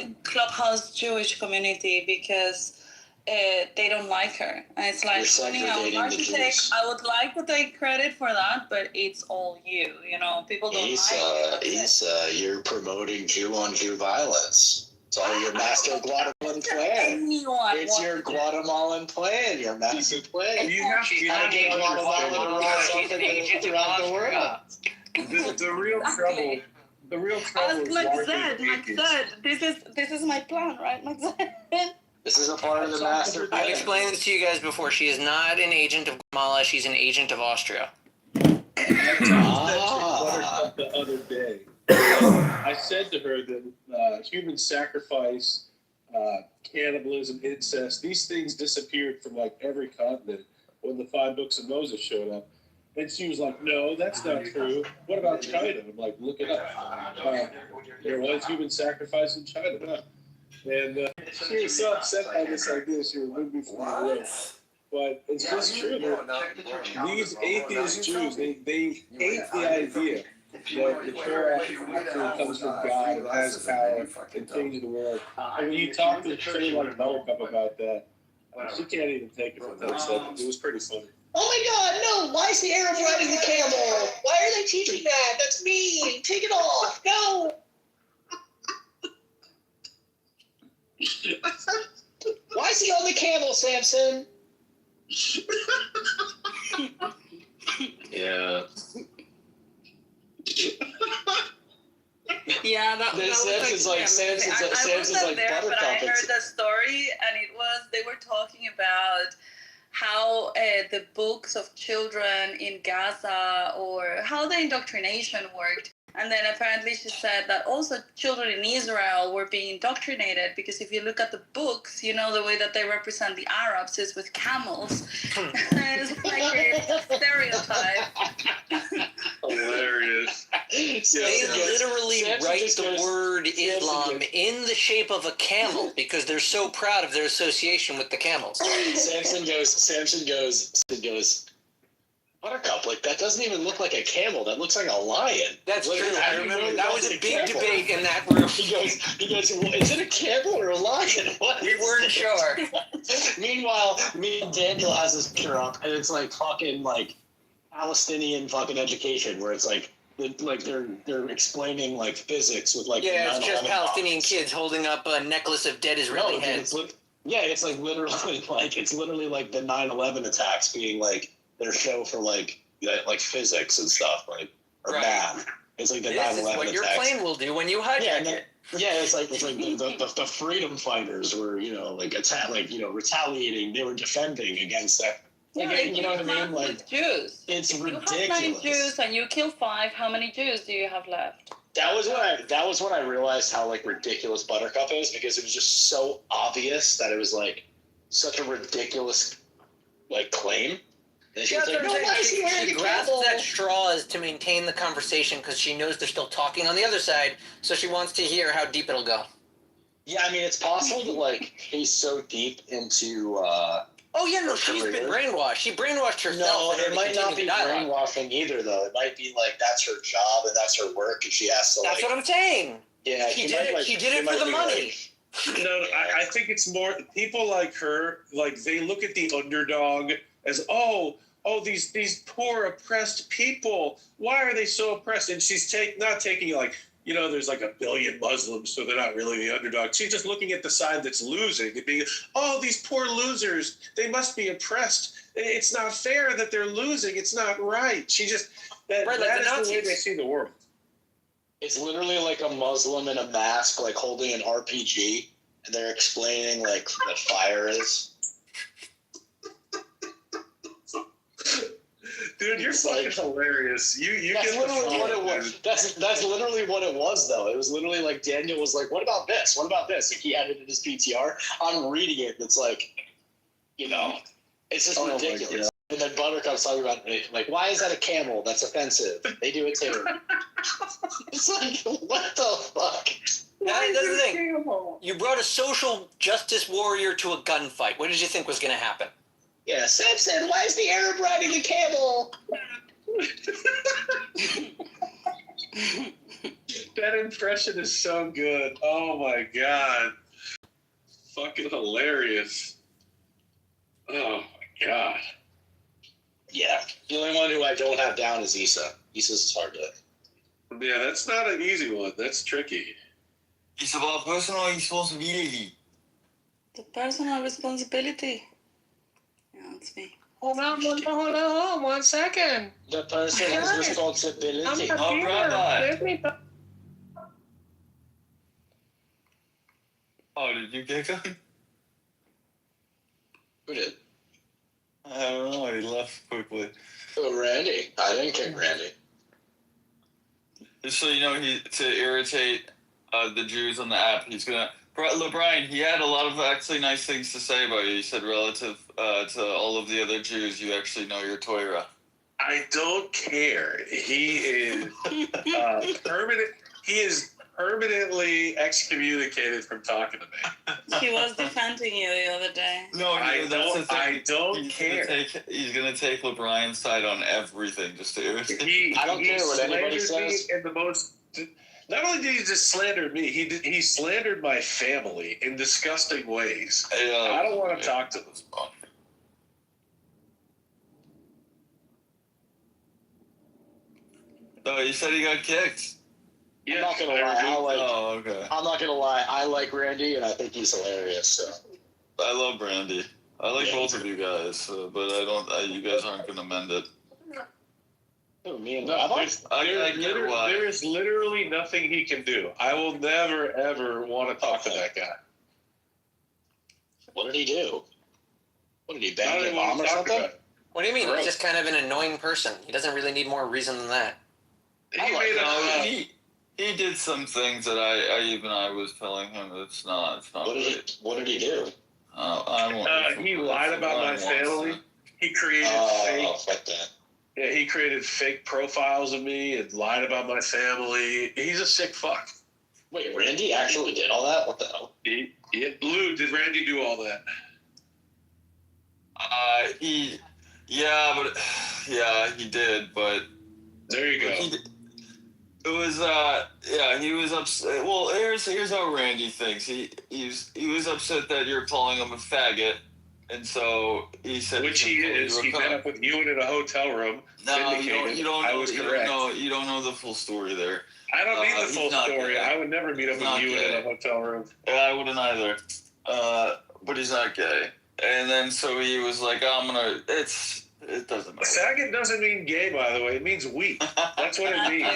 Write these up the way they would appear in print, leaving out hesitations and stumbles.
in Clubhouse Jewish community because they don't like her. And it's like, honey, I would like to take credit for that, but it's all you. You know, people don't like it. You're promoting Jew-on-Jew violence. It's all your master Guatemalan plan. It's your Guatemalan plan, your master plan. You have to get Guatemalan throughout the world. The real trouble. The real trouble is like Zed. This is my plan, right, like Zed? This is a part of the master plan. I've explained this to you guys before. She is not an agent of Guatemala. She's an agent of Austria. I talked to Buttercup the other day. I said to her that human sacrifice, cannibalism, incest, these things disappeared from like every continent when the 5 books of Moses showed up. And she was like, no, that's not true. What about China? I'm like, look it up. There was human sacrifice in China. And she was so upset by this idea, she removed me from the room. But it's just true that these atheist Jews, they hate the idea that the Torah actually comes from God and has power and changes the world. And when you talk to somebody like Buttercup about that, she can't even take it from that second. It was pretty funny. Oh my God, no! Why is the Arab riding the camel? Why are they teaching that? That's mean! Take it off! No! Why is he on the camel, Samson? Yeah. Yeah, Samson's like Buttercup. But I heard the story, and they were talking about how the books of children in Gaza, or how the indoctrination worked. And then apparently she said that also children in Israel were being indoctrinated, because if you look at the books, you know, the way that they represent the Arabs is with camels. It's like a stereotype. Hilarious. They literally write the word Islam in the shape of a camel because they're so proud of their association with the camels. Samson goes, Buttercup, like, that doesn't even look like a camel. That looks like a lion. That's true. I remember that was a big debate in that room. He goes, well, is it a camel or a lion? What? We weren't sure. Meanwhile, me and Daniel has this picture up, and it's like fucking like Palestinian fucking education, where it's like they're explaining like physics with like it's just Palestinian kids holding up a necklace of dead Israeli heads. It's literally like the 9/11 attacks being like their show for like physics and stuff, like, or math. It's like the 9/11 attacks. This is what your plane will do when you hijack it. Yeah, it's like the freedom fighters were, retaliating. They were defending against that. Like, you know what I mean? Like, Jews. It's ridiculous. You have 9 Jews and you kill 5. How many Jews do you have left? That was when I realized how like ridiculous Buttercup is, because it was just so obvious that it was like such a ridiculous like claim. And she grasps at straws to maintain the conversation because she knows they're still talking on the other side, so she wants to hear how deep it'll go. Yeah, I mean, it's possible that like he's so deep into. She's been brainwashed. She brainwashed herself. No, it might not be brainwashing either, though. It might be like that's her job and that's her work, and she has to. That's what I'm saying. Yeah, she did it. She did it for the money. No, I think it's more people like her. Like they look at the underdog as these poor oppressed people. Why are they so oppressed? And she's not taking like, there's like 1 billion Muslims, so they're not really the underdog. She's just looking at the side that's losing and being, these poor losers, they must be oppressed. It's not fair that they're losing. It's not right. She just that is the way they see the world. It's literally like a Muslim in a mask, like holding an RPG, and they're explaining like what fire is. Dude, you're fucking hilarious. You that's get literally what it was. That's literally what it was, though. It was literally like Daniel was like, "What about this? What about this?" Like he had it in his PTR. I'm reading it, and it's like, it's just ridiculous. And then Buttercup's talking about like, why is that a camel? That's offensive. They do it too. It's like, what the fuck? That's the thing. You brought a social justice warrior to a gunfight. What did you think was going to happen? Yeah, Samson, why is the Arab riding the camel? That impression is so good. Oh my god. Fucking hilarious. Oh my god. Yeah. The only one who I don't have down is Issa. Issa's hard to. Yeah, that's not an easy one. That's tricky. It's about personal responsibility. The personal responsibility. Yeah, that's me. Hold on, 1 second. The person has responsibility. Oh, brother. Oh, did you kick him? Who did? I don't know. He left quickly. Oh, Randy. I didn't kick Randy. Just so you know, to irritate the Jews on the app, he's gonna. Brian, he had a lot of actually nice things to say about you. He said relative to all of the other Jews, you actually know your Torah. I don't care. He is permanent. He is permanently excommunicated from talking to me. He was defending you the other day. No, I don't care. He's gonna take LeBron's side on everything just to irritate. I don't care what anybody says. In the most. Not only did he just slander me, he slandered my family in disgusting ways. I don't want to talk to him. No, you said he got kicked. Yeah, I'm not gonna lie. Okay. I'm not gonna lie. I like Randy, and I think he's hilarious. So. I love Brandy. I like both of you guys, but I don't. You guys aren't gonna mend it. Oh, me and there is literally nothing he can do. I will never ever want to talk to that guy. What did he do? What did he bang your mom or something? What do you mean? He's just kind of an annoying person. He doesn't really need more reason than that. He did some things that I was telling him it's not. What did he do? He lied about my family. He created fake. Fuck that. Yeah, he created fake profiles of me and lied about my family. He's a sick fuck. Wait, Randy actually did all that? What the hell? Lou, did Randy do all that? He did, but there you go. He was upset. Well, here's how Randy thinks. He was upset that you're calling him a faggot, and so he said, which he is. He met up with you in a hotel room. No, you don't know the full story there. I don't need the full story. I would never meet up with you in a hotel room. Yeah, I wouldn't either. But he's not gay. And then so he was like, it doesn't matter. Faggot doesn't mean gay, by the way. It means weak. That's what it means.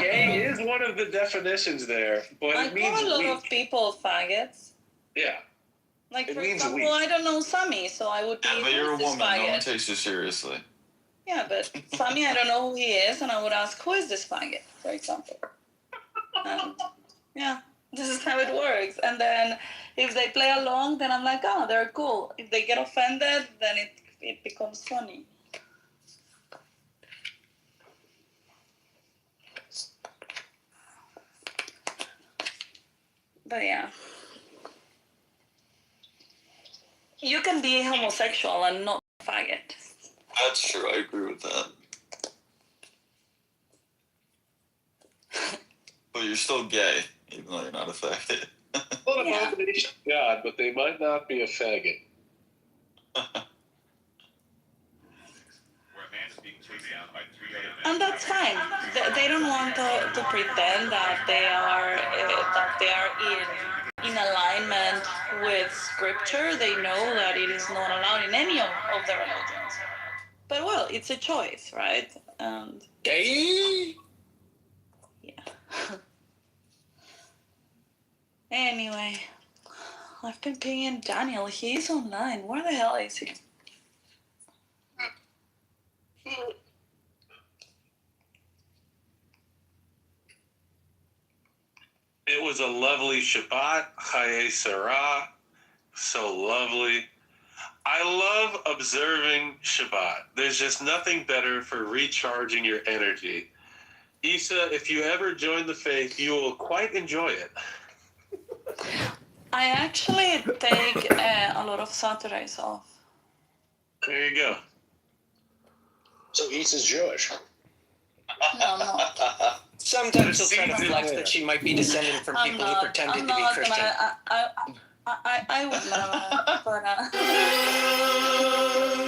Gay is one of the definitions there, but it means weak. I call a lot of people faggots. Yeah. Like, for example, I don't know Sammy, so I would be. Yeah, but you're a woman. Faggot. No one takes you seriously. Yeah, but Sammy, I don't know who he is, and I would ask, who is this faggot, for example? Yeah, this is how it works. And then if they play along, then I'm like, oh, they're cool. If they get offended, then it becomes funny. But yeah. You can be homosexual and not a faggot. That's true. I agree with that. But you're still gay, even though you're not a faggot. Well, God, but they might not be a faggot. And that's fine. They don't want to pretend that they are in alignment with scripture. They know that it is not allowed in any of the religions. But well, it's a choice, right? And Gay? yeah. Anyway, I've been pinging Daniel. He's online. Where the hell is he? It was a lovely Shabbat. Chaye Sarah. So lovely. I love observing Shabbat. There's just nothing better for recharging your energy. Issa, if you ever join the faith, you will quite enjoy it. I actually take a lot of Saturdays off. There you go. So Issa's Jewish. No, I'm not. Sometimes she'll try to flex that she might be descended from people who pretended to be Christian. I would never, but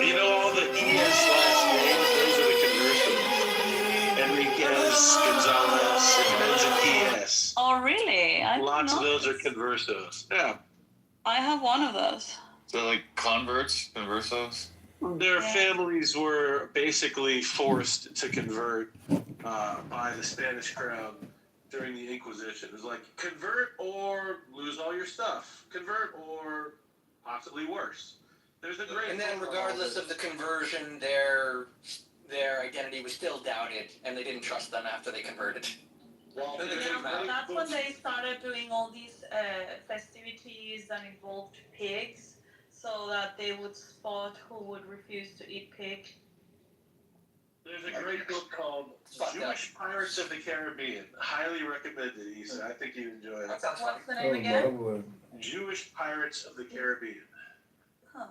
You know, all the ES last names, those are the conversos. Enriquez, Gonzalez, it ends in ES. oh really? Lots of those are conversos. Yeah. I have one of those. So like converts, conversos. Their families were basically forced to convert by the Spanish crown during the Inquisition. It was like, convert or lose all your stuff. Convert or possibly worse. There's a great. And then, regardless of the conversion, their identity was still doubted, and they didn't trust them after they converted. Well, That's when they started doing all these festivities that involved pigs, so that they would spot who would refuse to eat pig. There's a great book called Jewish Pirates of the Caribbean. Highly recommended, Issa. I think you'd enjoy it. What's the name again? Jewish Pirates of the Caribbean. Huh.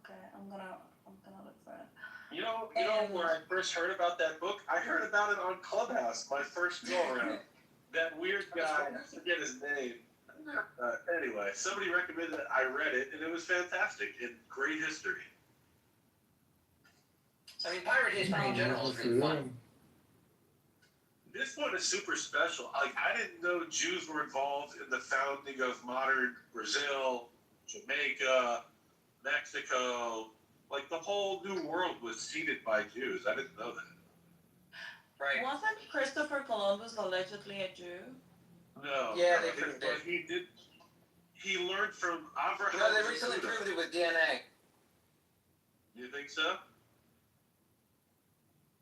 Okay, I'm gonna look for it. You know where I first heard about that book? I heard about it on Clubhouse, my first go around. That weird guy, I forget his name. Anyway, somebody recommended it. I read it, and it was fantastic and great history. I mean, pirate history in general is really fun. This one is super special. Like, I didn't know Jews were involved in the founding of modern Brazil, Jamaica, Mexico. Like, the whole new world was seeded by Jews. I didn't know that. Right. Wasn't Christopher Columbus allegedly a Jew? No. Yeah, they proved it. He did. He learned from Abraham. No, they recently proved it with DNA. You think so?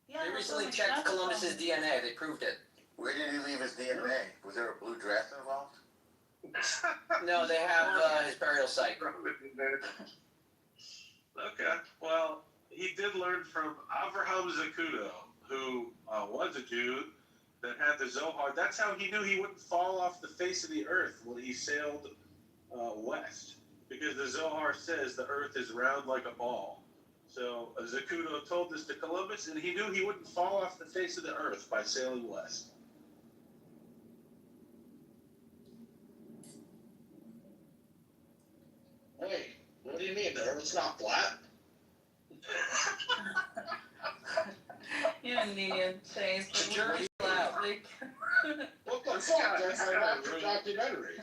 Yeah, They recently checked Columbus's DNA. They proved it. Where did he leave his DNA? Was there a blue dress involved? No, they have his burial site. Okay. Well, he did learn from Avraham Zacuto, who was a Jew that had the Zohar. That's how he knew he wouldn't fall off the face of the earth when he sailed west, because the Zohar says the earth is round like a ball. So Zacuto told this to Columbus, and he knew he wouldn't fall off the face of the earth by sailing west. Hey, what do you mean? The Earth's not flat? You and Indian Chase. The jury's out. What the fuck? That's an actual documentary.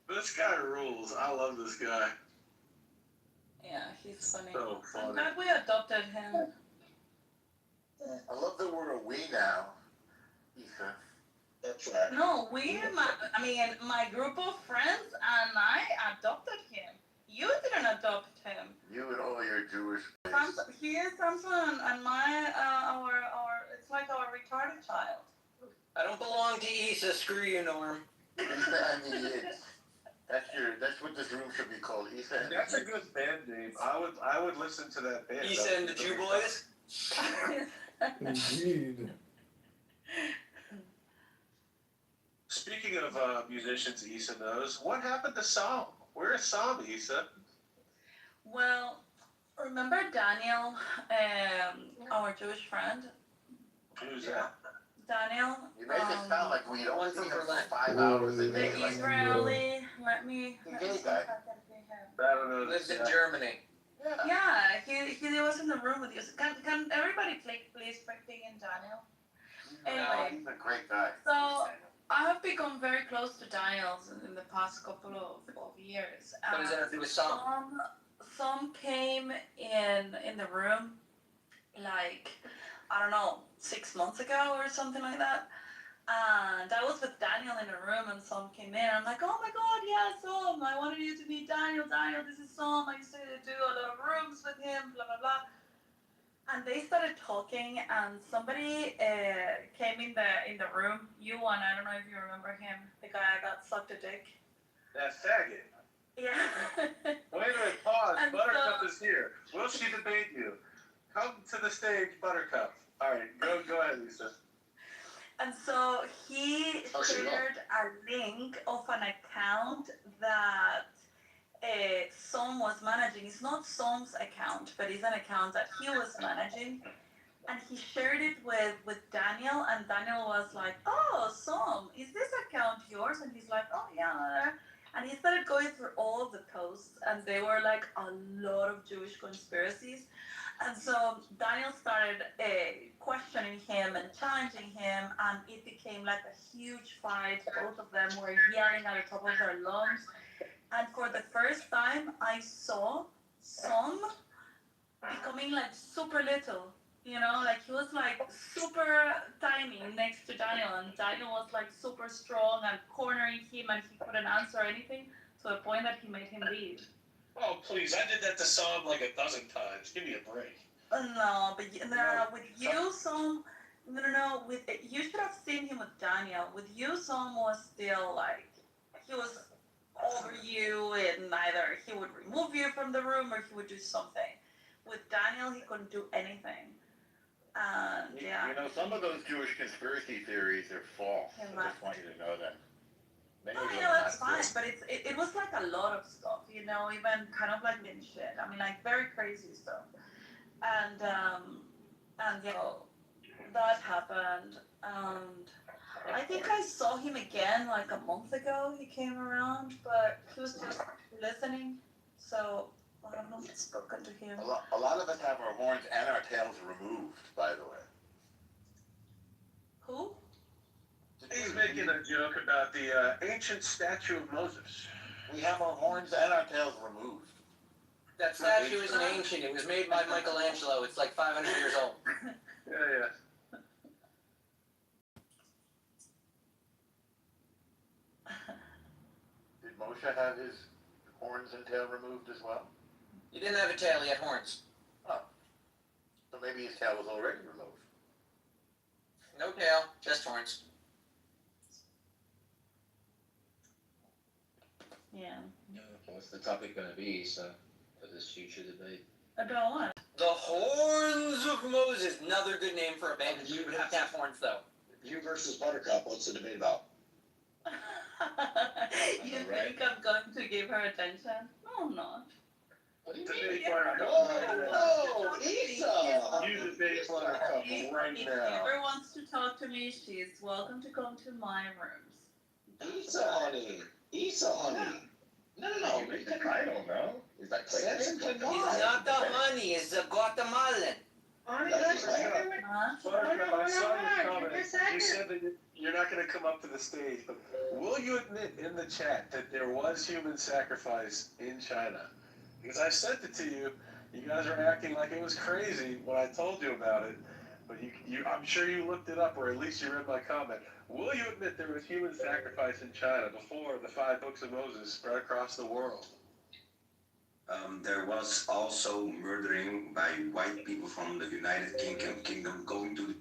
This guy rules. I love this guy. Yeah, he's funny. So I'm funny. glad we adopted him. I love the word we now, Issa. That's right. No, my group of friends and I adopted him. You didn't adopt him. You and all your Jewish friends. He is Samson and my our it's like our retarded child. I don't belong to Issa. Screw you, Norm. Issa and the Yids. That's what this room should be called, Issa and the That's a Yids. good band name. I would listen to that band. Issa and the Jew Boys. Indeed. Speaking of musicians Issa knows, what happened to Sam? Where is Sam, Issa? Well, remember Daniel, our Jewish friend? Who's that? Daniel. You make it sound like we don't one see from him for Berlin. 5 hours a The day. Like, Israeli. Let me The see gay if guy. I can see him. I don't know. Lives This in guy. Germany. yeah. Yeah, he was in the room with you. Can everybody please bring in Daniel? Anyway. He's a great guy. So I have become very close to Daniel in the past couple of years. What does that have to do with Sam? Some came in the room, like, I don't know, 6 months ago or something like that. And I was with Daniel in the room, and some came in. I'm like, oh my God, yeah, Sam, I wanted you to meet Daniel. Daniel, this is Sam. I used to do a lot of rooms with him, blah, blah, blah. And they started talking, and somebody came in the room. Yuan, I don't know if you remember him, the guy I got sucked a dick. That faggot. Yeah. Wait a minute, pause. And Buttercup is here. Will she debate you? Come to the stage, Buttercup. All right, go ahead, Lisa. And so he Oh, she shared a link of an account that Som was managing. It's not Som's account, but it's an account that he was managing. and he shared it with Daniel, and Daniel was like, "Oh, Som, is this account yours?" And he's like, "Oh yeah." And he started going through all of the posts, and they were like a lot of Jewish conspiracies. And so Daniel started questioning him and challenging him, and it became like a huge fight. Both of them were yelling at the top of their lungs. And for the first time, I saw Som becoming like super little. You know, like he was like super tiny next to Daniel, and Daniel was like super strong and cornering him, and he couldn't answer anything to the point that he made him leave. Oh, please. I did that to Sam like a dozen times. Give me a break. No, but with you, Som, no. With you should have seen him with Daniel. With you, Som was still like he was over you, and either he would remove you from the room or he would do something. With Daniel, he couldn't do anything. Yeah. You know, some of those Jewish conspiracy theories are false. Yeah, I just want you to know that. Many of them Yeah, are that's not fine, true. but it was like a lot of stuff, you know, even kind of like in shit. I mean, like very crazy stuff. And you know, that happened. And I think I saw him again like a month ago. He came around, but he was just listening. So I have not spoken to him. A lot of us have our horns and our tails removed, by the way. Who? He's making a joke about the ancient statue of Moses. We have our horns and our tails removed. That statue isn't ancient. It was made by Michelangelo. It's like 500 years old. Yeah. Did Moshe have his horns and tail removed as well? He didn't have a tail. He had horns. Oh. So maybe his tail was already removed. No tail, just horns. Yeah. What's the topic going to be, so, for this future debate? About what? The horns of Moses. Another good name for a band. You would have to have horns, though. You versus Buttercup. What's the debate about? You think I'm going to give her attention? No, I'm not. What do you Debate mean? Buttercup. Oh, Isa! You debate Buttercup right If now. she ever wants to talk to me, she's welcome to come to my rooms. Isa, honey. Isa, honey. No. I don't know. Is that Send him to He's mine. not the honey. He's the Guatemalan. Huh? Buttercup, I saw your comment. You said that you're not going to come up to the stage, but will you admit in the chat that there was human sacrifice in China? Because I sent it to you. You guys are acting like it was crazy when I told you about it, but I'm sure you looked it up, or at least you read my comment. Will you admit there was human sacrifice in China before the 5 books of Moses spread across the world? There was also murdering by white people from the United Kingdom going to.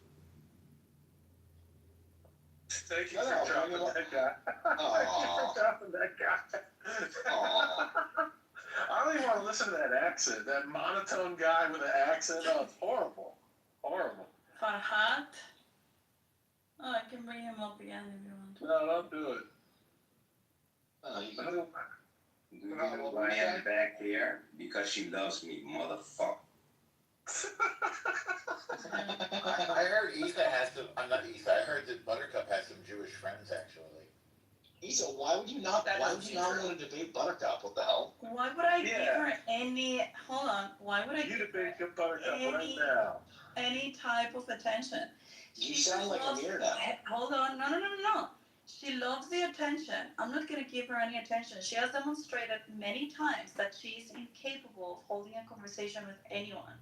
Thank you for dropping that guy. Thank you for dropping that guy. I don't even want to listen to that accent. That monotone guy with an accent. Oh, it's horrible. Horrible. Farhat? Oh, I can bring him up again if you want. No, don't do it. Do you know why I'm back here? Because she loves me, motherfucker. I heard Isa has some. I'm not Isa. I heard that Buttercup has some Jewish friends actually. Isa, why would you not want to debate Buttercup? What the hell? Why would I give her any? Hold on. Why would I You give debate her Buttercup right now. any type of attention? You She sound just like a loves- weirdo. Hold on. No. She loves the attention. I'm not going to give her any attention. She has demonstrated many times that she's incapable of holding a conversation with anyone.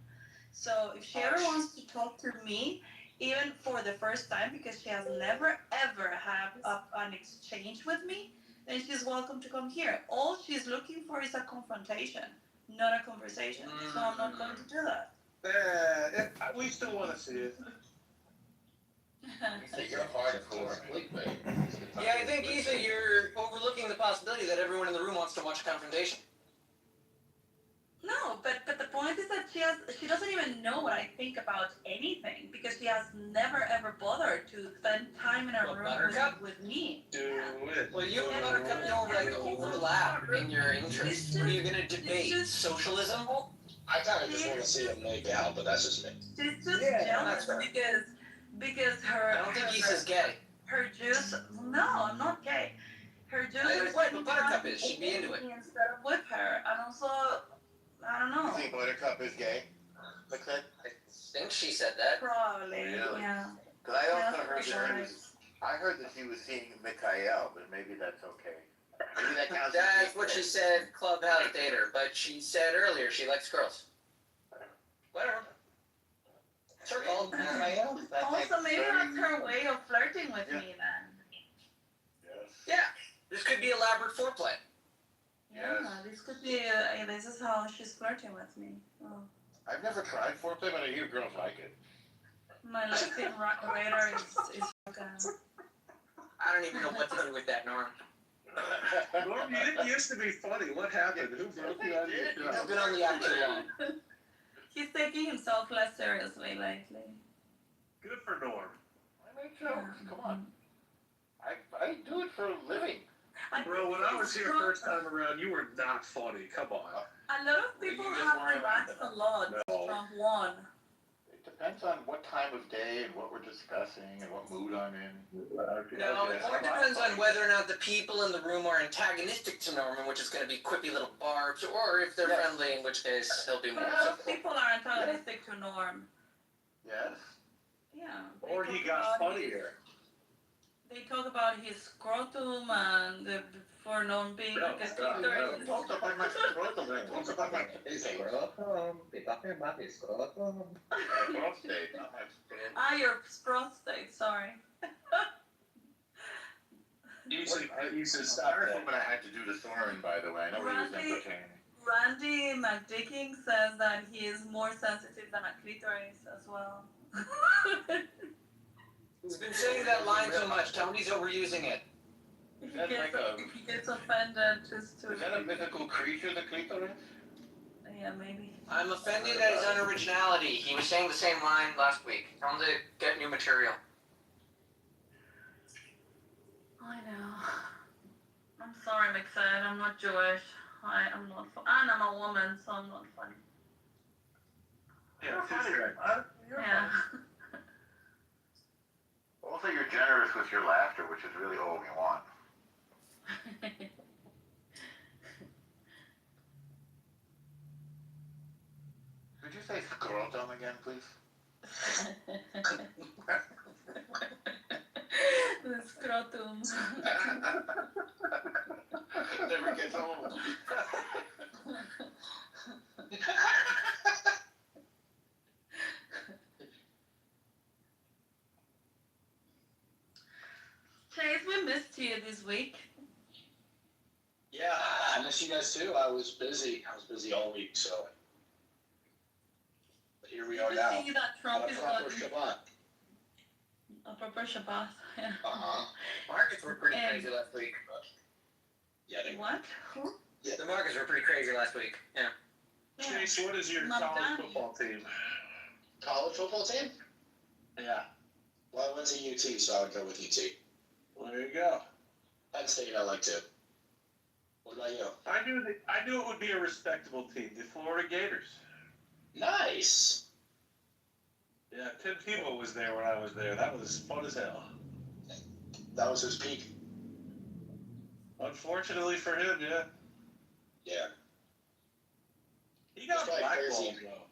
So if she ever wants to talk to me, even for the first time, because she has never ever had an exchange with me, then she's welcome to come here. All she's looking for is a confrontation, not a conversation. So I'm not going to do that. We still want to see it. Isa, you're hardcore. Yeah, I think, Isa, you're overlooking the possibility that everyone in the room wants to watch a confrontation. No, but the point is that she doesn't even know what I think about anything because she has never ever bothered to spend time in a room with me. Do it. Well, you and Buttercup don't like overlap in your interests. What are you going to debate? Socialism? I kind of just want to see them make out, but that's just me. She's just Yeah, jealous that's right. because her. I don't think he says gay. Her juice. No, I'm not gay. Her juice is What Buttercup is? She'd be into it. instead of with her, and also I don't You know. think Buttercup is gay? Like that? I think she said that. Probably, Really? yeah. Because I also heard Yeah, that she was. I heard that she was seeing Mikhail, but maybe that's okay. Maybe that counts. as That's gay. what she said. Clubhouse dater, but she said earlier she likes girls. Whatever. It's her call. Also, maybe that's her way of flirting with me then. Yes. Yeah, this could be elaborate foreplay. Yeah, Yes. this could be. This is how she's flirting with me. Oh. I've never tried foreplay, but I hear girls like it. My left-in radar is broken. I don't even know what to do with that, Norm. Norm, you didn't used to be funny. What happened? Who broke you out of your He's job? been on the app too long. He's taking himself less seriously lately. Good for Norm. I make jokes. Come on. I do it for a living. Bro, when I was here first time around, you were not funny. Come on. A lot of people have relaxed a lot No. from one. It depends on what time of day and what we're discussing and what mood I'm in. No, it more depends on whether or not the people in the room are antagonistic to Norman, which is going to be quippy little barbs, or if they're friendly, in which case he'll be A more lot of simple. people are antagonistic to Norm. Yes. Yeah. Or he got funnier. They talk about his scrotum and for Norm being like a clitoris. Talk about my scrotum. Talk about my Scrotum. They're talking about his scrotum. prostate, not my scrotum. Ah, your prostate, sorry. You should stop Sorry that. what I had to do to Thorin, by the way. Nobody was Randy- entertaining. Randy McDicking says that he is more sensitive than a clitoris as well. He's been saying that line too much. Tony's overusing it. he, that gets, like a- he gets offended just to. Is that a mythical creature, the clitoris? Yeah, maybe. I'm offended at his unoriginality. He was saying the same line last week. Tell him to get new material. I know. I'm sorry, McFad. I'm not Jewish. I'm not. And I'm a woman, so I'm not funny. Yeah, she's right. Yeah. Also, you're generous with your laughter, which is really all we want. Could you say scrotum again, please? The scrotum. Never gets old. Chase, we missed you this week. Yeah, I miss you guys too. I was busy. I was busy all week, so. But here we are Did now. you see that Trump On a is proper on Shabbat. a proper Shabbat? Yeah. Uh-huh. Markets were pretty And- crazy last week. Yeah, they What? Who? The markets were pretty crazy last week. Yeah. Yeah. Chase, what is your Not college bad. football team? college football team? Yeah. Well, I went to UT, so I would go with UT. Well, there you go. Penn State, I like to. What about you? I knew it would be a respectable team, the Florida Gators. Nice. Yeah, Tim Tebow was there when I was there. That was fun as hell. That was his peak. Unfortunately for him, yeah. Yeah. He got It's probably blackballed, crazy. though.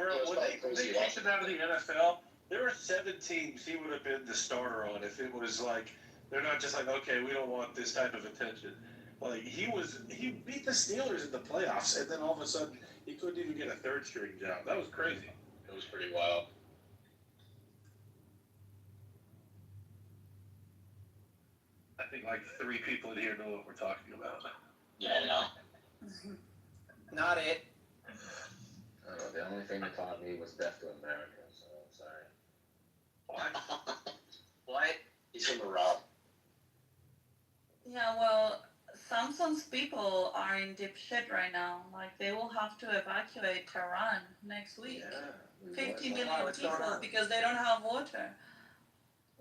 Bro, Yeah, it's when probably they crazy kicked watching. him out of the NFL, there were 7 teams he would have been the starter on if it was like, they're not just like, okay, we don't want this type of attention. Like, he beat the Steelers in the playoffs, and then all of a sudden, he couldn't even get a third-string job. That was crazy. It was pretty wild. I think like 3 people in here know what we're talking about. Yeah, I know. Not it. I don't know, the only thing that taught me was Death to America, so I'm sorry. What? He's from the Rob. Yeah, well, Samsung's people are in deep shit right now. Like, they will have to evacuate Tehran next week. 50 million What's going people on? because they don't have water.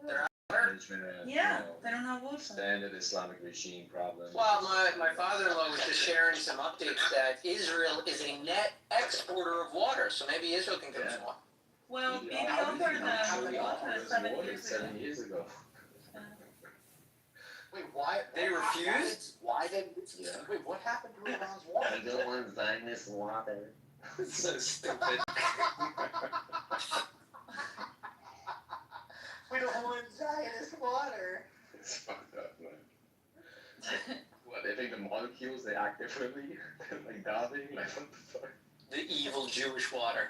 They're management and Yeah, they don't have water. standard Islamic regime problem. Well, my father-in-law was just sharing some updates that Israel is a net exporter of water, so maybe Israel can give us more. Well, We Bibi offered- offered them we water offered us 7 water years 7 ago. years ago. Wait, why? They refused? Why did? Yeah. Wait, what happened to Iran's water? I don't want Zionist water. So stupid. We don't want Zionist water. It's fucked up, man. What, they think the molecules, they act differently? Like diving? Like, what the fuck? The evil Jewish water.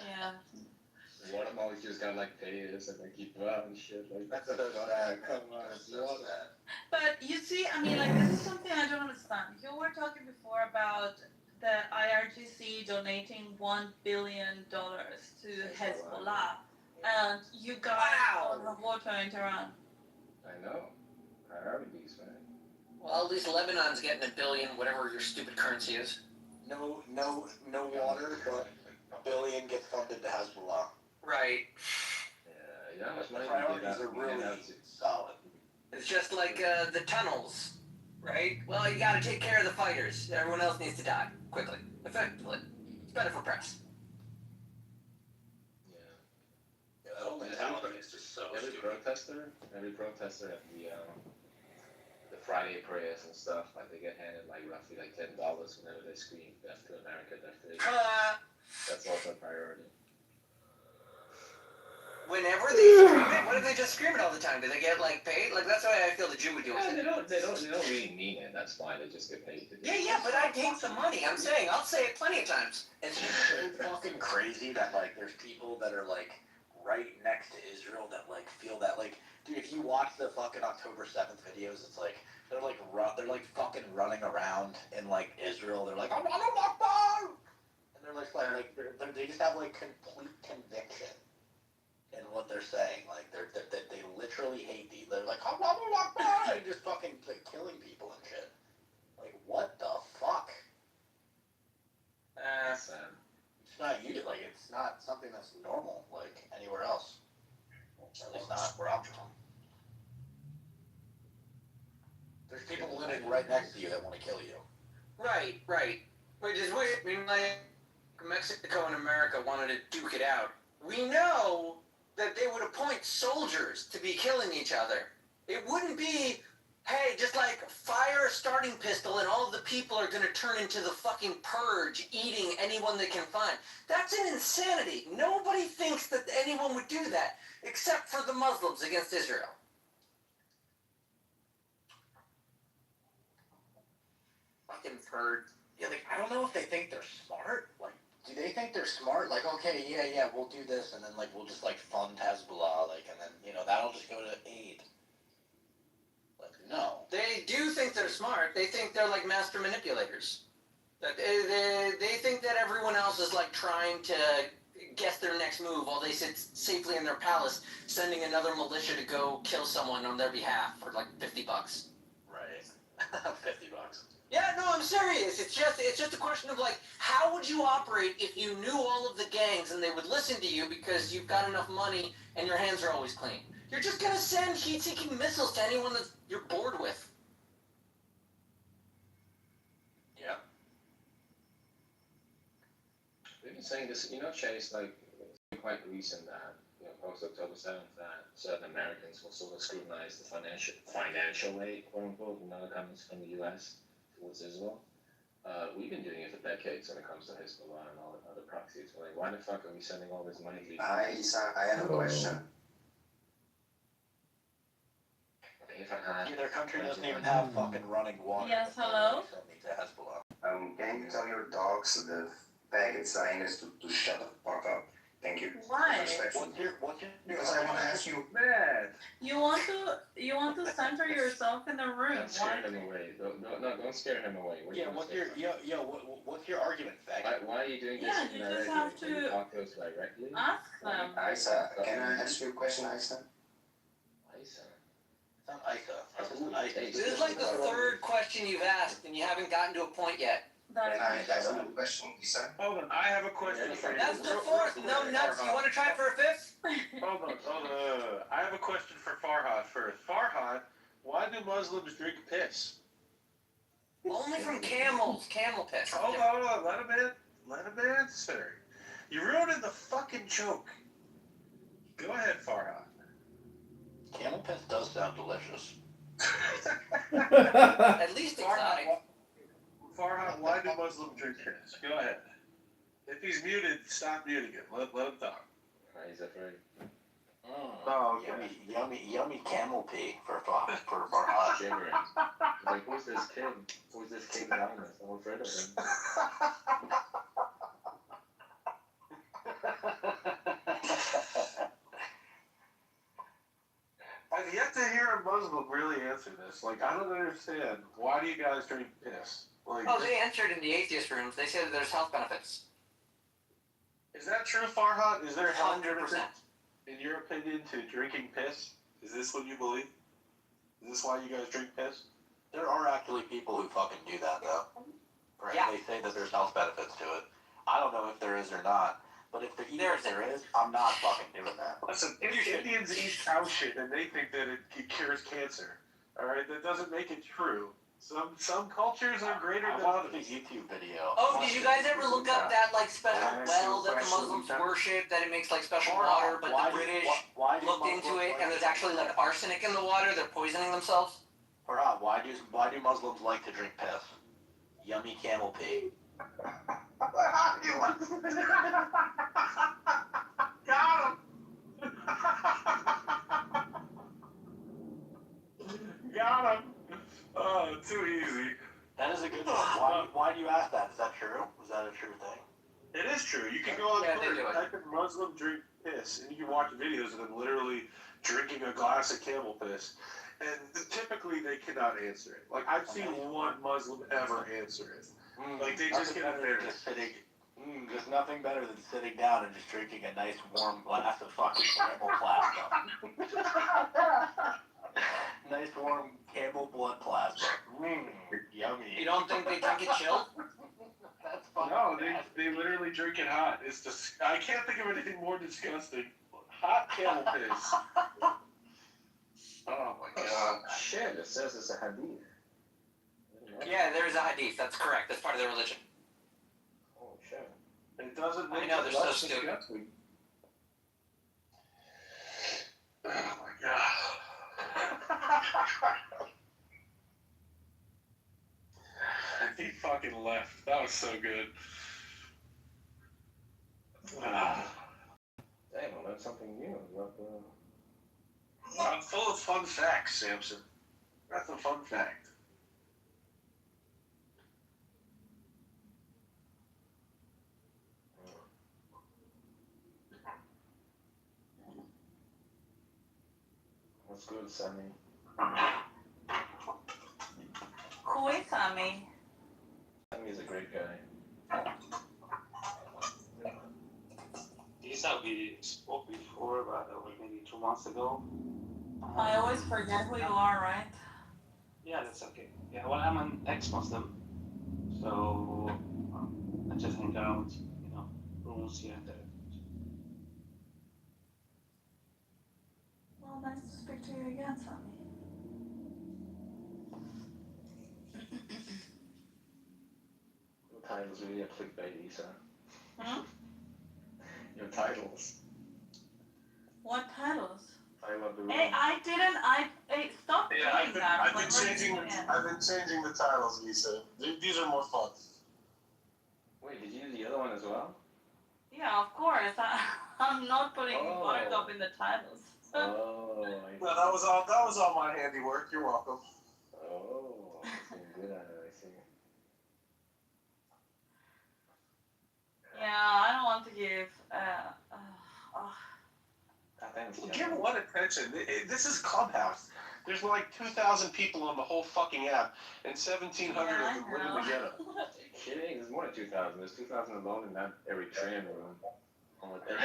Yeah. Water molecules got like payers and they keep out and shit. Like, That's what so the fuck? sad. Come on, That's it's so water. sad. But you see, I mean, like, this is something I don't understand. You were talking before about the IRGC donating $1 billion to Hezbollah, and you guys don't have water in Tehran. I know. Priorities, man. Well, at least Lebanon's getting $1 billion, whatever your stupid currency is. No water, but $1 billion gets funded to Hezbollah. Right. Yeah, you know how much The money we priorities give out, are we give really out to. solid. It's just like the tunnels, right? Well, you gotta take care of the fighters. Everyone else needs to die quickly, effectively. It's better for press. Yeah. That whole mentality is just so Every stupid. protester at the Friday prayers and stuff, like they get handed like roughly like $10 whenever they scream "Death to America, Death to Israel." That's also a priority. Whenever they scream it, what if they just scream it all the time? Do they get like paid? Like that's the way I feel the Jew would do Yeah, it. they don't really mean it. That's fine. They just get paid to do it. Yeah, but I take the money. I'm saying I'll say it plenty of times. It's so fucking crazy that like there's people that are like right next to Israel that like feel that like, dude, if you watch the fucking October 7th videos, it's like they're like fucking running around in like Israel. They're like, Allahu Akbar! And they're like they just have like complete conviction in what they're saying. Like they literally hate these. They're like, Allahu Akbar! And just fucking like killing people and shit. Like what the fuck? Sad. It's not like it's not something that's normal like anywhere else. At least not where I'm from. There's people living right next to you that want to kill you. Right. Which is weird. I mean, like Mexico and America wanted to duke it out. We know that they would appoint soldiers to be killing each other. It wouldn't be, hey, just like fire a starting pistol and all of the people are going to turn into the fucking purge, eating anyone they can find. That's an insanity. Nobody thinks that anyone would do that, except for the Muslims against Israel. Fucking purge. Yeah, like I don't know if they think they're smart. Like, do they think they're smart? Like, okay, yeah, we'll do this, and then like we'll just like fund Hezbollah, like, and then that'll just go to aid. Like, no. They do think they're smart. They think they're like master manipulators. That they think that everyone else is like trying to guess their next move while they sit safely in their palace, sending another militia to go kill someone on their behalf for like $50. Right. $50. Yeah, no, I'm serious. It's just a question of like, how would you operate if you knew all of the gangs and they would listen to you because you've got enough money and your hands are always clean? You're just gonna send heat-seeking missiles to anyone that you're bored with. Yeah. They've been saying this, Chase, like, it's quite recent that, post October 7th, that certain Americans will sort of scrutinize the financial aid, quote unquote, that comes from the U.S. towards Israel. We've been doing it for decades when it comes to Hezbollah and all the other proxies. We're like, why the fuck are we sending all this money to these Isa, I have a question. Their country doesn't even have fucking running water. Yes, hello? Send me to Hezbollah. Can you tell your dogs, the faggot Zionists, to shut the fuck up? Thank you. Why? What's your Because I want to ask you. Man! You want to center yourself in the room. Don't scare Why? him away. Don't scare him away. What are you gonna what's say? your what's your argument, faggot? Why are you doing this? Yeah, you just indirectly? have Can you to talk to us directly? Ask them. Isa, can I ask you a question, Isa? Isa. It's not Isa. It's just an Isa. This is like the third question you've asked and you haven't gotten to a point yet. That's That's a good question, Lisa. Hold on, I have a question for you. That's the fourth. No nuts. You want to try for a fifth? Hold on. I have a question for Farhad first. Farhad, why do Muslims drink piss? Only from camels. Camel piss. Hold on. Let him answer. You ruined the fucking joke. Go ahead, Farhad. Camel piss does sound delicious. At least exotic. Farhad, why do Muslims drink piss? Go ahead. If he's muted, stop muting him. Let him talk. He's afraid. Oh, okay. Yummy camel pee for Farhad. Shivering. He's like, who's this kid? Who's this King Diamond? I'm afraid of him. I've yet to hear a Muslim really answer this. Like, I don't understand. Why do you guys drink piss? Like, Oh, they answered in the atheist rooms. They said that there's health benefits. is that true, Farhad? Is there health 100%. benefits, in your opinion, to drinking piss? Is this what you believe? Is this why you guys drink piss? There are actually people who fucking do that, though. Right? Yeah. They say that there's health benefits to it. I don't know if there is or not, but if there is, I'm not fucking doing that. Listen, Indians eat cow shit and they think that it cures cancer. All right, that doesn't make it true. Some cultures are greater I than watched a others. YouTube video. Oh, did you guys ever look up that like special well that the Muslims worship? That it makes like special water, but the British looked into it, and there's actually like arsenic in the water. They're poisoning themselves. Farhad, why do Muslims like to drink piss? Yummy camel pee. Got him. Got him. Oh, too easy. That is a good one. Why do you ask that? Is that true? Is that a true thing? It is true. You can go on Yeah, they Twitter, do it. type in Muslim drink piss, and you can watch videos of them literally drinking a glass of camel piss. And typically they cannot answer it. Like, I've seen one Muslim ever answer it. Like, they just get embarrassed. There's nothing better than sitting down and just drinking a nice warm glass of fucking camel plasma. Nice warm camel blood plasma. Yummy. You don't think they drink it chilled? That's fucking No, nasty. they literally drink it hot. It's I can't think of anything more disgusting. Hot camel piss. Oh my god. Shit, it says it's a hadith. Yeah, there's a hadith. That's correct. That's part of their religion. Oh shit. It doesn't make I know, it they're so less stupid. disgusting. Oh my god. He fucking left. That was so good. Damn, I learned something new. I'm full of fun facts, Samson. That's a fun fact. What's good, Sammy? Who is Sammy? Sammy's a great guy. Lisa, we spoke before, but maybe 2 months ago. I always forget who you are, right? Yeah, that's okay. Yeah, well, I'm an ex-Muslim, so I just hang out, rooms here and there. Well, nice to speak to you again, Sammy. Your titles really are clickbait, Lisa. Hmm? Your titles. What titles? I love the room. Hey, hey, stop doing that. I've Like, been let's changing do it. the titles, Lisa. These are more fun. Wait, did you do the other one as well? Yeah, of course. I'm not putting Oh. Buttercup in the titles. Oh, I No, that was all my handiwork. You're welcome. Oh, I see. Good at it, I see. Yeah, I don't want to give. Thanks, Give Jim. what attention? This is Clubhouse. There's like 2,000 people on the whole fucking app, and 1,700 Yeah, of them I live in know. the ghetto. Kidding? There's more than 2,000. There's 2,000 alone in that Eritrean room.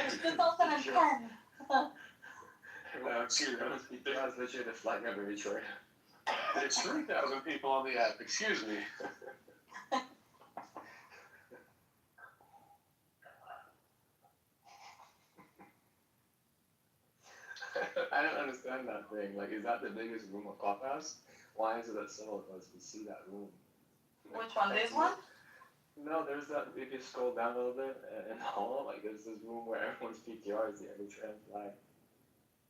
It's 2010. Excuse me. That's literally the flag of Eritrea. There's 3,000 people on the app. Excuse me. I don't understand that thing. Like, is that the biggest room of Clubhouse? Why is it that some of us can see that room? Which one? This one? No, there's that. If you scroll down a little bit in the hall, like there's this room where everyone's PTR is the Eritrean flag.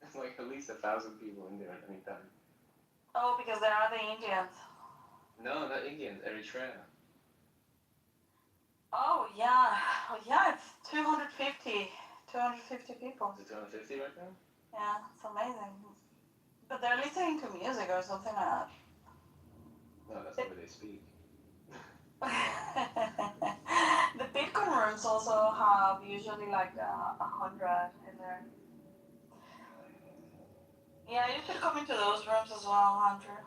It's like at least 1,000 people in there at any time. Oh, because there are the Indians. No, not Indians, Eritrea. Oh, yeah. Oh, yeah, it's 250 people. Is it 250 right now? Yeah, it's amazing. But they're listening to music or something like that. No, that's not where they speak. The Bitcoin rooms also have usually like 100 in there. Yeah, you should come into those rooms as well, Andrew.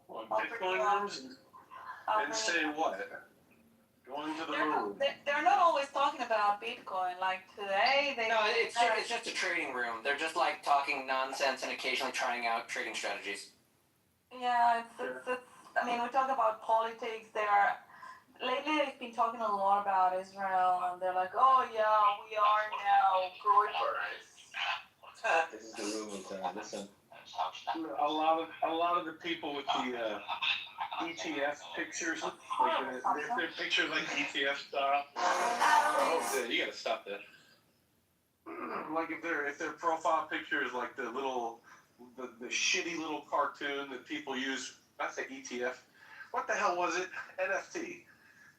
Well, I'll Bitcoin bring you rooms I'll and bring say you what? Go into the They're room. not, they're not always talking about Bitcoin. Like today, they No, it's just a trading room. They're just like talking nonsense and occasionally trying out trading strategies. yeah, it's I mean, we talk about politics. Lately they've been talking a lot about Israel, and they're like, oh yeah, we are now groypers. This is the room with listen. A lot of the people with the ETF pictures, like their pictures like ETF style. Oh, you gotta stop that. Like if their profile picture is like the shitty little cartoon that people use. I say ETF. What the hell was it? NFT.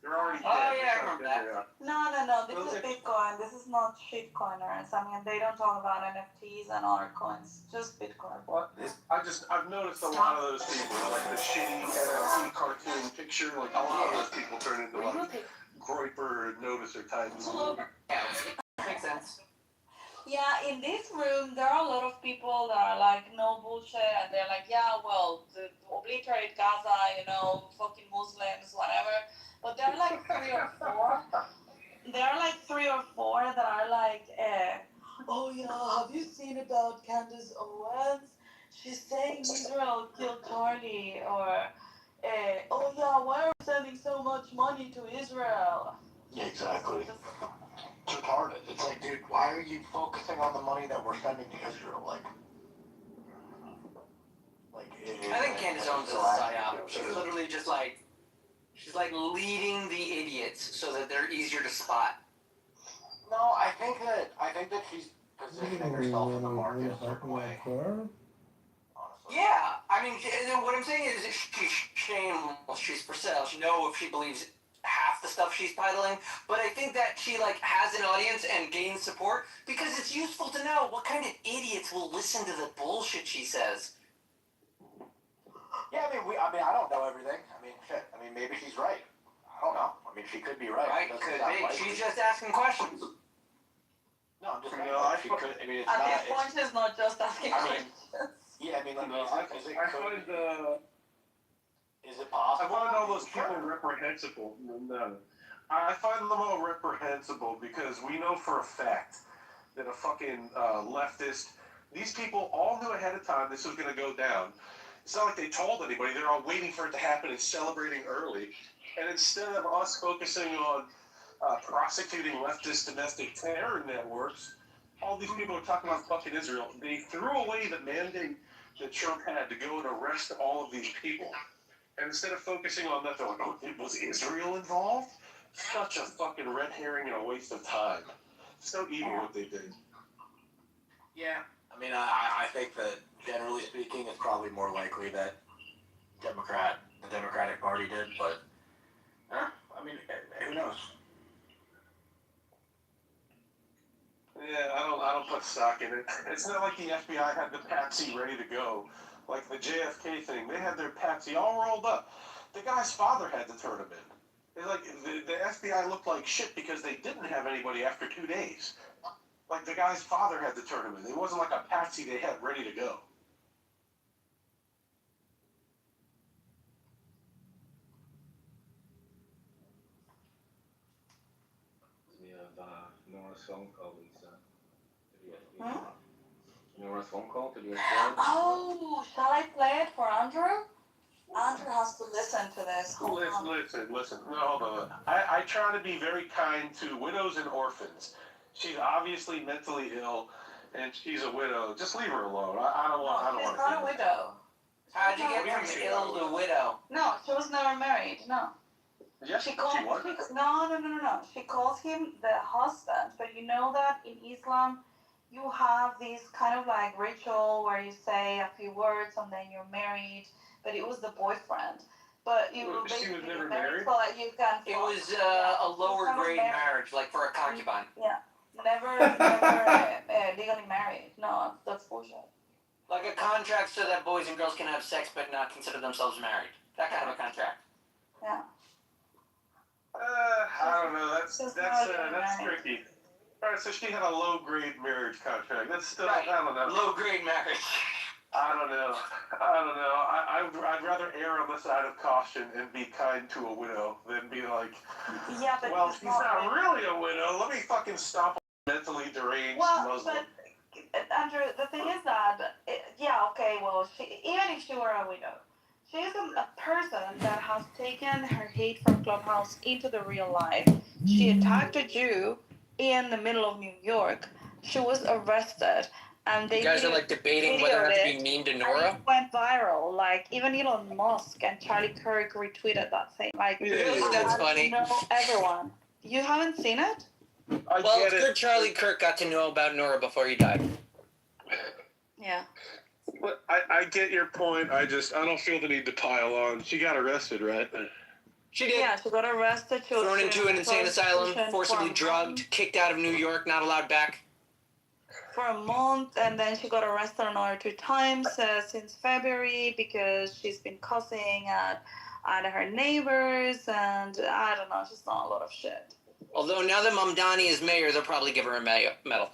They're already dead. Oh, yeah, I remember that. No. This is Bitcoin. This is not shitcoiners. I mean, they don't talk about NFTs and other coins. Just Bitcoin. Well, I've noticed a lot of those people, like the shitty NFT cartoon picture, like a lot of those people turn into like groyper noticer types. Yeah, makes sense. Yeah, in this room, there are a lot of people that are like, no bullshit, and they're like, yeah, well, obliterate Gaza, fucking Muslims, whatever. But there are like 3 or 4. There are like 3 or 4 that are like, oh yeah, have you seen about Candace Owens? She's saying Israel killed Charlie, or, oh yeah, why are we sending so much money to Israel? Yeah, exactly. It's retarded. It's like, dude, why are you focusing on the money that we're sending to Israel? I think Candace Owens is a psyop. She's literally just like, she's like leading the idiots so that they're easier to spot. No, I think that she's positioning herself in the market a certain way. Honestly. Yeah, I mean, what I'm saying is she's shameless. She's for sale. She knows if she believes half the stuff she's peddling, but I think that she like has an audience and gains support because it's useful to know what kind of idiots will listen to the bullshit she says. Yeah, I don't know everything. Shit. Maybe she's right. I don't know. She could be right. Right? Could be. She's just asking questions. No, I'm just saying. No, She could. It's At not. this point, it's not just asking questions. Yeah, is it possible? I find all those people reprehensible. No. I find them all reprehensible because we know for a fact that a fucking leftist, these people all knew ahead of time this was going to go down. It's not like they told anybody. They're all waiting for it to happen and celebrating early. And instead of us focusing on prosecuting leftist domestic terror networks, all these people are talking about fucking Israel. They threw away the mandate that Trump had to go and arrest all of these people. And instead of focusing on that, they're like, oh, was Israel involved? Such a fucking red herring and a waste of time. So evil what they did. Yeah. I think that generally speaking, it's probably more likely that the Democratic Party did, but who knows? Yeah, I don't put stock in it. It's not like the FBI had the patsy ready to go. Like the JFK thing, they had their patsy all rolled up. The guy's father had to turn him in. It's like the FBI looked like shit because they didn't have anybody after 2 days. Like the guy's father had to turn him in. It wasn't like a patsy they had ready to go. We have Nora's phone call, Lisa. Nora's phone call to the FBI. Oh, shall I play it for Andrew? Andrew has to listen to this. Listen. No, hold on. I try to be very kind to widows and orphans. She's obviously mentally ill, and she's a widow. Just leave her alone. I don't want. I don't she's want. not a widow. How'd you get from ill to widow? No, she was never married. No. Yes, She she calls. was. No. She calls him the husband, but you know that in Islam, you have this kind of like ritual where you say a few words and then you're married. But it was the boyfriend. But you She was never married married? so that you can. It was a lower grade marriage, like for a concubine. Yeah. Never legally married. No, that's bullshit. Like a contract so that boys and girls can have sex but not consider themselves married. That kind of a contract. Yeah. I don't know. That's tricky. All right, so she had a low grade marriage contract. That's still Right. I don't know. Low grade marriage. I don't know. I'd rather err on the side of caution and be kind to a widow than be like, Yeah, but well, she's not really a widow. Let me fucking stop a mentally deranged Muslim. But Andrew, the thing is that, even if she were a widow, she is a person that has taken her hate from Clubhouse into the real life. She attacked a Jew in the middle of New York. She was arrested. And they You guys are like debating whether or not to be mean to Nora? It went viral. Like, even Elon Musk and Charlie Kirk retweeted that thing. Like, That's funny. Know everyone. You haven't seen it? Well, it's good Charlie Kirk got to know about Nora before he died. Yeah. But I get your point. I don't feel the need to pile on. She got arrested, right? She did. Yeah, she got arrested. Thrown into an insane asylum, forcibly drugged, kicked out of New York, not allowed back. For a month, and then she got arrested another 2 times since February because she's been cussing at her neighbors, and I don't know, she's done a lot of shit. Although now that Mamdani is mayor, they'll probably give her a medal.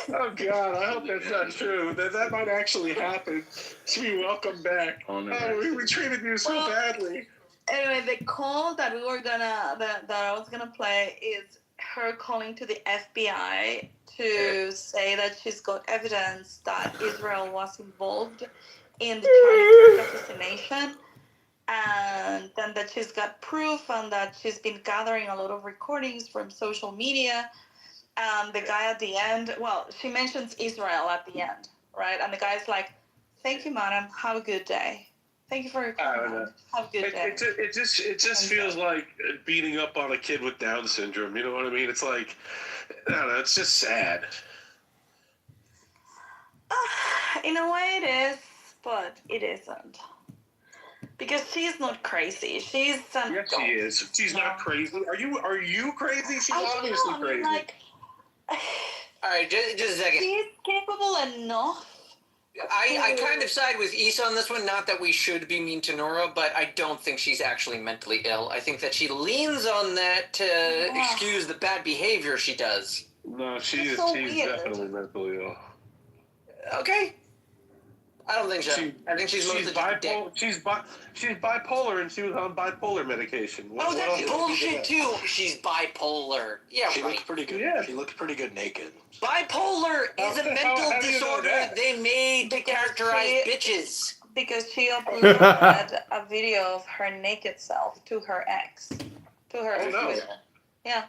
Oh God, I hope that's not true. That might actually happen. She be welcome back. Oh, we treated you so badly. Anyway, the call that I was gonna play is her calling to the FBI to say that she's got evidence that Israel was involved in the Charlie Kirk assassination, and then that she's got proof, and that she's been gathering a lot of recordings from social media. And the guy at the end, well, she mentions Israel at the end, right? And the guy's like, "Thank you, madam. Have a good day. Thank you for your comment. Have a good day." It just feels like beating up on a kid with Down syndrome. You know what I mean? It's like, I don't know. It's just sad. In a way, it is, but it isn't. Because she's not crazy. She's yes, she is. She's not crazy. Are you crazy? She's obviously crazy. Like, all right, just a second. She's capable enough. I kind of side with Issa on this one. Not that we should be mean to Nora, but I don't think she's actually mentally ill. I think that she leans on that to excuse the bad behavior she does. No, she's definitely mentally ill. Okay. I don't think so. I think she's mostly bipolar. She's bipolar, and she was on bipolar medication. That's bullshit too. She's bipolar. Yeah, she looks pretty good. Yeah. She looks pretty good naked. Bipolar is a mental disorder they made to characterize bitches. Because she uploaded a video of her naked self to her ex. To her Twitter. Yeah.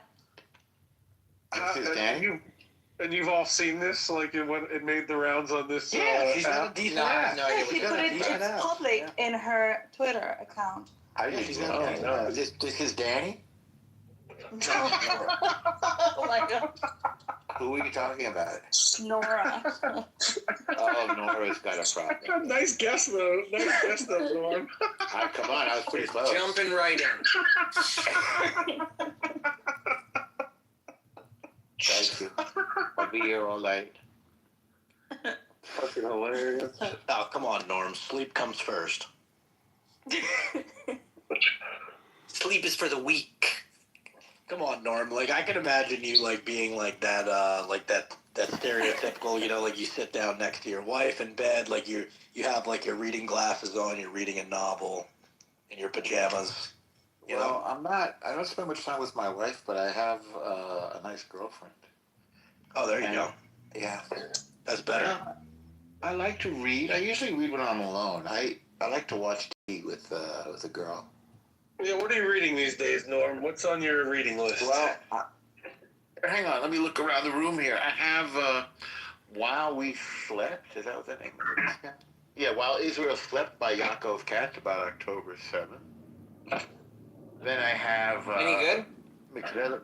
And you've all seen this, like it made the rounds on this. She's not a decent ass. No, she put it's public in her Twitter account. I think she's not a decent ass. Is this Danny? Oh my God. Who are you talking about? Nora. Oh, Nora's got a problem. Nice guess, though. Norm. Come on, I was pretty close. Jumping right in. Thank you. I'll be here all night. Fucking hilarious. Oh, come on, Norm. Sleep comes first. Sleep is for the weak. Come on, Norm. Like, I can imagine you, like, being like that stereotypical, you know, like you sit down next to your wife in bed, like you have, like, your reading glasses on, you're reading a novel in your pajamas. You know? I don't spend much time with my wife, but I have a nice girlfriend. Oh, there you go. Yeah. That's better. I like to read. I usually read when I'm alone. I like to watch TV with a girl. Yeah, what are you reading these days, Norm? What's on your reading list? Well, hang on. Let me look around the room here. I have While We Slept. Is that what that name is? Yeah, While Israel Slept by Yaakov Katz, about October 7th. Then I have... Any good? Mixed Together.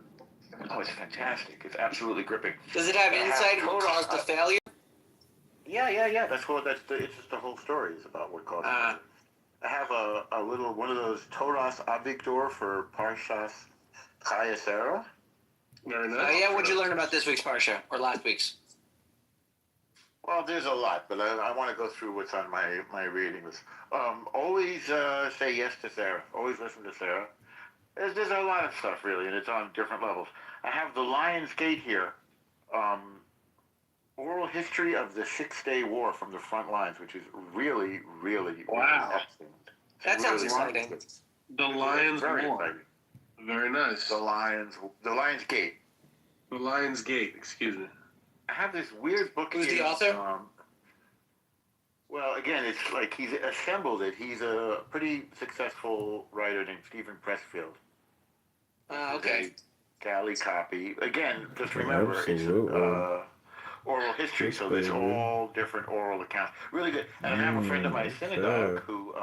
Oh, it's fantastic. It's absolutely gripping. Does it have I insight have what caused the failure? Yeah. It's just the whole story is about what caused it. I have a little one of those Toras Avigdor for Parshas Chayesera. Very nice. Yeah, what'd you learn about this week's Parsha, or last week's? Well, there's a lot, but I want to go through what's on my reading list. Always say yes to Sarah. Always listen to Sarah. There's a lot of stuff, really, and it's on different levels. I have the Lion's Gate here. Oral history of the Six-Day War from the front lines, which is really, really, Wow. really excellent. That sounds really exciting. good. The Lions Very War. exciting. Very nice. The Lion's Gate. The Lions Gate, excuse me. I have this weird book. Who's the here, author? Well, again, it's like he's assembled it. He's a pretty successful writer named Stephen Pressfield. Okay. Galley copy. Again, just remember, Absolutely. it's oral history, Yes, so there's baby. all different oral accounts. Really good. And I have a friend of my synagogue okay. who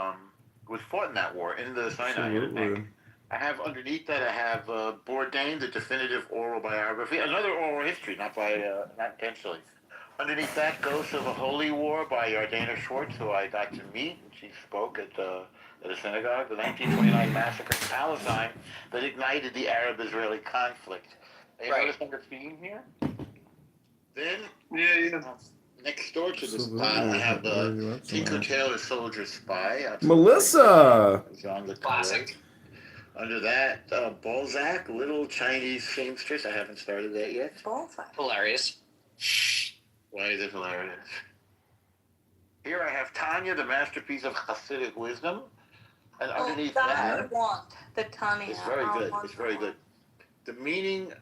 was fought in that war in the Sinai. Absolutely. I have underneath that, I have Bourdain, the definitive oral biography, another oral history, not intentionally. Underneath that, Ghosts of a Holy War by Yardena Schwartz, who I got to meet. She spoke at a synagogue. The 1929 massacre in Palestine that ignited the Arab-Israeli conflict. You Right. notice the theme here? Then, Yeah. next door to this Absolutely. pile, I have Very much Tinker so. Tailor Soldier Spy. Melissa! Jean Le Classic. Carre. Under that, Balzac, Little Chinese Seamstress. I haven't started that yet. Hilarious. Why is it hilarious? Here I have Tanya, the masterpiece of Hasidic wisdom. And underneath I that, want the Tanya. it's very good. It's very good. The meaning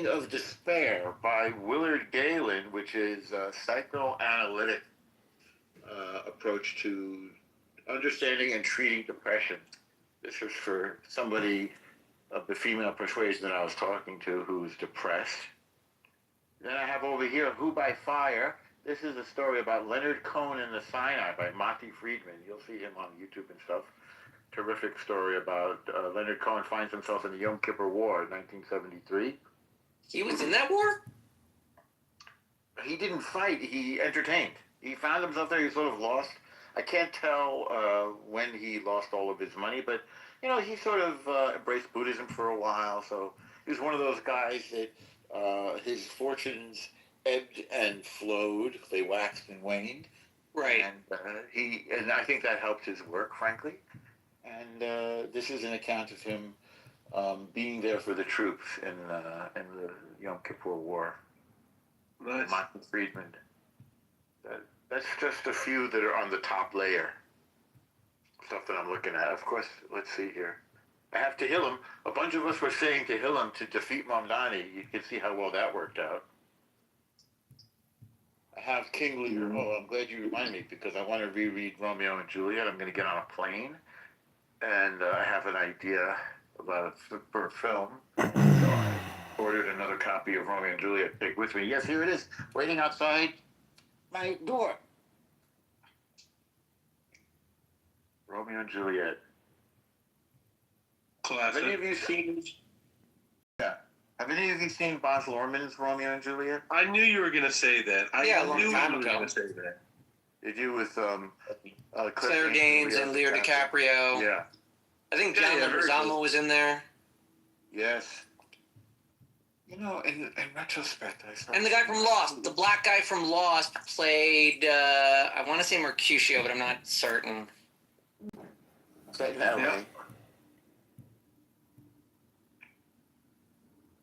of despair by Willard Galen, which is a psychoanalytic approach to understanding and treating depression. This is for somebody of the female persuasion that I was talking to who's depressed. Then I have over here Who by Fire. This is a story about Leonard Cohen and the Sinai by Mati Friedman. You'll see him on YouTube and stuff. Terrific story about Leonard Cohen finds himself in the Yom Kippur War in 1973. He was in that war? He didn't fight. He entertained. He found himself there. He sort of lost. I can't tell when he lost all of his money, but, he sort of embraced Buddhism for a while. So he was one of those guys that his fortunes ebbed and flowed. They waxed and waned. Right. And I think that helped his work, frankly. And this is an account of him being there for the troops in the Yom Kippur War. Nice. Martin Friedman. That's just a few that are on the top layer. Stuff that I'm looking at. Of course, let's see here. I have Tehillim. A bunch of us were saying Tehillim to defeat Mamdani. You can see how well that worked out. I have King Lear. Oh, I'm glad you reminded me because I want to reread Romeo and Juliet. I'm going to get on a plane. And I have an idea about for a film. So I ordered another copy of Romeo and Juliet. Take with me. Yes, here it is, waiting outside my door. Romeo and Juliet. Have any of you seen? Yeah. Have any of you seen Baz Luhrmann's Romeo and Juliet? I knew you were going to say that. A long knew time you were ago. going to say that. Did you with Claire Danes and Leo DiCaprio. Yeah. I think John Leguizamo was in there. Yes. In retrospect, And the guy from Lost, the black guy from Lost, played, I want to say Mercutio, but I'm not certain. Set in LA.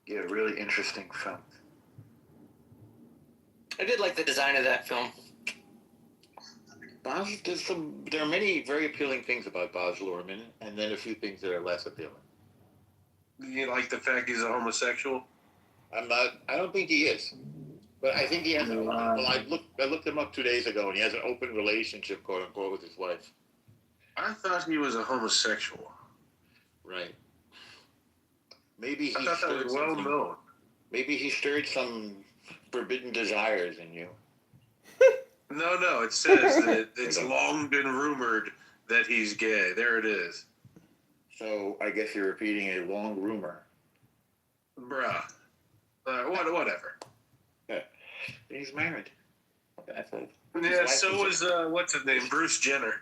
Yeah, really interesting film. I did like the design of that film. There are many very appealing things about Baz Luhrmann, and then a few things that are less appealing. You like the fact he's a homosexual? I don't think he is. But I think he has I looked him up 2 days ago, and he has an open relationship, quote unquote, with his wife. I thought he was a homosexual. Right. Maybe I he thought that stirred was well something. known. Maybe he stirred some forbidden desires in you. No, it says that it's long been rumored that he's gay. There it is. So I guess you're repeating a long rumor. Bruh. Whatever. Yeah. He's married. That's it. Yeah, so was, what's his name? Bruce Jenner.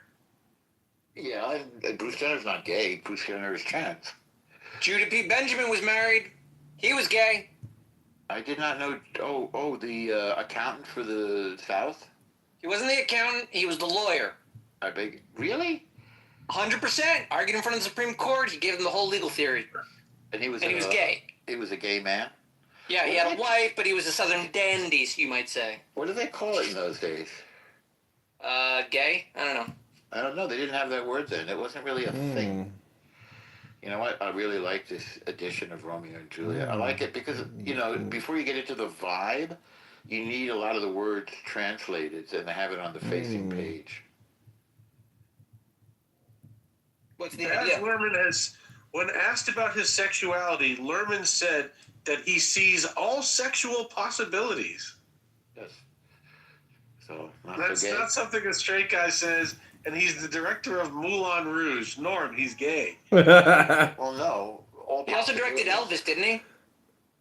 Yeah, Bruce Jenner's not gay. Bruce Jenner is trans. Judah P. Benjamin was married. He was gay. I did not know. The accountant for the South? He wasn't the accountant. He was the lawyer. I beg. Really? 100%. Argued in front of the Supreme Court. He gave them the whole legal theory. And he was gay. He was a gay man? Yeah, he had a wife, but he was a Southern dandy, you might say. What did they call it in those days? Gay? I don't know. I don't know. They didn't have that word then. It wasn't really a thing. You know what? I really like this edition of Romeo and Juliet. I like it because, before you get into the vibe, you need a lot of the words translated, and they have it on the facing page. What's the Baz idea? Luhrmann when asked about his sexuality, Luhrmann said that he sees all sexual possibilities. Yes. So, That's not something a straight guy says, and he's the director of Moulin Rouge. Norm, he's gay. Well, no. He also directed Elvis, didn't he?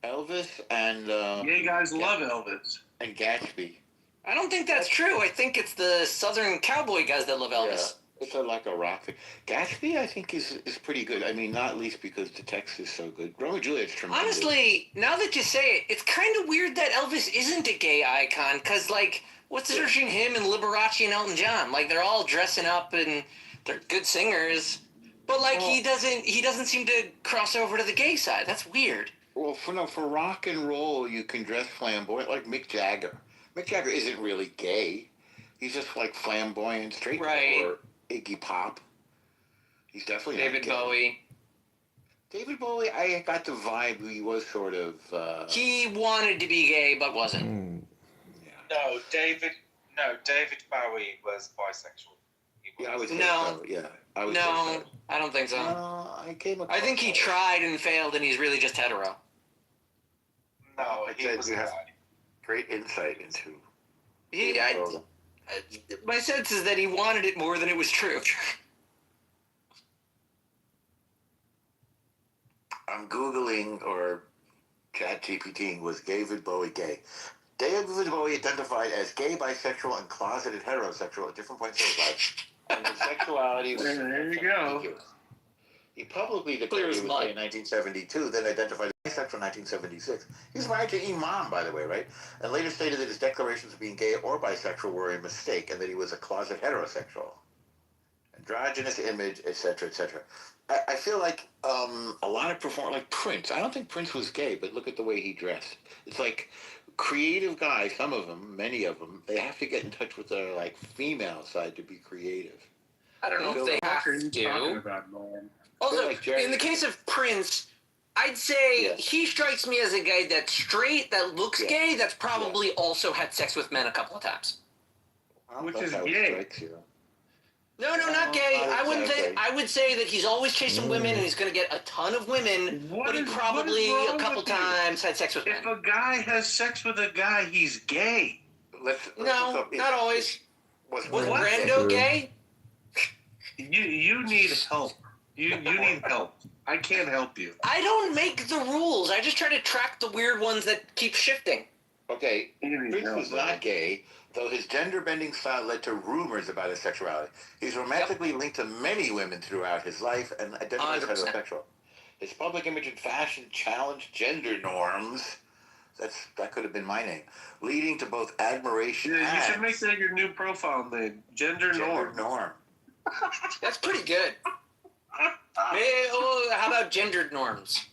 Elvis and... Gay guys love Elvis. And Gatsby. I don't think that's true. I think it's the Southern cowboy guys that love Elvis. Yeah. It's like a rock thing. Gatsby, I think, is pretty good. I mean, not least because the text is so good. Romeo and Juliet's tremendous. Honestly, now that you say it, it's kind of weird that Elvis isn't a gay icon, because, what's the difference between him and Liberace and Elton John? They're all dressing up and they're good singers, but, he doesn't seem to cross over to the gay side. That's weird. Well, for rock and roll, you can dress flamboyant, like Mick Jagger. Mick Jagger isn't really gay. He's just, flamboyant straight. Right. Or Iggy Pop. He's definitely David Bowie. David Bowie, I got the vibe he was sort of... He wanted to be gay, but wasn't. Yeah. No, David Bowie was bisexual. Yeah, I would say No. so. Yeah, I would No, say so. I don't think so. I think he tried and failed, and he's really just hetero. No, he was you have great insight into... My sense is that he wanted it more than it was true. I'm Googling or ChatGPTing, was David Bowie gay? David Bowie identified as gay, bisexual, and closeted heterosexual at different points in his life. And his sexuality was... There you go. He publicly declared he was gay in 1972, then identified as bisexual in 1976. He was married to Imam, by the way, right? And later stated that his declarations of being gay or bisexual were a mistake and that he was a closet heterosexual. Androgynous image, etc., etc. I feel like a lot of performers, like Prince. I don't think Prince was gay, but look at the way he dressed. It's like creative guys, some of them, many of them, they have to get in touch with their female side to be creative. I don't know if they have to. Also, in the case of Prince, I'd say he strikes me as a guy that's straight, that looks gay, that's probably also had sex with men a couple of times. Which is gay. No, not gay. I wouldn't think. I would say that he's always chasing women and he's going to get a ton of women, but he probably a couple times had sex with men. If a guy has sex with a guy, he's gay. No, not always. Was Brando gay? You need help. You need help. I can't help you. I don't make the rules. I just try to track the weird ones that keep shifting. Okay, Prince was not gay, though his gender-bending style led to rumors about his sexuality. He's romantically linked to many women throughout his life and identifies as heterosexual. His public image and fashion challenged gender norms. That could have been my name, leading to both admiration and... You should make that your new profile name. Gender norm. That's pretty good. How about gendered norms?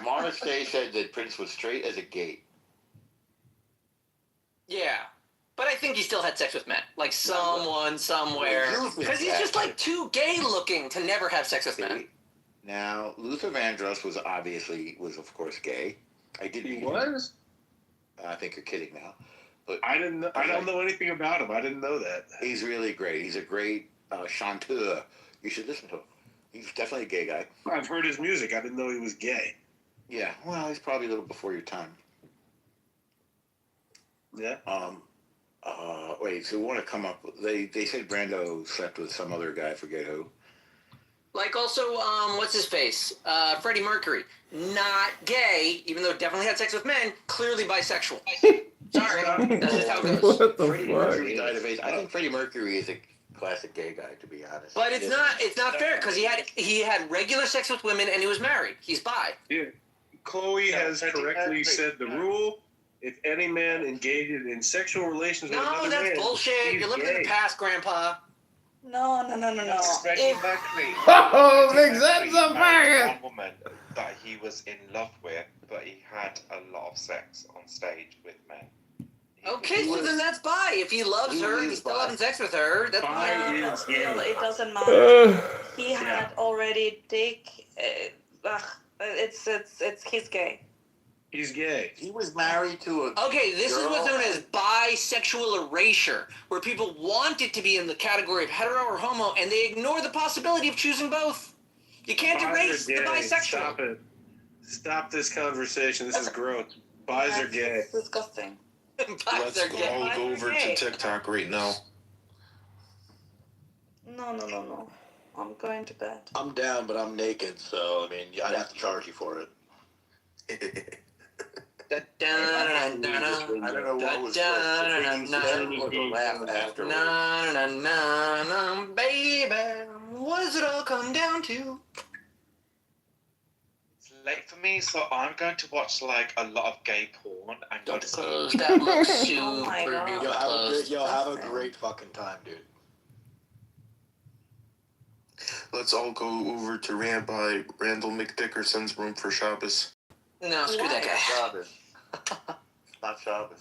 Morris Day said that Prince was straight as a gate. Yeah. But I think he still had sex with men. Someone, somewhere. Because he's just too gay looking to never have sex with men. Now, Luther Vandross was of course gay. He was? I think you're kidding now. But I don't know anything about him. I didn't know that. He's really great. He's a great chanteur. You should listen to him. He's definitely a gay guy. I've heard his music. I didn't know he was gay. Yeah, well, he's probably a little before your time. Yeah. Wait, so we want to come up. They said Brando slept with some other guy. I forget who. Like also, what's his face? Freddie Mercury. Not gay, even though definitely had sex with men. Clearly bisexual. Sorry, that's just how it goes. What the Freddie fuck? Mercury died of AIDS. I think Freddie Mercury is a classic gay guy, to be honest. But it's not fair because he had regular sex with women and he was married. He's bi. Yeah. Chloe has correctly said the rule. If any man engages in sexual relations with another No, that's man, bullshit. he's You're living in gay. the past, Grandpa. No. Freddie If, Mercury. Oh, Freddie big sense Mercury of married fire. one woman that he was in love with, but he had a lot of sex on stage with men. Okay, so then that's bi. If he loves her, he's still having sex with her. That's bi. still, it doesn't matter. Uh, He had already dick. He's gay. He's gay. He was married to a. Okay, this is girl. what's known as bisexual erasure, where people want it to be in the category of hetero or homo, and they ignore the possibility of choosing both. You can't erase the bisexual. Stop it. Stop this conversation. This is gross. Bis are gay. It's disgusting. Let's all go over to TikTok right now. No. I'm going to bed. I'm down, but I'm naked, so I mean, I'd have to charge you for it. I don't know what was laugh afterwards. Baby, what does it all come down to? It's late for me, so I'm going to watch like a lot of gay porn and go to sleep. Close that looks super Oh my God. beautiful. Have a great fucking time, dude. Let's all go over to Rabbi Randall McDickerson's room for Shabbos. No, screw that guy. Shabbos. Not Shabbos.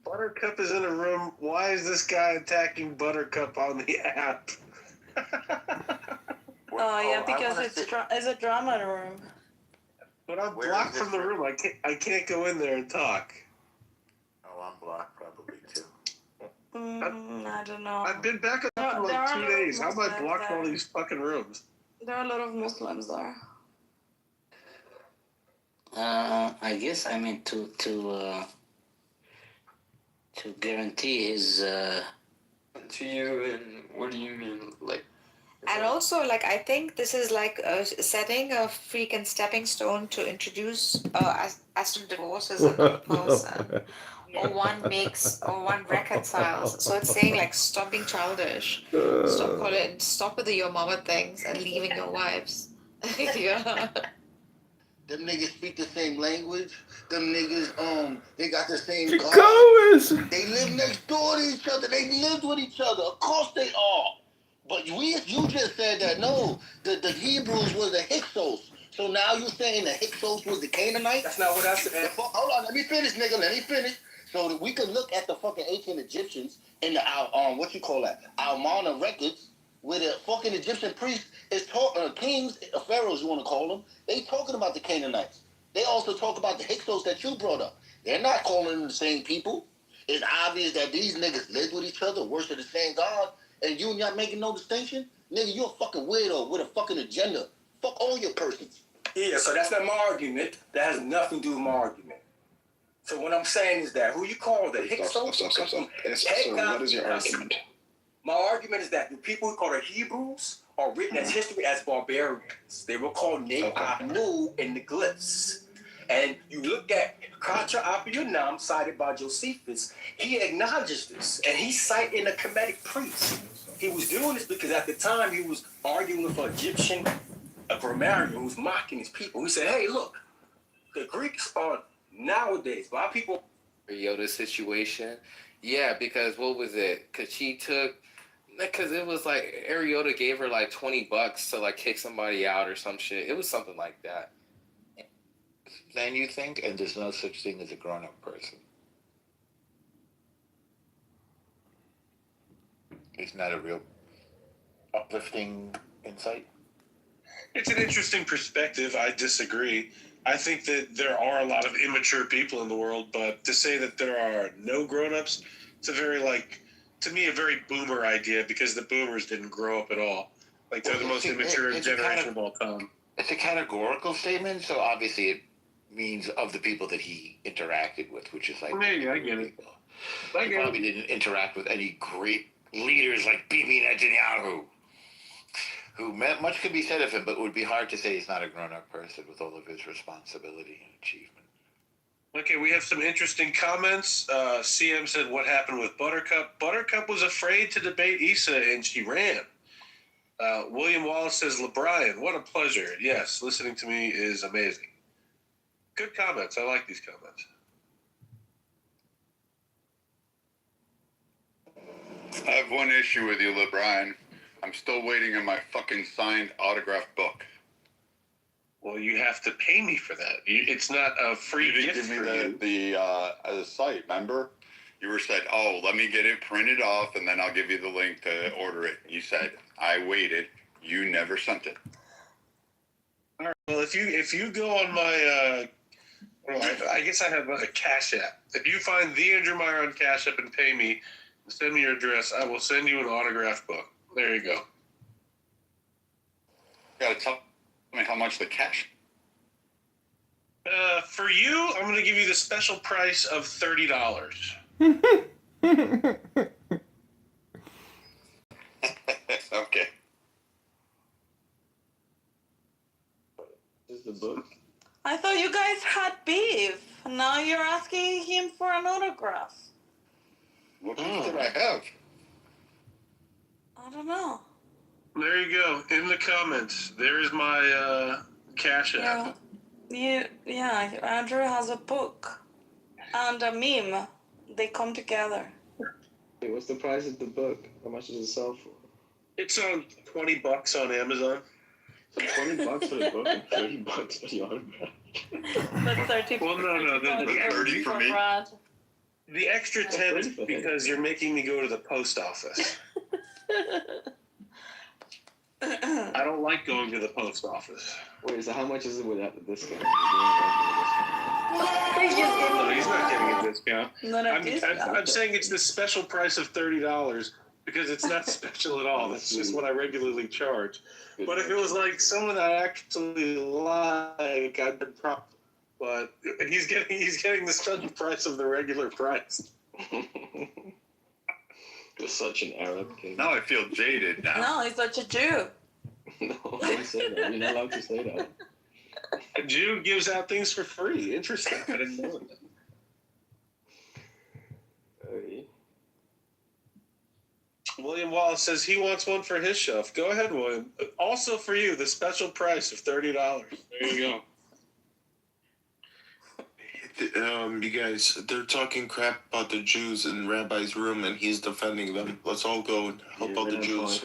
Buttercup is in a room. Why is this guy attacking Buttercup on the app? Because it's a drama room. But I'm Where blocked is from the this room. I can't go in there and talk. Oh, I'm blocked probably too. I don't know. I've been back up for There like are 2 no days. How am I Muslims blocked from all there. these fucking rooms? There are a lot of Muslims there. I guess I mean to guarantee his. To you, and what do you mean? Like, And also, like, I think this is like setting a freaking stepping stone to introduce as to divorce as a person. Or one makes, or one reconciles. So it's saying, like, stop being childish. Stop with the your mama things and leaving your wives. Yeah. Them niggas speak the same language. Them niggas, they got the same car. Chicagoans. They live next door to each other. They lived with each other. Of course they are. But you just said that, no, the Hebrews was the Hyksos. So now you saying the Hyksos was the Canaanites? That's not what I said. Hold on, let me finish, nigga. Let me finish. So that we could look at the fucking ancient Egyptians in the, Almana records, where the fucking Egyptian priests is kings, pharaohs, you want to call them, they talking about the Canaanites. They also talk about the Hyksos that you brought up. They're not calling them the same people. It's obvious that these niggas live with each other, worship the same God, and you not making no distinction? Nigga, you a fucking weirdo with a fucking agenda. Fuck all your persons. Yeah, so that's not my argument. That has nothing to do with my argument. So what I'm saying is that who you call the Hyksos? Stop. So what is your argument? My argument is that the people who call the Hebrews are written as history as barbarians. They were called Anu in the glyphs. And you look at Katra Apiunam, cited by Josephus, he acknowledges this, and he's citing a Kemetic priest. He was doing this because at the time he was arguing with an Egyptian grammarian who was mocking his people. He said, hey, look, the Greeks are nowadays, a lot of people... Yoda situation. Yeah, because what was it? Because it was like Ariota gave her like $20 to like kick somebody out or some shit. It was something like that. Then you think, and there's no such thing as a grown-up person. Isn't that a real uplifting insight? It's an interesting perspective. I disagree. I think that there are a lot of immature people in the world, but to say that there are no grown-ups, it's a very, to me, a very boomer idea because the boomers didn't grow up at all. Like, they're the most immature generation of all time. It's a categorical statement, so obviously it means of the people that he interacted with, which is like... Maybe, I get it. He probably didn't interact with any great leaders like Bibi Netanyahu, who much could be said of him, but it would be hard to say he's not a grown-up person with all of his responsibility and achievement. Okay, we have some interesting comments. CM said, what happened with Buttercup? Buttercup was afraid to debate Issa, and she ran. William Wallace says, LeBrian, what a pleasure. Yes, listening to me is amazing. Good comments. I like these comments. I have one issue with you, LeBrian. I'm still waiting on my fucking signed autograph book. Well, you have to pay me for that. It's not a free gift give me for you. the site, remember? You were said, oh, let me get it printed off, and then I'll give you the link to order it. You said, I waited. You never sent it. All right. Well, if you go on my, I guess I have a Cash App. If you find the Andrew Meyer on Cash App and pay me, and send me your address, I will send you an autograph book. There you go. You gotta tell me how much the cash. For you, I'm going to give you the special price of $30. Okay. This is the book. I thought you guys had beef. Now you're asking him for an autograph. What beef did I have? I don't know. There you go. In the comments, there is my Cash App. Yeah, Andrew has a book and a meme. They come together. Wait, what's the price of the book? How much does it sell for? It's on $20 on Amazon. So $20 for the book and $30 for the autograph. But 30. Well, no. The 30 for me. Brad. The extra 10 is because you're making me go to the post office. I don't like going to the post office. Wait, so how much is it without the discount? No, he's not getting a discount. I'm saying it's the special price of $30 because it's not special at all. That's just what I regularly charge. But if it was like someone I actually like, I'd been propped. But he's getting the special price of the regular price. You're such an Arab king. Now I feel jaded now. No, he's such a Jew. No, don't say that. You're not allowed to say that. A Jew gives out things for free. Interesting. I didn't know that. Hey. William Wallace says he wants one for his shelf. Go ahead, William. Also for you, the special price of $30. There you go. You guys, they're talking crap about the Jews in Rabbi's room, and he's defending them. Let's all go and help out the Jews.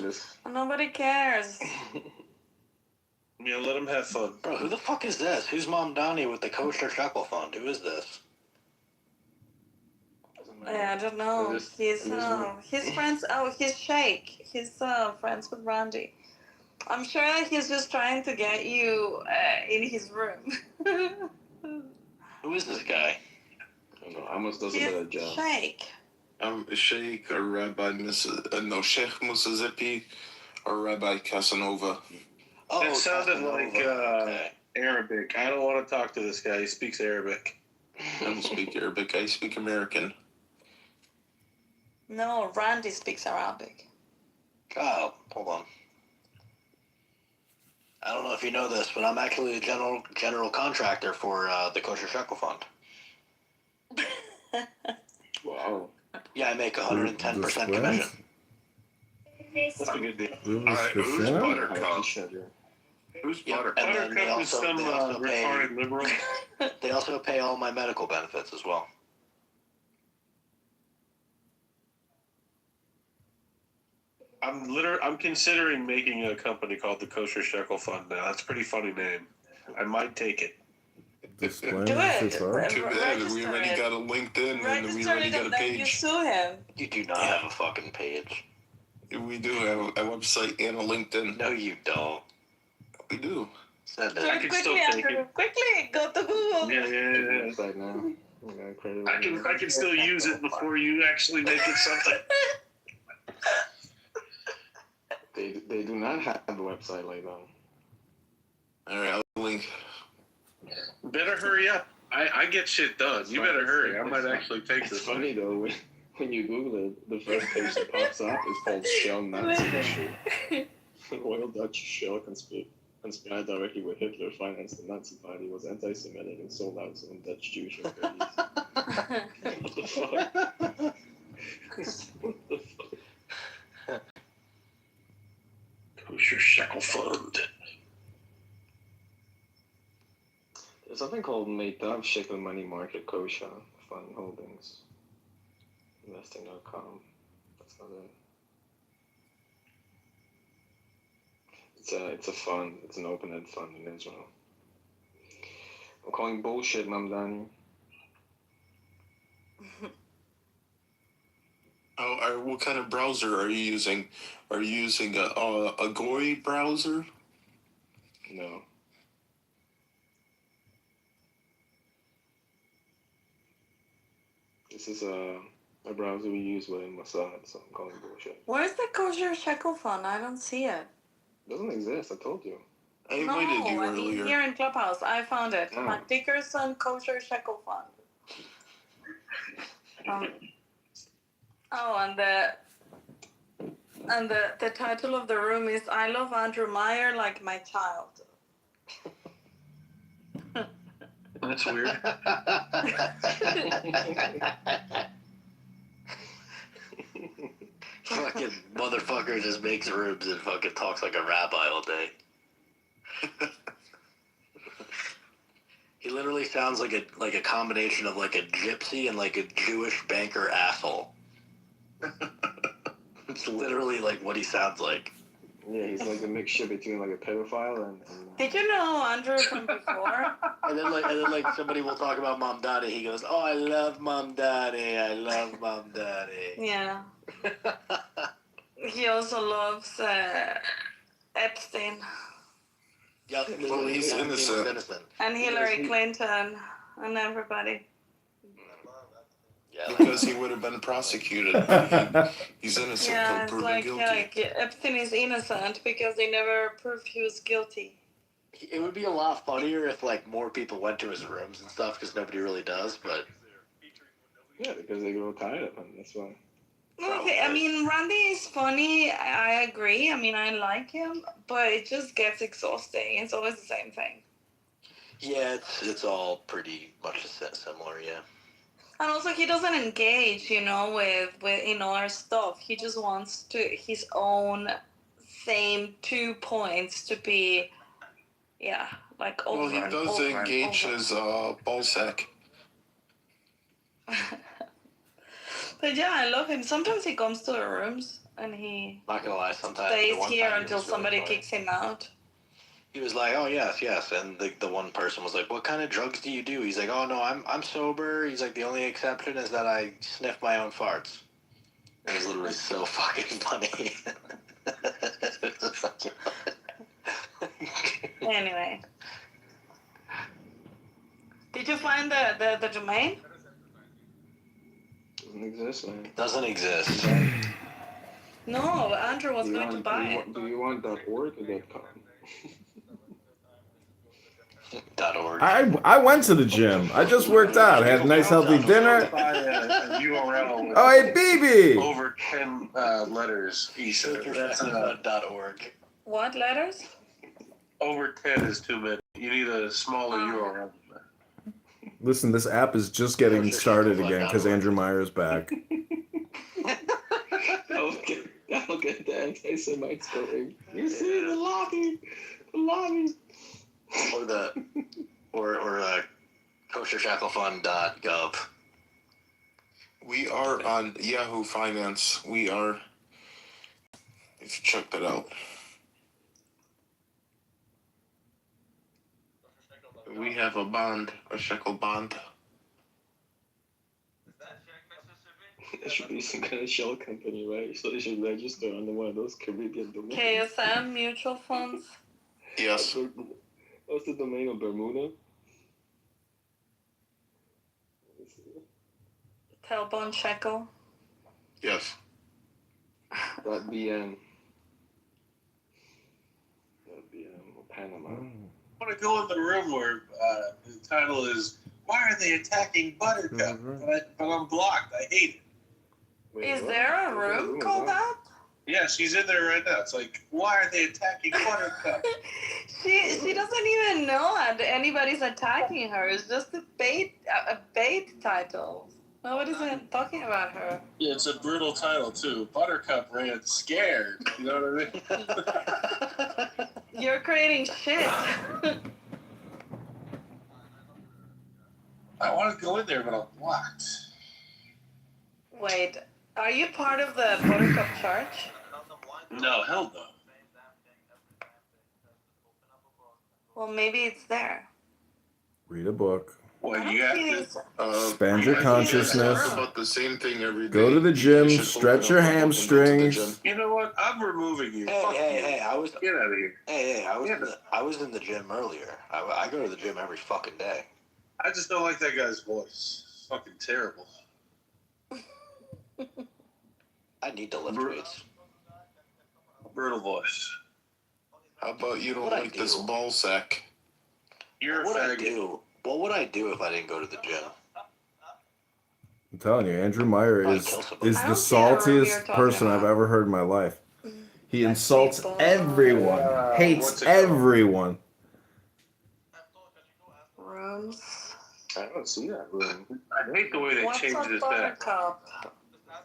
Nobody cares. Yeah, let him have fun. Bro, who the fuck is this? Who's Mom Donnie with the Kosher Shekel Fund? Who is this? Yeah, I don't know. He's friends. Oh, he's Sheikh. He's friends with Randy. I'm sure he's just trying to get you in his room. Who is this guy? I don't know. Amos does a better job. Sheikh. Sheikh or Rabbi Sheikh Musazipi or Rabbi Casanova. Oh, it sounded like Arabic. I don't want to talk to this guy. He speaks Arabic. I don't speak Arabic. I speak American. No, Randy speaks Arabic. Oh, hold on. I don't know if you know this, but I'm actually a general contractor for the Kosher Shekel Fund. Wow. Yeah, I make 110% commission. That's a good deal. Alright, who's Buttercup? Who's Buttercup? And then Buttercup is some retarded liberal. They also pay all my medical benefits as well. I'm considering making a company called the Kosher Shekel Fund now. That's a pretty funny name. I might take it. Do it. Too bad. We already got a LinkedIn and we already got a page. You sue him. You do not have a fucking page. We do have a website and a LinkedIn. No, you don't. We do. Send Do it. it quickly, Andrew. Quickly, go to Google. Yeah. Right now. I can still use it before you actually make it something. They do not have a website like that. All right, I'll link. Better hurry up. I get shit done. You better hurry. I might actually take It's this. funny though when you Google it, the first page that pops up is called Shell Nazi History. Royal Dutch Shell conspired directly with Hitler, financed the Nazi Party, was anti-Semitic, and sold out some Dutch Jewish employees. What the fuck? What the fuck? Kosher Shekel Fund. There's something called Meitav Shekel Money Market Kosher Fund Holdings. Investing.com. That's not it. It's a fund. It's an open-end fund in Israel. I'm calling bullshit, Mamdani. What kind of browser are you using? Are you using a Goy browser? No. This is a browser we use within Mossad, so I'm calling bullshit. Where's the Kosher Shekel Fund? I don't see it. It doesn't exist, I told you. I invited you I mean earlier. here in Clubhouse. I found it. Oh. Matt Dickerson Kosher Shekel Fund. And the title of the room is I Love Andrew Meyer Like My Child. That's weird. Fucking motherfucker just makes rooms and fucking talks like a rabbi all day. He literally sounds like a combination of like a gypsy and like a Jewish banker asshole. It's literally like what he sounds like. Yeah, he's like a mixture between like a pedophile and Did you know Andrew from before? And then like somebody will talk about Mom Daddy. He goes, "Oh, I love Mom Daddy. I love Mom Daddy." Yeah. He also loves Epstein Yeah, Well, he's innocent. and Hillary Clinton and everybody. Because he would have been prosecuted. He's innocent Yeah, until it's proven like guilty. Epstein is innocent because they never proved he was guilty. It would be a lot funnier if like more people went to his rooms and stuff because nobody really does. But yeah, because they grow tired of him. That's why. Okay, I mean, Randy is funny. I agree. I mean, I like him, but it just gets exhausting. It's always the same thing. yeah, it's all pretty much similar. Yeah. And also, he doesn't engage, with our stuff. He just wants his own same 2 points to be, like over Well, he and does over engage and over. his ballsack. But yeah, I love him. Sometimes he comes to the rooms and he Not gonna lie, sometimes stays the one here time he until was really somebody funny. kicks him out. He was like, "Oh yes, yes," and the one person was like, "What kind of drugs do you do?" He's like, "Oh no, I'm sober." He's like, "The only exception is that I sniff my own farts." It was literally so fucking funny. Anyway. Did you find the domain? Doesn't exist, man. It doesn't exist. No, Andrew was going to buy it. Do you want .org or .com? .org. I went to the gym. I just worked out. Had a nice healthy dinner. Buy a URL with Oh, hey, BB! over 10 letters each. That's .org. What letters? Over 10 is too many. You need a smaller URL. Listen, this app is just getting started again because Andrew Meyer's back. I'll get the anti-Semites going. You see the lobby. Or koshershacklefund.gov. We are on Yahoo Finance. We are. If you check that out. We have a bond, a shekel bond. There should be some kind of shell company, right? So they should register under one of those Caribbean domains. KSM mutual funds. Yes. What's the domain of Bermuda? Tailbone shekel. Yes. That'd be Panama. I want to go in the room where the title is "Why Are They Attacking Buttercup?" But I'm blocked. I hate it. Is there a room called that? Yeah, she's in there right now. It's like, why are they attacking Buttercup? She doesn't even know that anybody's attacking her. It's just a bait title. Nobody's even talking about her. Yeah, it's a brutal title too. Buttercup ran scared. You know what I mean? You're creating shit. I want to go in there, but I'm blocked. Wait, are you part of the Buttercup Church? No, hell no. Well, maybe it's there. Read a book. Well, you have to expand your consciousness. Talk about the same thing every day. Go to the You gym, should stretch open your up a book and go to the hamstrings. gym. You know what? I'm removing you. Hey, Fuck hey, you. hey! I was Get out of here. Hey, I was in the gym earlier. I go to the gym every fucking day. I just don't like that guy's voice. It's fucking terrible. I need to lift weights. Brutal voice. How about you don't What'd I like this do? ball sack? You're What a would I faggot. do? What would I do if I didn't go to the gym? I'm telling you, Andrew Meyer I'd is kill somebody. the I don't see a room you're saltiest talking person I've about. ever heard in my life. He I insults see both. everyone, what's hates it called? everyone. Rooms. I don't see that room. I hate the way they What's changed up, this back. Buttercup?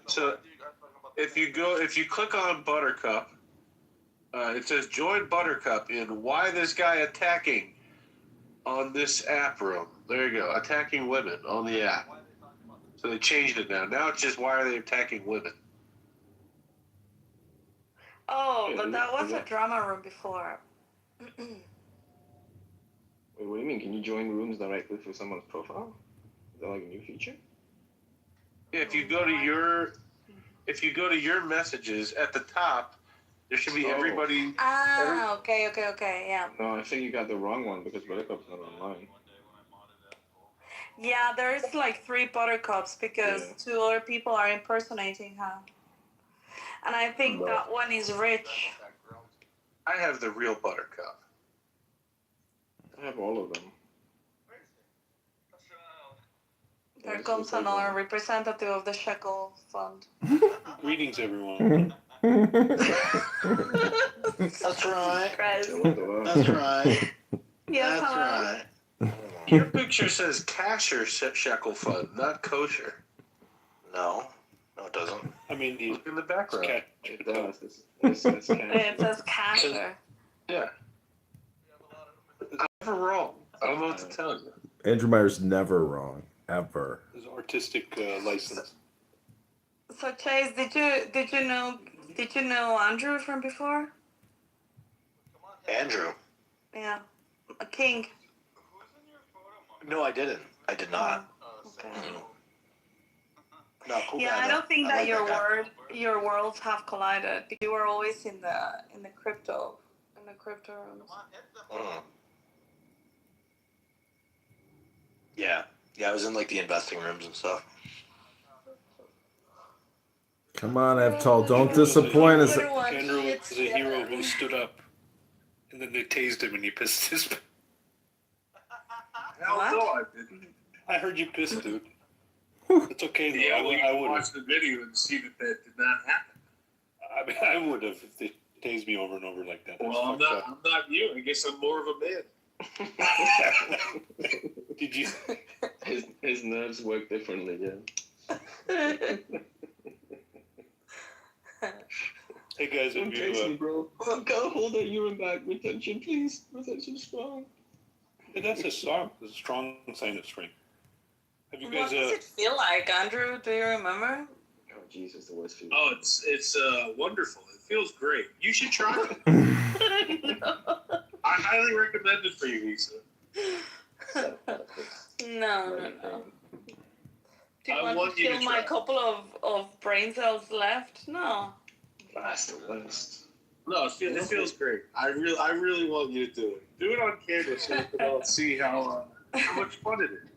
So if you click on Buttercup, it says join Buttercup in why this guy attacking on this app room. There you go, attacking women on the app. So they changed it now. Now it's just why are they attacking women? Oh, but that was a drama room before. Wait, what do you mean? Can you join rooms directly through someone's profile? Is that like a new feature? Yeah, if you go to your messages at the top, there should be everybody. Ah, okay, yeah. No, I think you got the wrong one because Buttercup's not online. Yeah, there's like 3 Buttercups because Yeah. 2 other people are impersonating her. And I think that one is Rich. I have the real Buttercup. I have all of them. There comes another representative of the Shekel Fund. Greetings, everyone. That's right. Christ. That's right. Yes, That's hello. right. Your picture says Kasher Shekel Fund, not kosher. No, it doesn't. I mean, look in the background. It does. It says It says Casher. Yeah. I'm never wrong. I don't know what to tell you. Andrew Meyer's never wrong, ever. His artistic license. So Chase, did you know Andrew from before? Andrew? Yeah, a king. No, I didn't. I did not. Okay. No, cool Yeah, guy, I though. don't think I that like your worlds have collided. You were always in the crypto rooms. Mm. Yeah, I was in like the investing rooms and stuff. Come on, Evtol, don't disappoint us. Andrew was a hero who stood up, and then they tased him, and he pissed his. Hell no, I didn't. I heard you pissed, dude. It's okay though. Yeah, I would watch the video and see that did not happen. I mean, I would have if they tased me over and over like that. Well, I'm not you. I guess I'm more of a man. Did you? His nerves work differently, yeah. Hey guys, Don't if chase me, you bro. Go hold that urine back. Retention, please. Retention strong. that's a strong sign of strength. Have you What guys? does it feel like, Andrew? Do you remember? Oh, Jesus, the worst feeling. Oh, it's wonderful. It feels great. You should try it. I highly recommend it for you, Lisa. No. Do you I want to you kill my try. couple of brain cells left? No. That's the worst. No, it feels great. I really want you to do it. Do it on camera so we can all see how much fun it is.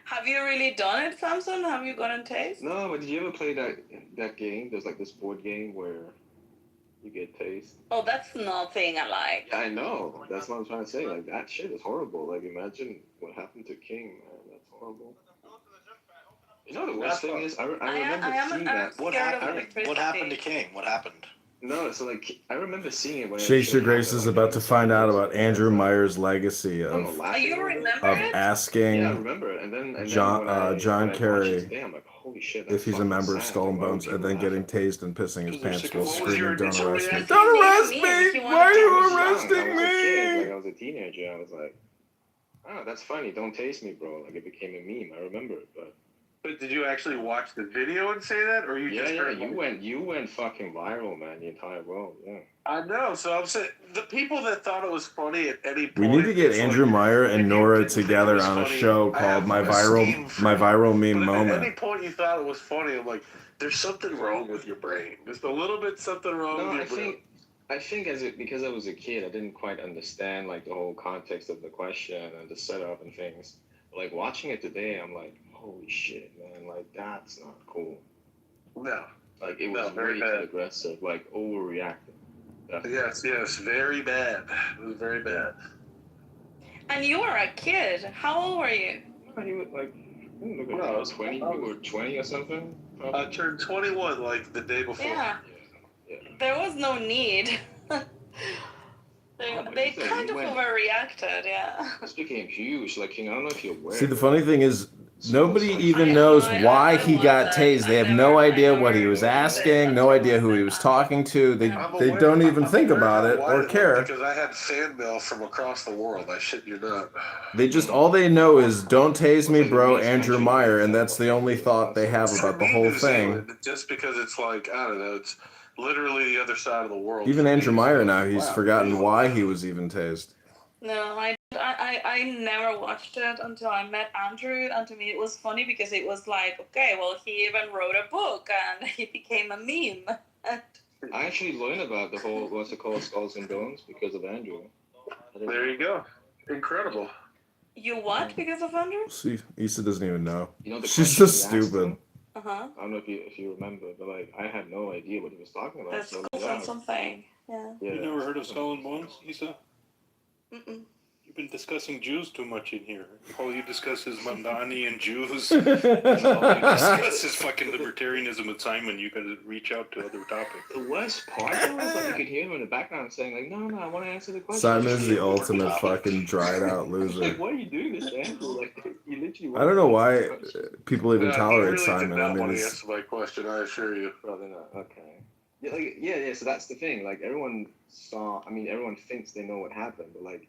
Have you really done it, Samson? Have you gotten tased? No, but did you ever play that game? There's like this board game where you get tased. Oh, that's nothing I like. Yeah, I know. That's what I'm trying to say. Like, that shit is horrible. Like, imagine what happened to King, man. That's horrible. You know the worst thing is, I remember seeing that. What happened to King? What happened? No, so like, I remember seeing it when Shakespeare Grace is about to find out about Andrew Meyer's legacy of asking Yeah, I remember it. And then John when I watched it Kerry today, I'm like, holy shit. if he's a member of sad. Skull and Like, why Bones, would and then people getting laugh at tased and pissing his pants while What was screaming, your "Don't initial arrest me! reaction? Don't arrest me! Why are you I was arresting young. I was a kid. me?" Like, I was a teenager. I was like, oh, that's funny. Don't taste me, bro. Like, it became a meme. I remember it, but did you actually watch the video and say that, or you just heard you went fucking viral, man. The entire world, yeah. I know. So I'm saying the people that thought it was funny at any point. We need to get it's Andrew like, Meyer and Nora together on a funny, show I called have My a scheme Viral Meme But if at any Moment. point you thought it was funny, I'm like, there's something wrong with your brain. Just a little bit something wrong No, with your I brain. think because I was a kid, I didn't quite understand like the whole context of the question and the setup and things. But, like watching it today, I'm like, holy shit, man! Like that's not cool. No. Like it was very way bad. too aggressive, like overreacting. Definitely. Yes, very bad. It was very bad. And you were a kid. How old were you? You were like, I was 20. You were 20 or something. I turned 21 like the day before. Yeah. There was no need. They kind of overreacted, yeah. This became huge. Like, I don't know if you're aware. See, the funny thing is, nobody even knows why he got tased. They have no idea what he was asking, no idea who he was talking to. They don't even think about it or care. Because I had fan mail from across the world. I shit you not. They just, all they know is, "Don't tase me, bro, Andrew Meyer," and that's the only thought they have about the whole New thing. Zealand, just because it's like, I don't know, it's literally the other side of the world. Even Andrew Meyer now, he's forgotten why he was even tased. No, I never watched it until I met Andrew, and to me it was funny because it was like, okay, well, he even wrote a book and he became a meme. I actually learned about the whole, what's it called, Skulls and Bones, because of Andrew. There you go. Incredible. You what because of Andrew? See, Issa doesn't even know. You know the She's question just he asked stupid. him? Uh-huh. I don't know if you remember, but like I had no idea what he was talking about. That's So, cool yeah. something. Yeah. You never heard of Skull and Bones, Issa? Mm-mm. You've been discussing Jews too much in here. All you discuss is Mandani and Jews. All you discuss is fucking libertarianism with Simon. You can reach out to other topics. The worst part though is that you could hear him in the background saying like, no, I want to answer the question. Simon is the ultimate fucking dried out loser. Like, why are you doing this, Andrew? Like, you literally. I don't know why people even tolerate he really Simon. did not I mean, want to it's, answer my question, I assure you. Probably not. Okay. Yeah, like, yeah. So that's the thing. Like everyone saw. I mean, everyone thinks they know what happened, but like,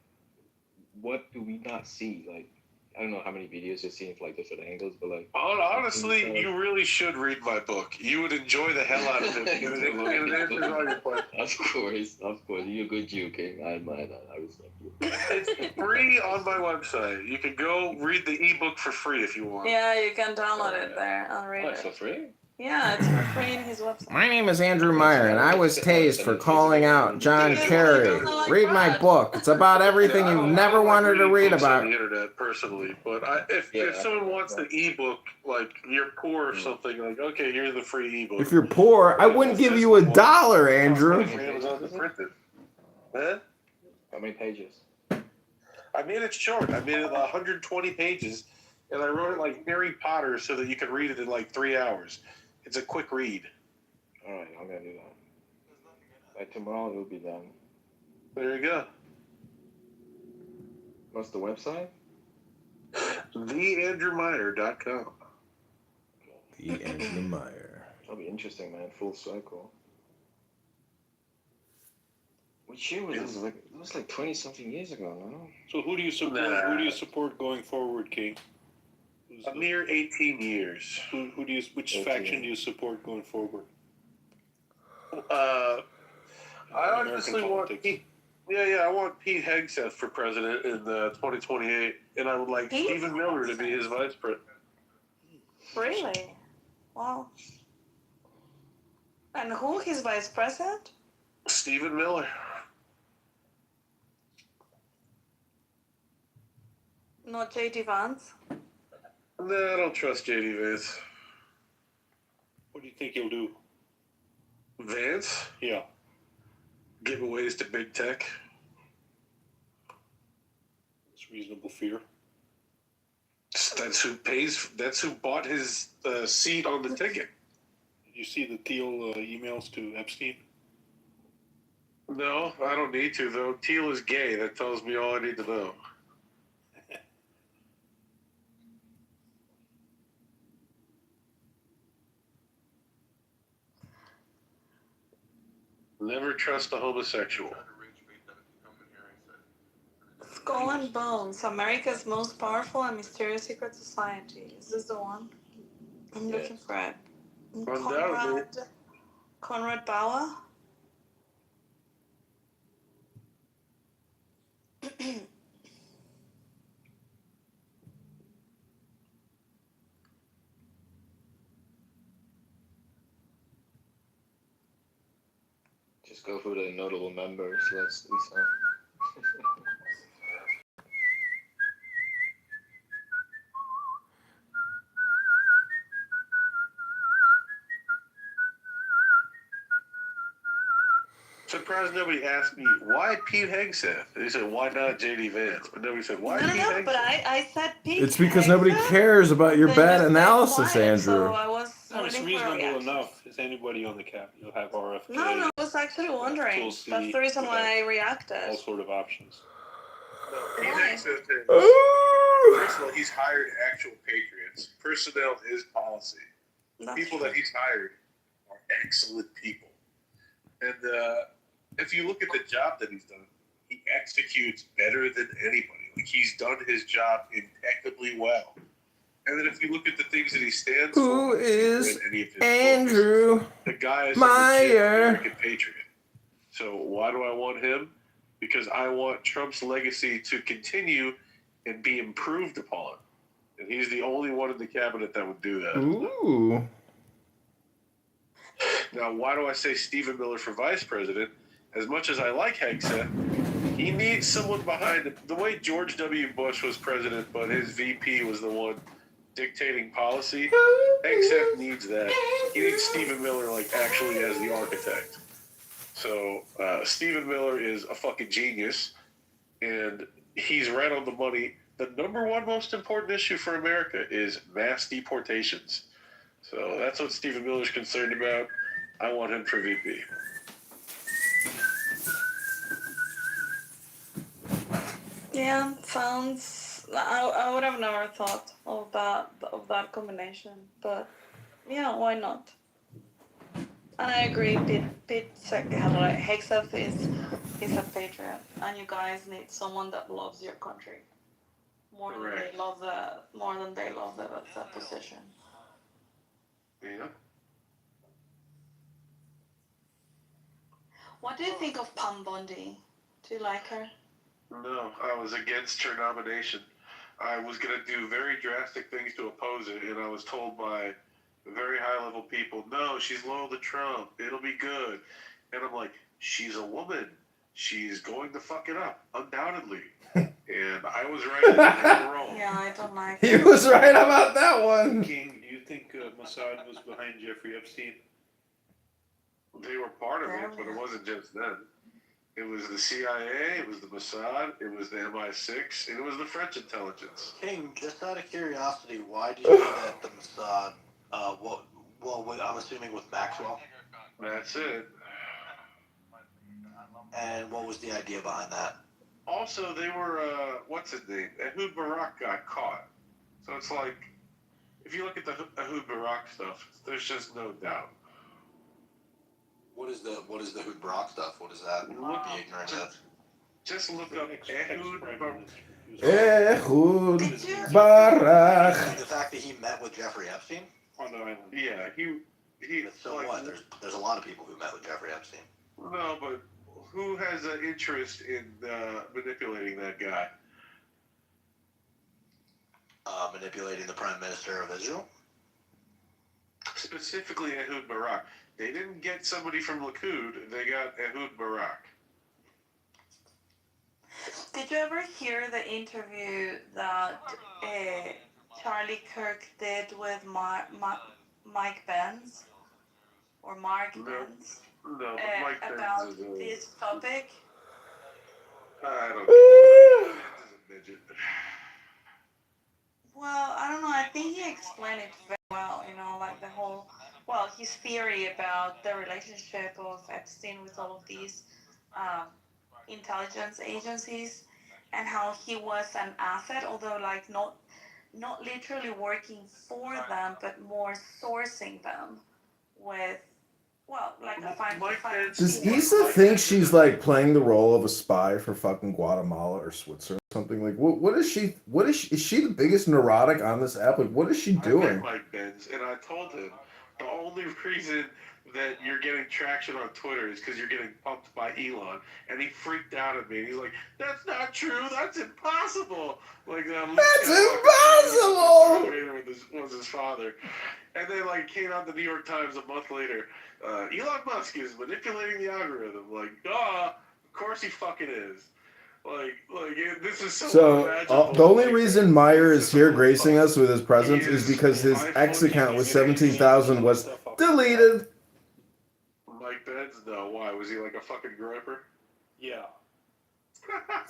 what do we not see? Like, I don't know how many videos you've seen from like different angles, but like. Honestly, you really should read my book. You would enjoy the hell out of it. It answers all your questions. Of course. You're a good Jew, King. I admire that. I respect you. It's free on my website. You can go read the ebook for free if you want. Yeah, you can download it there. I'll read it. For free? Yeah, it's for free in his website. my name is Andrew Meyer, and I was tased for calling out John Kerry. Read my book. It's about everything you've never wanted to read books on about. the internet personally, but if someone wants the ebook, like you're poor or something, like okay, here's the free ebook. If you're poor, I wouldn't give you $1, Andrew. Amazon printed. Huh? How many pages? I made it short. I made it 120 pages, and I wrote it like Harry Potter so that you could read it in like 3 hours. It's a quick read. All right, I'm gonna do that. By tomorrow, it'll be done. There you go. What's the website? TheAndrewMeyer.com. The Andrew Meyer. That'll be interesting, man. Full circle. Which year was this? Like, it was like 20-something years ago, no? So who do you support? Who do you support going forward, King? A mere 18 years. Who do you? Which faction do you support going forward? I honestly want Pete. Yeah, I want Pete Hegseth for president in 2028, and I would like Stephen Miller to be his vice president. Really? Wow. And who his vice president? Stephen Miller. Not J.D. Vance? No, I don't trust JD Vance. What do you think he'll do? Vance? Yeah. Giveaways to big tech. It's reasonable fear. That's who bought his seat on the ticket. Did you see the Thiel emails to Epstein? No, I don't need to, though. Thiel is gay. That tells me all I need to know. Never trust a homosexual. Skull and Bones, America's Most Powerful and Mysterious Secret Society. Is this the one? I'm looking for it. Conrad Bauer? Just go for the notable members, Lisa. Surprised nobody asked me, why Pete Hegseth? They said, why not JD Vance? But nobody said, why Pete Hegseth? But I said Pete It's because nobody cares about your bad analysis, Andrew. So I was It's reasonable enough. Is anybody on the cap? You'll have RFK. No, I was actually wondering. Tulsi, That's the reason why I reacted. All sort of options. No, Pete Hegseth is, first of all, he's hired actual patriots. Personnel is policy. The people that he's hired are excellent people. And if you look at the job that he's done, he executes better than anybody. Like, he's done his job impeccably well. And then if you look at the things that he stands for, Who is Andrew the guy is a legit Meyer? American patriot. So why do I want him? Because I want Trump's legacy to continue and be improved upon. And he's the only one in the cabinet that would do that. Ooh. Now, why do I say Stephen Miller for vice president? As much as I like Hegseth, he needs someone behind him. The way George W. Bush was president, but his VP was the one dictating policy, Hegseth needs that. He needs Stephen Miller, like, actually as the architect. So, Stephen Miller is a fucking genius, and he's right on the money. The number one most important issue for America is mass deportations. So that's what Stephen Miller's concerned about. I want him for VP. Yeah, sounds. I would have never thought of that combination, but yeah, why not? And I agree, Pete Hegseth is a patriot, and you guys need someone that loves your country more than they love the position. Yeah. What do you think of Pam Bondi? Do you like her? No, I was against her nomination. I was going to do very drastic things to oppose it, and I was told by very high-level people, no, she's loyal to Trump. It'll be good. And I'm like, she's a woman. She's going to fuck it up, undoubtedly. And I was right and they were wrong. Yeah, I don't like He was right about that one. King, do you think Mossad was behind Jeffrey Epstein? They were part of it, but it wasn't just them. It was the CIA, it was the Mossad, it was the MI6, and it was the French intelligence. King, just out of curiosity, why did you think that the Mossad, I'm assuming with Maxwell? That's it. And what was the idea behind that? Also, they were, what's his name? Ehud Barak got caught. So it's like, if you look at the Ehud Barak stuff, there's just no doubt. What is the Ehud Barak stuff? What is that? Be ignorant of. Just look up Ehud Barak. Ehud Barak. The fact that he met with Jeffrey Epstein? On the island. Yeah, he so like, what? There's a lot of people who met with Jeffrey Epstein. No, but who has an interest in manipulating that guy? Manipulating the Prime Minister of Israel? Specifically Ehud Barak. They didn't get somebody from Likud, they got Ehud Barak. Did you ever hear the interview that Charlie Kirk did with Mike Benz or Mark Benz No, but Mike about Benz is this topic? I don't care. Mike Benz is a midget. Well, I don't know. I think he explained it very well, like the whole, well, his theory about the relationship of Epstein with all of these um, intelligence agencies and how he was an asset, although like not literally working for them, but more sourcing them with, well, like a Does Issa think she's like playing the role of a spy for fucking Guatemala or Switzerland or something? Like, what is she? Is she the biggest neurotic on this app? Like, what is she I met doing? Mike Benz, and I told him the only reason that you're getting traction on Twitter is because you're getting pumped by Elon, and he freaked out at me. And he's like, "That's not true. That's impossible." Like That's impossible. Was his father, and then like came out the New York Times a month later. Elon Musk is manipulating the algorithm. Like, duh, of course he fucking is. This is so unimaginable. The only reason Meyer is here gracing us with his presence is because his X account with 17,000 was deleted. Mike Benz? No, why? Was he like a fucking gripper? Yeah.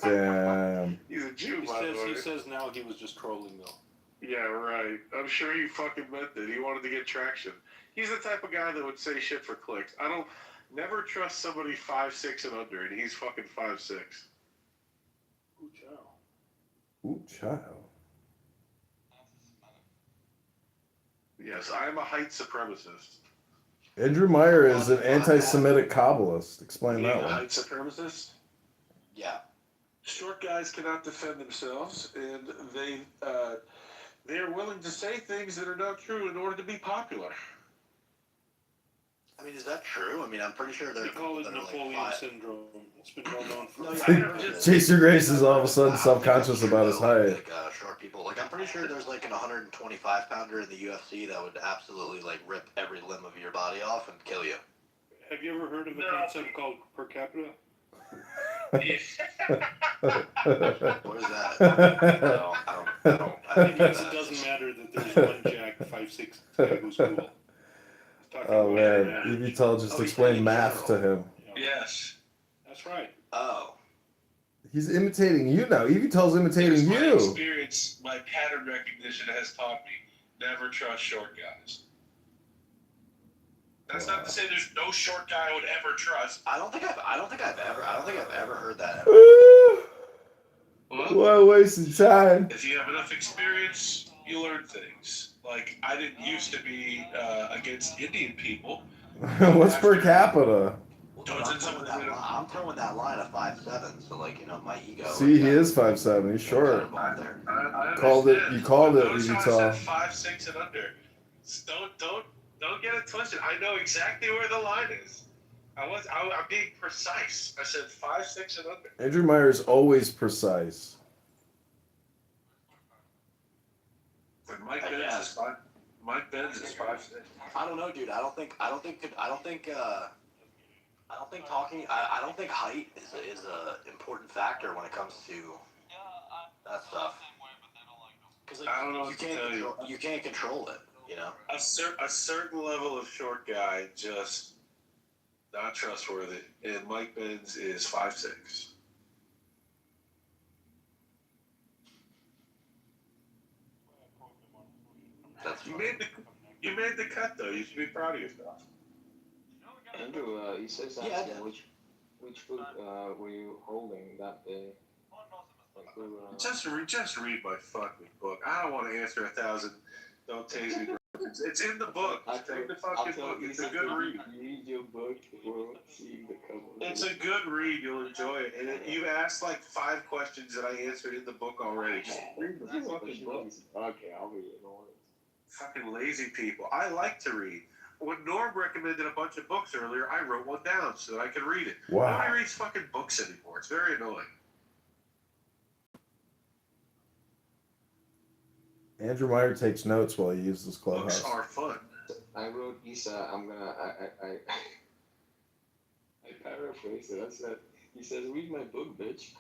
Damn. He's a Jew, by the way. He says now he was just trolling though. Yeah, right. I'm sure he fucking meant it. He wanted to get traction. He's the type of guy that would say shit for clicks. I don't never trust somebody 5'6" and under, and he's fucking 5'6". Ooh, child. Ooh, child. Yes, I'm a height supremacist. Andrew Meyer is an anti-Semitic Kabbalist. Explain that A one. height supremacist? Yeah. Short guys cannot defend themselves, and they're willing to say things that are not true in order to be popular. I mean, is that true? I mean, I'm pretty sure They call it Napoleon syndrome. It's been well known for. Chaser Grace is all of a sudden self-conscious about his height. Like short people. Like I'm pretty sure there's like an 125 pounder in the UFC that would absolutely like rip every limb of your body off and kill you. Have you ever heard of a concept called per capita? What is that? I guess it doesn't matter that there's one Jack 5'6" guy who's cool. Oh man, EVTOL just explained math to him. Yes. That's right. Oh. He's imitating you now. EVTOL's imitating My you. experience, my pattern recognition has taught me never trust short guys. That's not to say there's no short guy I would ever trust. I don't think I've ever heard that. What a waste of time. If you have enough experience, you learn things. Like, I didn't used to be against Indian people. What's per capita? I'm throwing that line at 5'7", so like my ego. See, he is 5'7". He's short. I Called it. You called it, Notice how EVTOL. I said 5'6" and under. Don't get it twisted. I know exactly where the line is. I'm being precise. I said 5'6" and under. Andrew Meyer's always precise. But Mike Benz is 5'6". I don't know, dude. I don't think height is a important factor when it comes to that stuff. Because I don't know what to tell you. You can't control it, you know. A certain level of short guy just not trustworthy, and Mike Benz is 5'6". You made the cut though. You should be proud of yourself. Andrew, he says that. Yeah, which book were you holding that day? Just read my fucking book. I don't want to answer 1,000. Don't tase me. It's in the book. Take the fucking book. It's a good read. Read your book before seeing the cover. It's a good read. You'll enjoy it. And you asked like 5 questions that I answered in the book already. Just read the fucking book. Okay, I'll read it. No worries. Fucking lazy people. I like to read. When Norm recommended a bunch of books earlier, I wrote one down so that I could read it. Wow. Nobody reads fucking books anymore. It's very annoying. Andrew Meyer takes notes while he uses Clubhouse. Books are fun. I wrote Issa. I paraphrased it. I said, he says, read my book, bitch.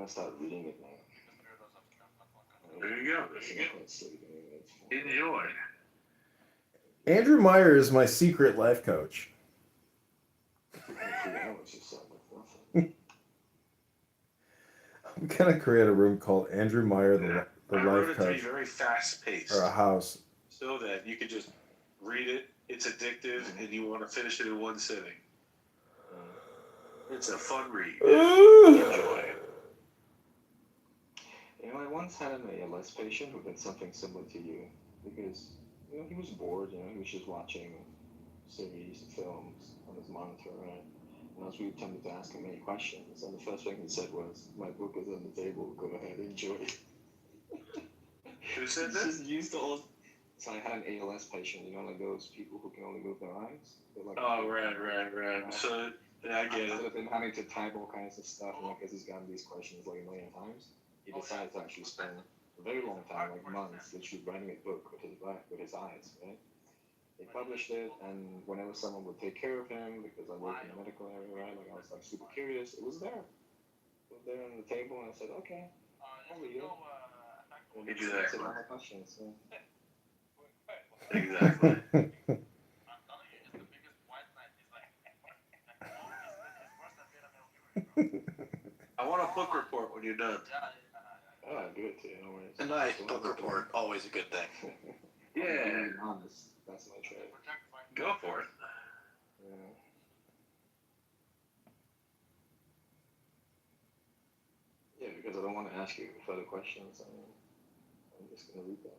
gonna start reading it now. There you go. Enjoy. Andrew Meyer is my secret life coach. I'm gonna create a room called Andrew Meyer, the I wrote life it to be coach, very fast paced, or a house. so that you could just read it. It's addictive, and you want to finish it in one sitting. It's a fun read. Enjoy it. You know, I once had an ALS patient who did something similar to you, because, you know, he was bored, you know, he was just watching series, films on his monitor, right? And I was really tempted to ask him any questions, and the first thing he said was, "My book is on the table, go ahead, enjoy it." Who said He that? just used all... So I had an ALS patient, you know, like those people who can only move their eyes. They're like, Oh, right. So, yeah, I get instead it. of him having to type all kinds of stuff, you know, because he's gotten these questions like a million times, he decided to actually spend a very long time, like months, literally writing a book with his eyes, right? He published it, and whenever someone would take care of him, because I work in the medical area, right, like I was like super curious, it was there. It was there on the table, and I said, okay, I'll read it. And he just answered all my questions, so. Exactly. I want a book report when you're done. Oh, I'll do it to you, no worries. A nice book report, always a good thing. Yeah. Being honest, that's my trade. Go for it. Yeah. Yeah, because I don't want to ask you further questions. I'm just gonna read that.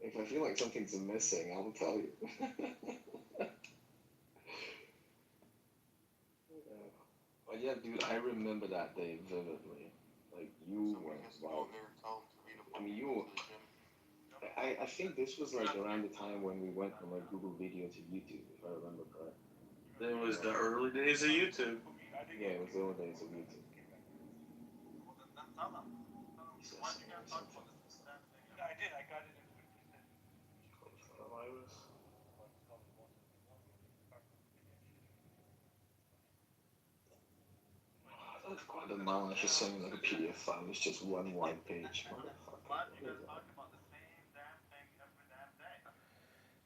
If I feel like something's missing, I'll tell you. But yeah, dude, I remember that day vividly. Like, you went wild. I mean, I think this was like around the time when we went from like Google Video to YouTube, if I remember correct. It was the early days of YouTube. Yeah, it was the old days of YouTube. That's quite a mile. I just sent you like a PDF file. It's just one white page.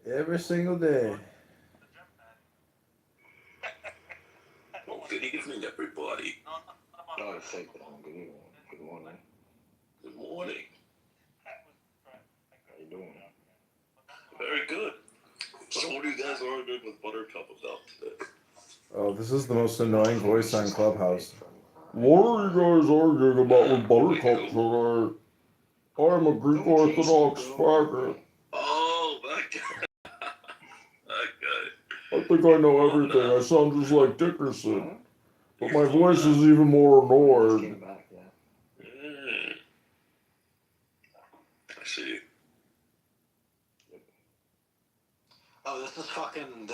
Every single day. Well, good evening, everybody. Oh, it's fake that. Good evening. Good morning. Good morning. How you doing? Very good. So what are you guys arguing with Buttercup about today? Oh, this is the most annoying voice on Clubhouse. What are you guys arguing about with Buttercup today? I'm a Greek Orthodox faggot. Oh, that guy. That guy. I think I know everything. I sound just like Dickerson. But my voice is even more annoyed. I see. Oh, this is fucking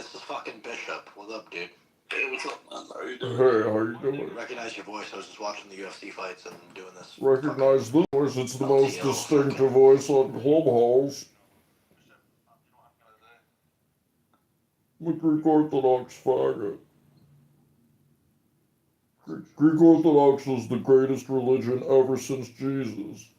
Bishop. What's up, dude? Hey, what's up, man? How are you doing? Hey, how you doing? Recognize your voice. I was just watching the UFC fights and doing this. Recognize this voice. It's the most distinctive voice on Clubhouse. I'm a Greek Orthodox faggot. Greek Orthodox is the greatest religion ever since Jesus.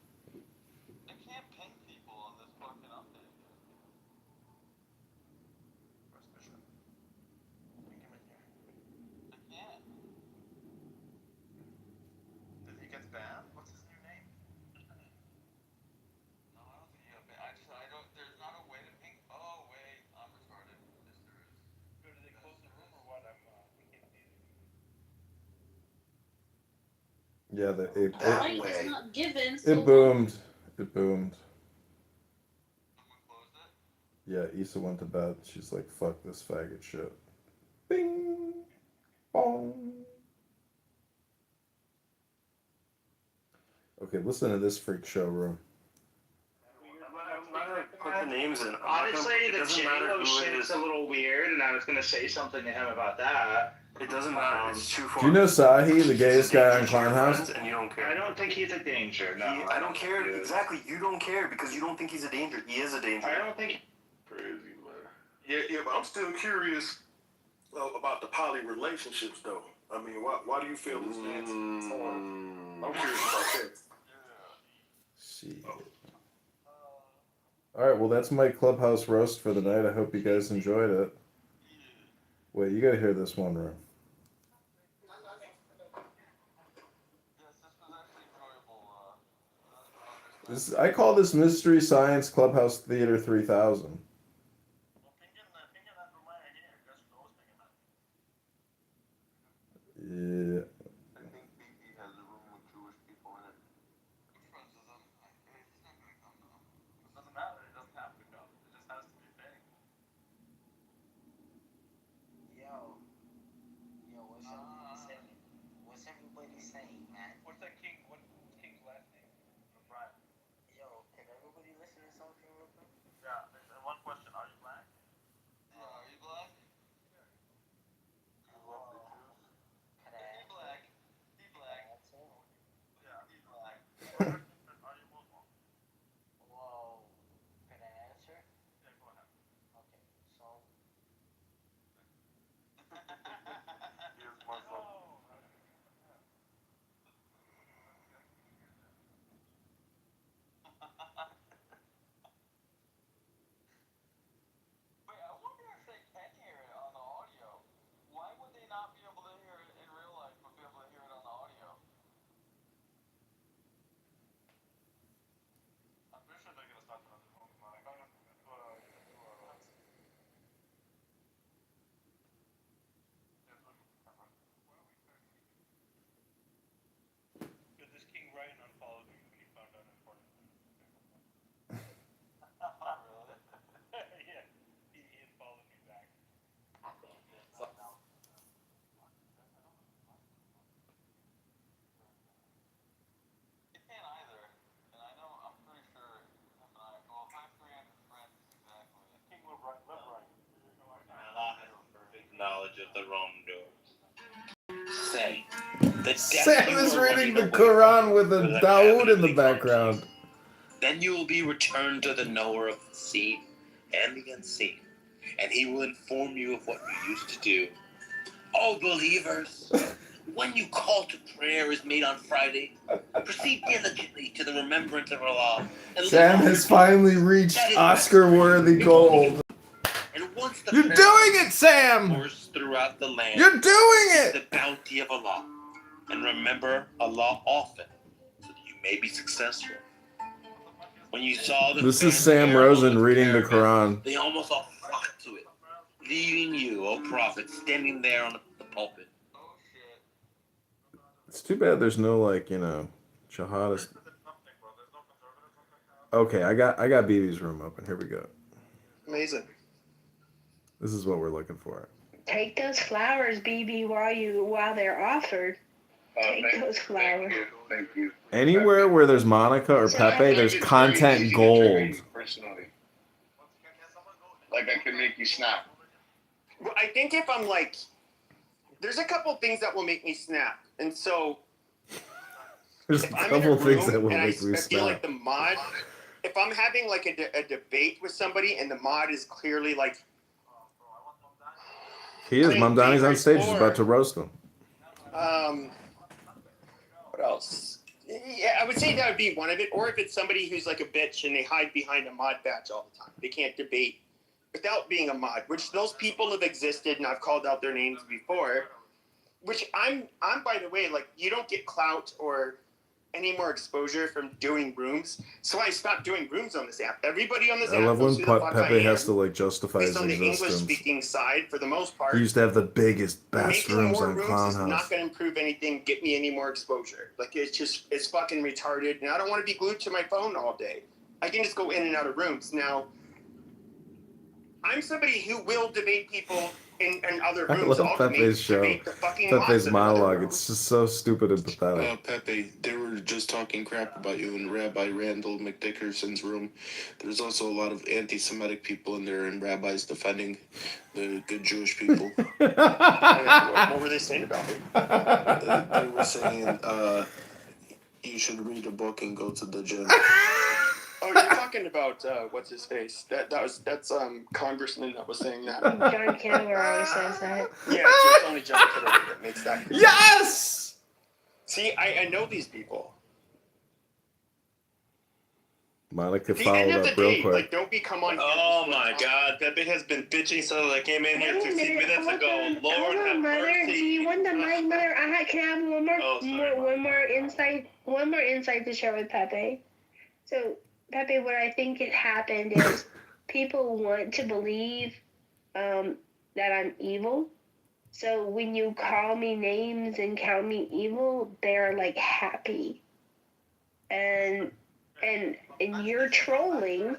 Yeah, it boomed. It boomed. Yeah, Issa went to bed. She's like, fuck this faggot shit. Bing! Bong! Okay, listen to this freak show room. Put the names in. Honestly, the doesn't matter J-Lo who it shit's is. a little weird, and I was gonna say something to him about that. It doesn't matter. It's too far. Do you know Sahi, the gayest guy on Clownhouse? And you don't care. I don't think he's a danger. No, I don't care. Exactly. You don't care because you don't think he's a danger. He is a danger. I don't think. Crazy, man. Yeah, but I'm still curious about the poly relationships, though. I mean, why do you feel this stance? I'm curious about that. Shit. All right, well, that's my clubhouse roast for the night. I hope you guys enjoyed it. Wait, you gotta hear this one, Ron. I call this Mystery Science Clubhouse Theater 3000. Yeah. What's everybody saying, man? What's that king? What's King's last name? Brian. Yo, can everybody listen to something real quick? Yeah. One question: are you black? Yeah. Are you black? You love the Jews. Can I? He black. He black. Yeah. He black. Are you Muslim? Whoa. Can I answer? Yeah. Go ahead. Okay. So. He is Muslim. Wait, I wonder if they can hear it on the audio. Why would they not be able to hear it in real life, but be able to hear it on the audio? I'm pretty sure they're gonna start another movie, man. Did this King Ryan unfollowed me when he found out important things? Really? Yeah, he unfollowed me back. He can't either, and I know, I'm pretty sure him and I, well, if I have 300 friends, exactly. King Ryan. Allah has perfect knowledge of the wrongdoers. Say, the death Sam you is were reading running the away Quran from with a will Dawood in the inevitably come to background. you. Then you will be returned to the knower of the seen and the unseen, and he will inform you of what you used to do. Oh, believers, when you call to prayer is made on Friday, proceed diligently to the remembrance of Allah. And Sam has finally reached Oscar-worthy gold. And once the You're prayer doing it, Sam! pours throughout the land, You're doing seek it! the bounty of Allah, and remember Allah often, so that you may be successful. When you saw the This is Sam Rosen reading the Quran. they almost all flocked to it, leaving you, O Prophet, standing there on the pulpit. It's too bad there's no, like, you know, jihadist. Okay, I got BB's room open. Here we go. Amazing. This is what we're looking for. Take those flowers, BB, while they're offered. Take those flowers. Thank you. Anywhere where there's Monica or Pepe, there's content gold. Personally. Like I can make you snap. Well, I think if I'm like, there's a couple things that will make me snap, and so There's a couple things that will make me I feel like snap. the mod. If I'm having like a debate with somebody and the mod is clearly like, He is. Mamdani's on stage. He's about to roast him. what else? Yeah, I would say that would be one of it. Or if it's somebody who's like a bitch and they hide behind a mod badge all the time, they can't debate without being a mod. Which those people have existed, and I've called out their names before. Which I'm by the way, like you don't get clout or any more exposure from doing rooms. So I stopped doing rooms on this app. Everybody on this I app love knows when who the fuck I Pepe am, has to like justify his based on the English existence. speaking side for the most part. He used to have the biggest, best Making rooms more on rooms Clown is House. not going to improve anything, get me any more exposure. Like it's fucking retarded, and I don't want to be glued to my phone all day. I can just go in and out of rooms. Now, I'm somebody who will debate people in other I rooms. love I'll Pepe's show. debate the fucking mods Pepe's in another monologue. room. It's just so stupid and pathetic. Pepe, they were just talking crap about you in Rabbi Randall McDickerson's room. There's also a lot of anti-Semitic people in there, and rabbis defending the good Jewish people. What were they saying about me? They were saying you should read a book and go to the gym. Oh, you're talking about what's his face? That's Congressman that was saying that. John Kitover always says that. Yeah, it's only John Kitover that makes that. Yes! See, I know these people. Monica At the end followed of the up real day, quick. like, don't become on. Oh my God, Pepe has been bitching since I came in here 15 minutes ago. Lord have Mother, mercy. do you want the mic, Mother? Can I have one more insight to share with Pepe. So, Pepe, what I think has happened is people want to believe that I'm evil. So when you call me names and count me evil, they're like happy. And you're trolling,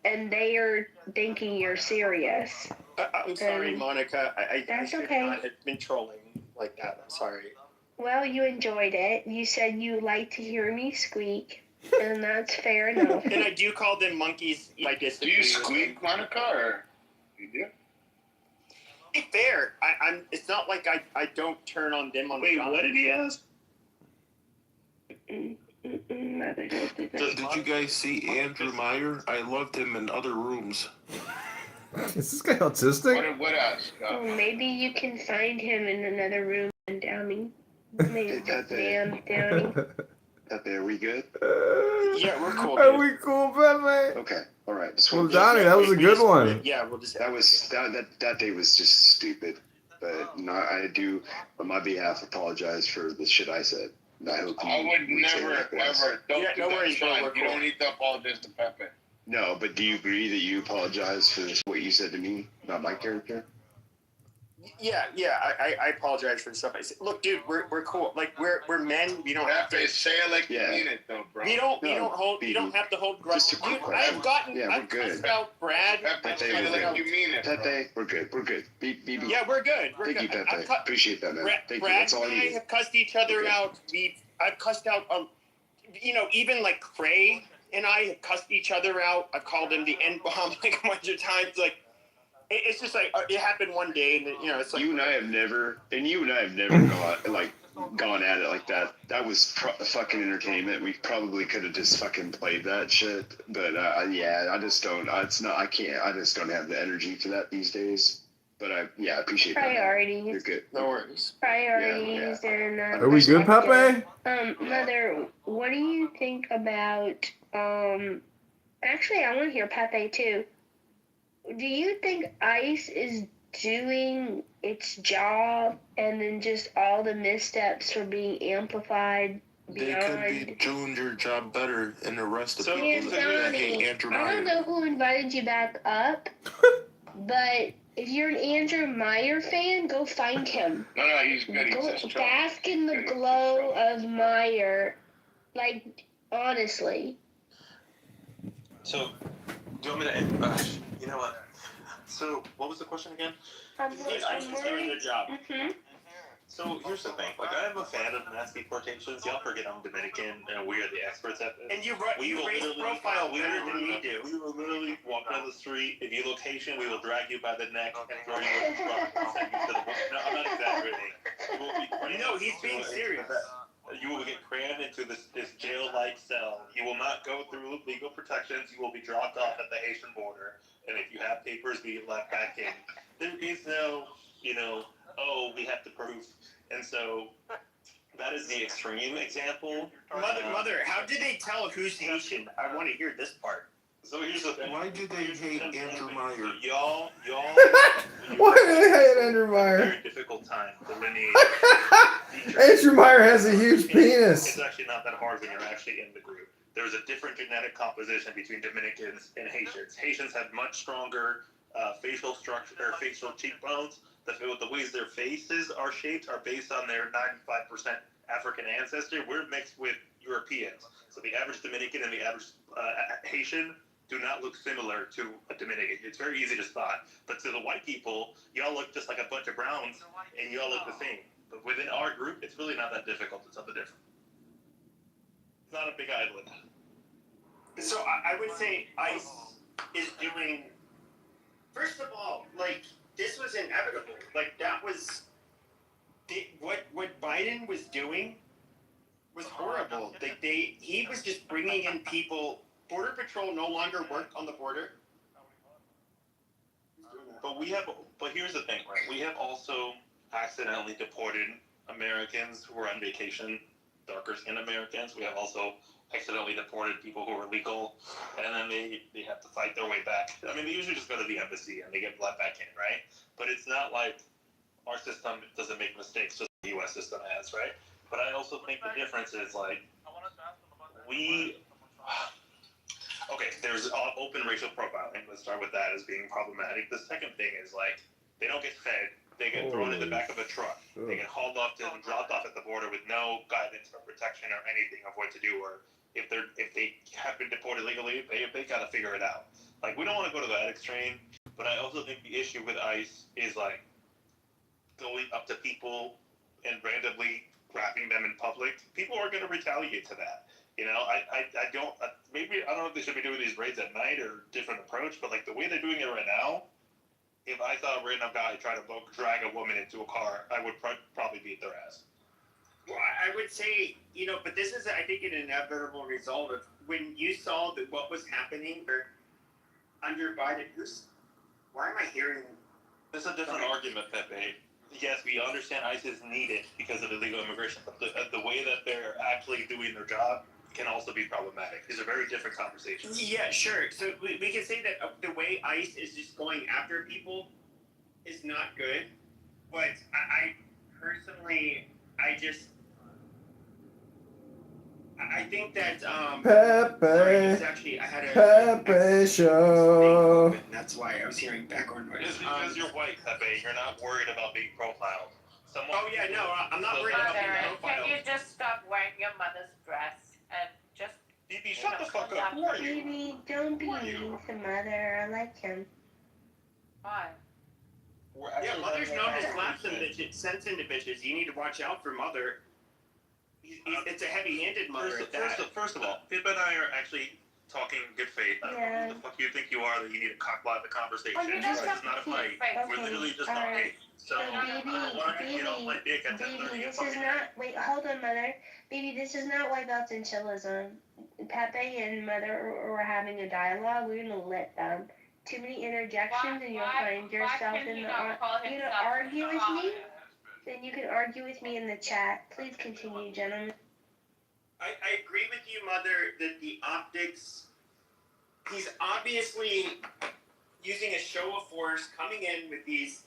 and they are thinking you're serious. I'm sorry, Monica. I That's should okay. not have been trolling like that. I'm sorry. Well, you enjoyed it. You said you like to hear me squeak, and that's fair enough. And I do call them monkeys. I disagree. Do you squeak, Monica, or you do? Be fair. I'm. It's not like I don't turn on them on. Wait, the what did he ask? Did you guys see Andrew Meyer? I loved him in other rooms. Is this guy autistic? What else? Oh, maybe you can find him in another room and Downey. Ma'am Downey. Pepe, are we good? Yeah, we're cool. Are we cool, Pepe? Okay, all right. Well, Donnie, that was a good one. Yeah, we'll just. That day was just stupid. But no, I do, on my behalf, apologize for the shit I said. I hope you I would say never, likewise. ever. Don't do no that, worries, Sean. we're You cool. don't need to apologize to Pepe. No, but do you agree that you apologize for what you said to me about my character? Yeah. I apologize for the stuff I said. Look, dude, we're cool. Like we're men. We don't have to Pepe, say it like you mean it, though, bro. We don't hold. You don't have to hold grudge. Just a quick Dude, question. I've gotten. Yeah, we're I've good. cussed out Brad. Pepe, say it like you mean it, bro. Pepe, we're good. We're good. Yeah, we're good. We're Thank good. you, Pepe. Appreciate that, man. Thank you. Brad That's all I and I need. have cussed each other out. I've cussed out. Even like Cray and I have cussed each other out. I've called him the N-bomb like a bunch of times. Like it's just like it happened one day, and it's like you and I have never gone at it like that. That was fucking entertainment. We probably could have just fucking played that shit. But yeah, I just don't. It's not. I can't. I just don't have the energy for that these days. But I appreciate Priorities. that. You're good. No worries. Priorities and. Are we good, Pepe? Mother, what do you think about? Actually, I want to hear Pepe too. Do you think ICE is doing its job, and then just all the missteps are being amplified They could be doing your job better and the rest of people And that hate Donnie, Andrew I Meyer. don't know who invited you back up, but if you're an Andrew Meyer fan, go find him. No, he's good. He's Go just bask in the glow of Meyer. Like, honestly. So, do you want me to? You know what? So, what was the question again? I'm ICE is doing their job. Mm-hmm. So here's the thing. Like, I am a fan of mass deportations. Y'all forget I'm Dominican, and we are the experts at this. And you raise profile better than we do. We will literally walk down the street. If you look Haitian, we will drag you by the neck and throw you in the truck and send you to the. No, I'm not exaggerating. You will be crammed. No, he's being serious. You will get crammed into this jail-like cell. You will not go through legal protections. You will be dropped off at the Haitian border. And if you have papers, be let back in. There is no, oh, we have to prove. And so that is the extreme example. Mother, how did they tell who's Haitian? I want to hear this part. So here's the thing. Why do they hate Andrew Meyer? Y'all. Why do they hate Andrew Meyer? Very difficult time delineating. Andrew Meyer has a huge penis. It's actually not that hard when you're actually in the group. There's a different genetic composition between Dominicans and Haitians. Haitians have much stronger facial structure or facial cheekbones. The ways their faces are shaped are based on their 95% African ancestry. We're mixed with Europeans. So the average Dominican and the average Haitian do not look similar to a Dominican. It's very easy to spot. But to the white people, y'all look just like a bunch of browns, and y'all look the same. But within our group, it's really not that difficult to tell the difference. It's not a big island. So I would say ICE is doing. First of all, like, this was inevitable. Like, that was what Biden was doing was horrible. He was just bringing in people Border Patrol no longer work on the border? But here's the thing, right? We have also accidentally deported Americans who were on vacation, darker skinned Americans. We have also accidentally deported people who are legal, and then they have to fight their way back. I mean, they usually just go to the embassy and they get let back in, right? But it's not like our system doesn't make mistakes, just the U.S. system has, right? But I also think the difference is like okay, there's open racial profiling. Let's start with that as being problematic. The second thing is like they don't get fed. They get thrown in the back of a truck. They get hauled off and dropped off at the border with no guidance or protection or anything of what to do. Or if they have been deported legally, they got to figure it out. Like we don't want to go to that extreme. But I also think the issue with ICE is like going up to people and randomly grabbing them in public. People are going to retaliate to that. You know, I don't know if they should be doing these raids at night or different approach, but like the way they're doing it right now, if I saw a random guy try to drag a woman into a car, I would probably beat their ass. Well, I would say, you know, but this is, I think, an inevitable result of when you saw that what was happening under Biden. Why am I hearing? This is a different argument, Pepe. Yes, we understand ICE is needed because of illegal immigration, but the way that they're actually doing their job can also be problematic. These are very different conversations. Yeah, sure. So we can say that the way ICE is just going after people is not good. But I personally, I think that Pepe, I had Pepe show. and that's why I was hearing background noise. It's because you're white, Pepe. You're not worried about being profiled. I'm not worried about being Mother, profiled. can you just stop wearing your mother's dress and just... Bibi, shut the fuck up. Who are you? Baby, don't be mean to Mother. I like him. Why? Yeah, Mother's known to slap some bitches, sense into bitches. You need to watch out for Mother. It's a heavy-handed Mother at that. First of all, Pip and I are actually talking good faith. I don't know who the fuck you think you are that you need to cockblock the conversation. Oh, you don't It's not a fight. We're literally just talking. So, why don't you get off my dick at 10:30? This is not. Wait, hold on, Mother. Baby, this is not white belts and chillism. Pepe and Mother are having a dialogue. We're gonna let them. Too many interjections, and you'll find yourself in the. You gonna argue with me? Then you can argue with me in the chat. Please continue, gentlemen. I agree with you, Mother, that the optics, he's obviously using a show of force, coming in with these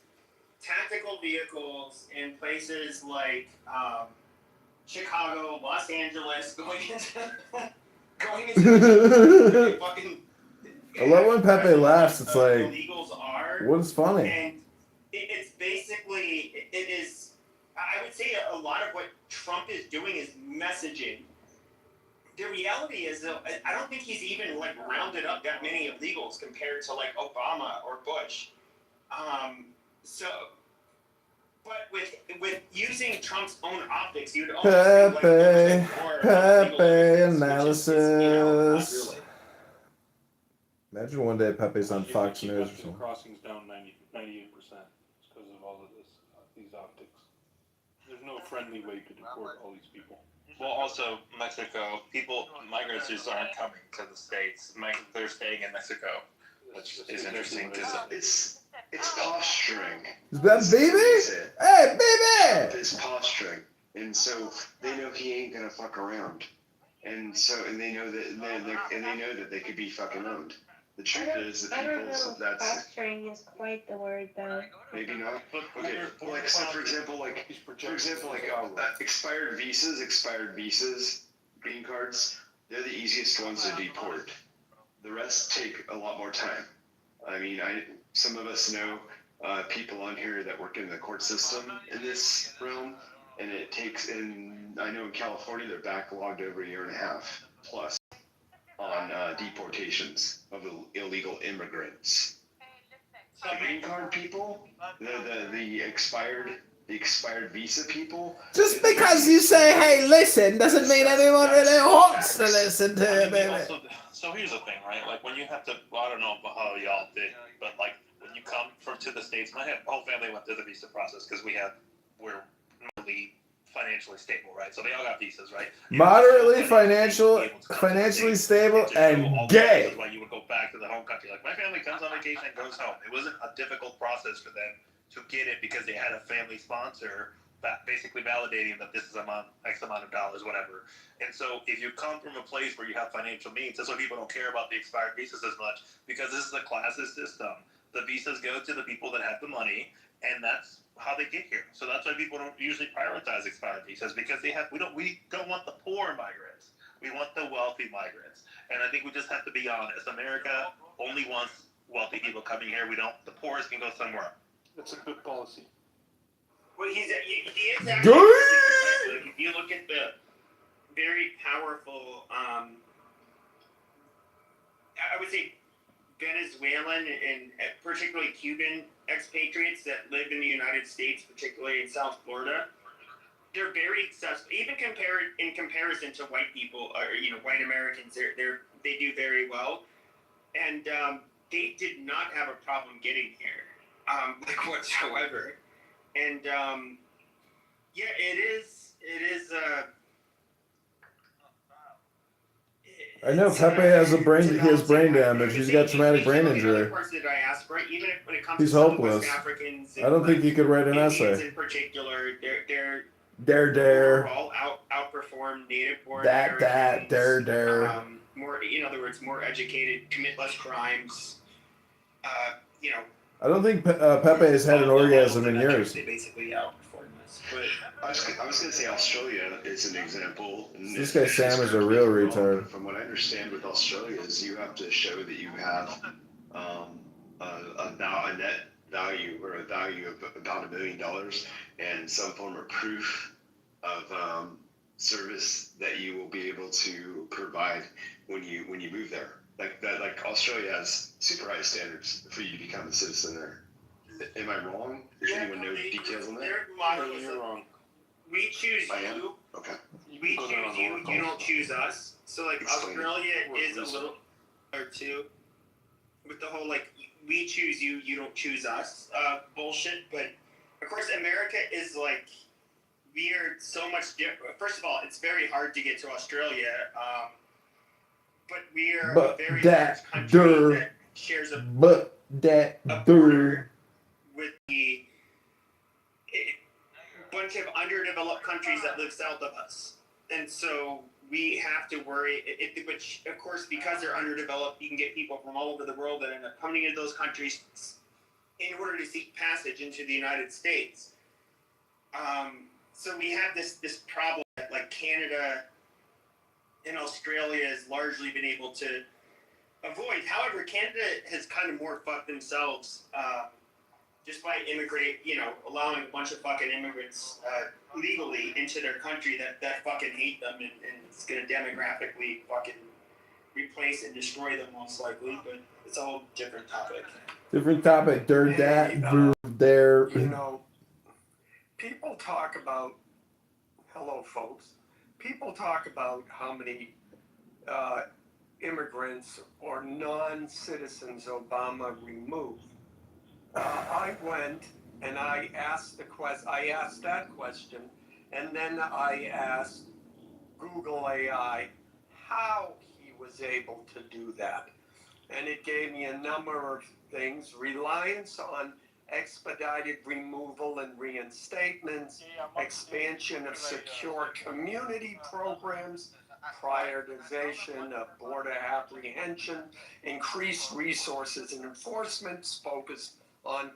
tactical vehicles in places like Chicago, Los Angeles, going into fucking. I love when Pepe laughs. It's like, illegals are. what is funny? And it's basically, it is, I would say a lot of what Trump is doing is messaging. The reality is, I don't think he's even like rounded up that many illegals compared to like Obama or Bush. But with using Trump's own optics, you'd almost think like Pepe analysis. Imagine one day Pepe's on Fox News or something. Crossings down 98% because of all of these optics. There's no friendly way to deport all these people. Well, also Mexico, migrants just aren't coming to the States. They're staying in Mexico, which is interesting because it's posturing. Is that baby? Hey, baby! It's posturing, and so they know he ain't gonna fuck around, and they know that they could be fucking owned. The truth is that Posturing is quite the word, though. Maybe not. Okay, like so for example, expired visas, green cards, they're the easiest ones to deport. The rest take a lot more time. I mean, some of us know people on here that work in the court system in this realm, and I know in California they're backlogged over a year and a half plus on deportations of illegal immigrants. The green card people, the expired visa people. Just because you say, hey, listen, doesn't mean everyone really wants to listen to it, baby. So here's the thing, right? Like when you have to, I don't know how y'all did, but like when you come to the States, my whole family went through the visa process because we're normally financially stable, right? So they all got visas, right? Moderately financially stable, and gay. That's why you would go back to the home country. Like, my family comes on vacation and goes home. It wasn't a difficult process for them to get it because they had a family sponsor that basically validating that this is X amount of dollars, whatever. And so if you come from a place where you have financial means, that's why people don't care about the expired visas as much, because this is a classist system. The visas go to the people that have the money, and that's how they get here. So that's why people don't usually prioritize expired visas, because we don't want the poor migrants. We want the wealthy migrants. And I think we just have to be honest. America only wants wealthy people coming here. The poorest can go somewhere. That's a good policy. Well, he is actually like, if you look at the very powerful, I would say Venezuelan and particularly Cuban expatriates that live in the United States, particularly in South Florida, they're very successful. Even in comparison to white people or white Americans, they do very well, and they did not have a problem getting here, like whatsoever. And yeah, it is. I know Pepe has brain damage. He's got traumatic brain injury. He's hopeless. I don't think he could write an essay. In particular, Dare. all outperform native-born That. More, in other words, more educated, commit less crimes. I don't think Pepe has had an orgasm in years. They basically outperform us. But I was going to say Australia is an example. This guy Sam is a real retard. From what I understand with Australia is you have to show that you have a net value or a value of about $1 million and some form of proof of service that you will be able to provide when you move there. Like Australia has super high standards for you to become a citizen there. Am I wrong? Does anyone know details on that? You're wrong. We choose you. Okay. We choose you. You don't choose us. So Explain Australia is a little or two with the whole we choose you, you don't choose us bullshit. But of course, America is we are so much different. First of all, it's very hard to get to Australia. But we are a very large country that shares a border with the bunch of underdeveloped countries that live south of us. And so we have to worry, which of course, because they're underdeveloped, you can get people from all over the world that end up coming into those countries in order to seek passage into the United States. So we have this problem that Canada and Australia has largely been able to avoid. However, Canada has kind of more fucked themselves just by allowing a bunch of fucking immigrants legally into their country that fucking hate them and it's going to demographically fucking replace and destroy them most likely. But it's a whole different topic. There. People talk about, hello folks, people talk about how many immigrants or non-citizens Obama removed. I went and I asked that question, and then I asked Google AI how he was able to do that. And it gave me a number of things: reliance on expedited removal and reinstatements, expansion of secure community programs, prioritization of border apprehension, increased resources and enforcements focused on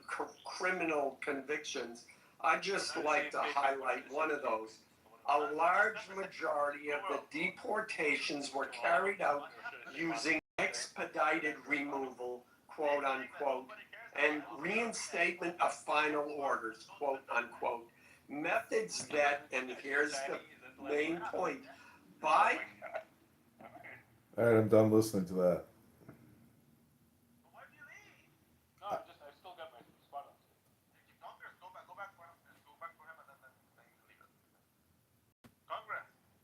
criminal convictions. I'd just like to highlight one of those. A large majority of the deportations were carried out using expedited removal, quote unquote, and reinstatement of final orders, quote unquote. Methods that, and here's the main point, by... All right, I'm done listening to that.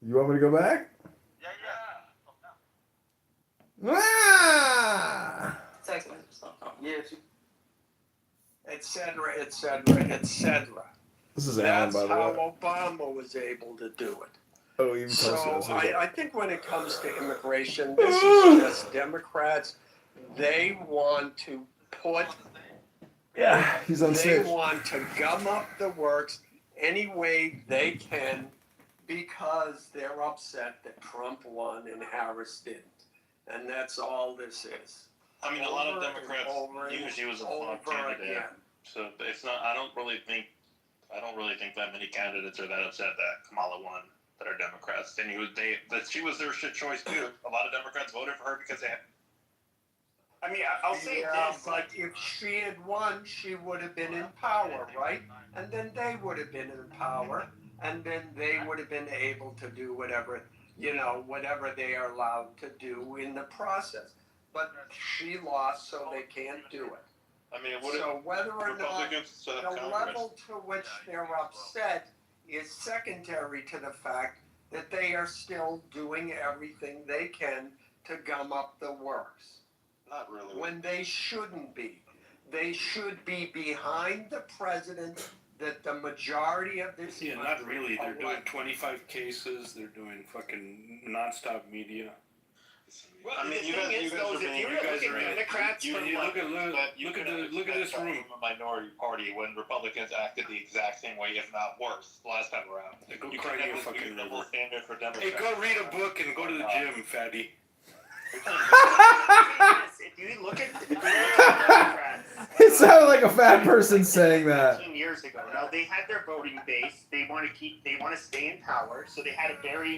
You want me to go back? Ah! Text message. et cetera, et cetera, et cetera. This is Alan, That's by the how way. Obama was able to do it. Oh, even So Kelsey. I think when it comes to immigration, this is just Democrats. They want to put. Yeah, he's on They stage. want to gum up the works any way they can because they're upset that Trump won and Harris didn't. And that's all this is. I mean, a lot of Over and Democrats over and use you as a flop over candidate. again. So it's not. I don't really think that many candidates are that upset that Kamala won that are Democrats. And she was their shit choice too. A lot of Democrats voted for her because they. I mean, I'll say this. But if she had won, she would have been in power, right? And then they would have been in power, and then they would have been able to do whatever, whatever they are allowed to do in the process. But she lost, so they can't do it. I mean, So whether or not Republicans set up the Congress. level to which they're upset is secondary to the fact that they are still doing everything they can to gum up the works. Not really. When they shouldn't be. They should be behind the president that the majority of this Yeah, not really. They're doing 25 cases. They're doing fucking nonstop media. Well, I mean, the thing is, though, if you look at Democrats from look at this room. A minority party when Republicans acted the exact same way, if not worse, the last time around. Go cry to your fucking river. Standard for Democrats. Hey, go read a book and go to the gym, fatty. if you look at Democrats, It sounded like a fat person saying that. 15 years ago, now they had their voting base. They want to stay in power, so they had a very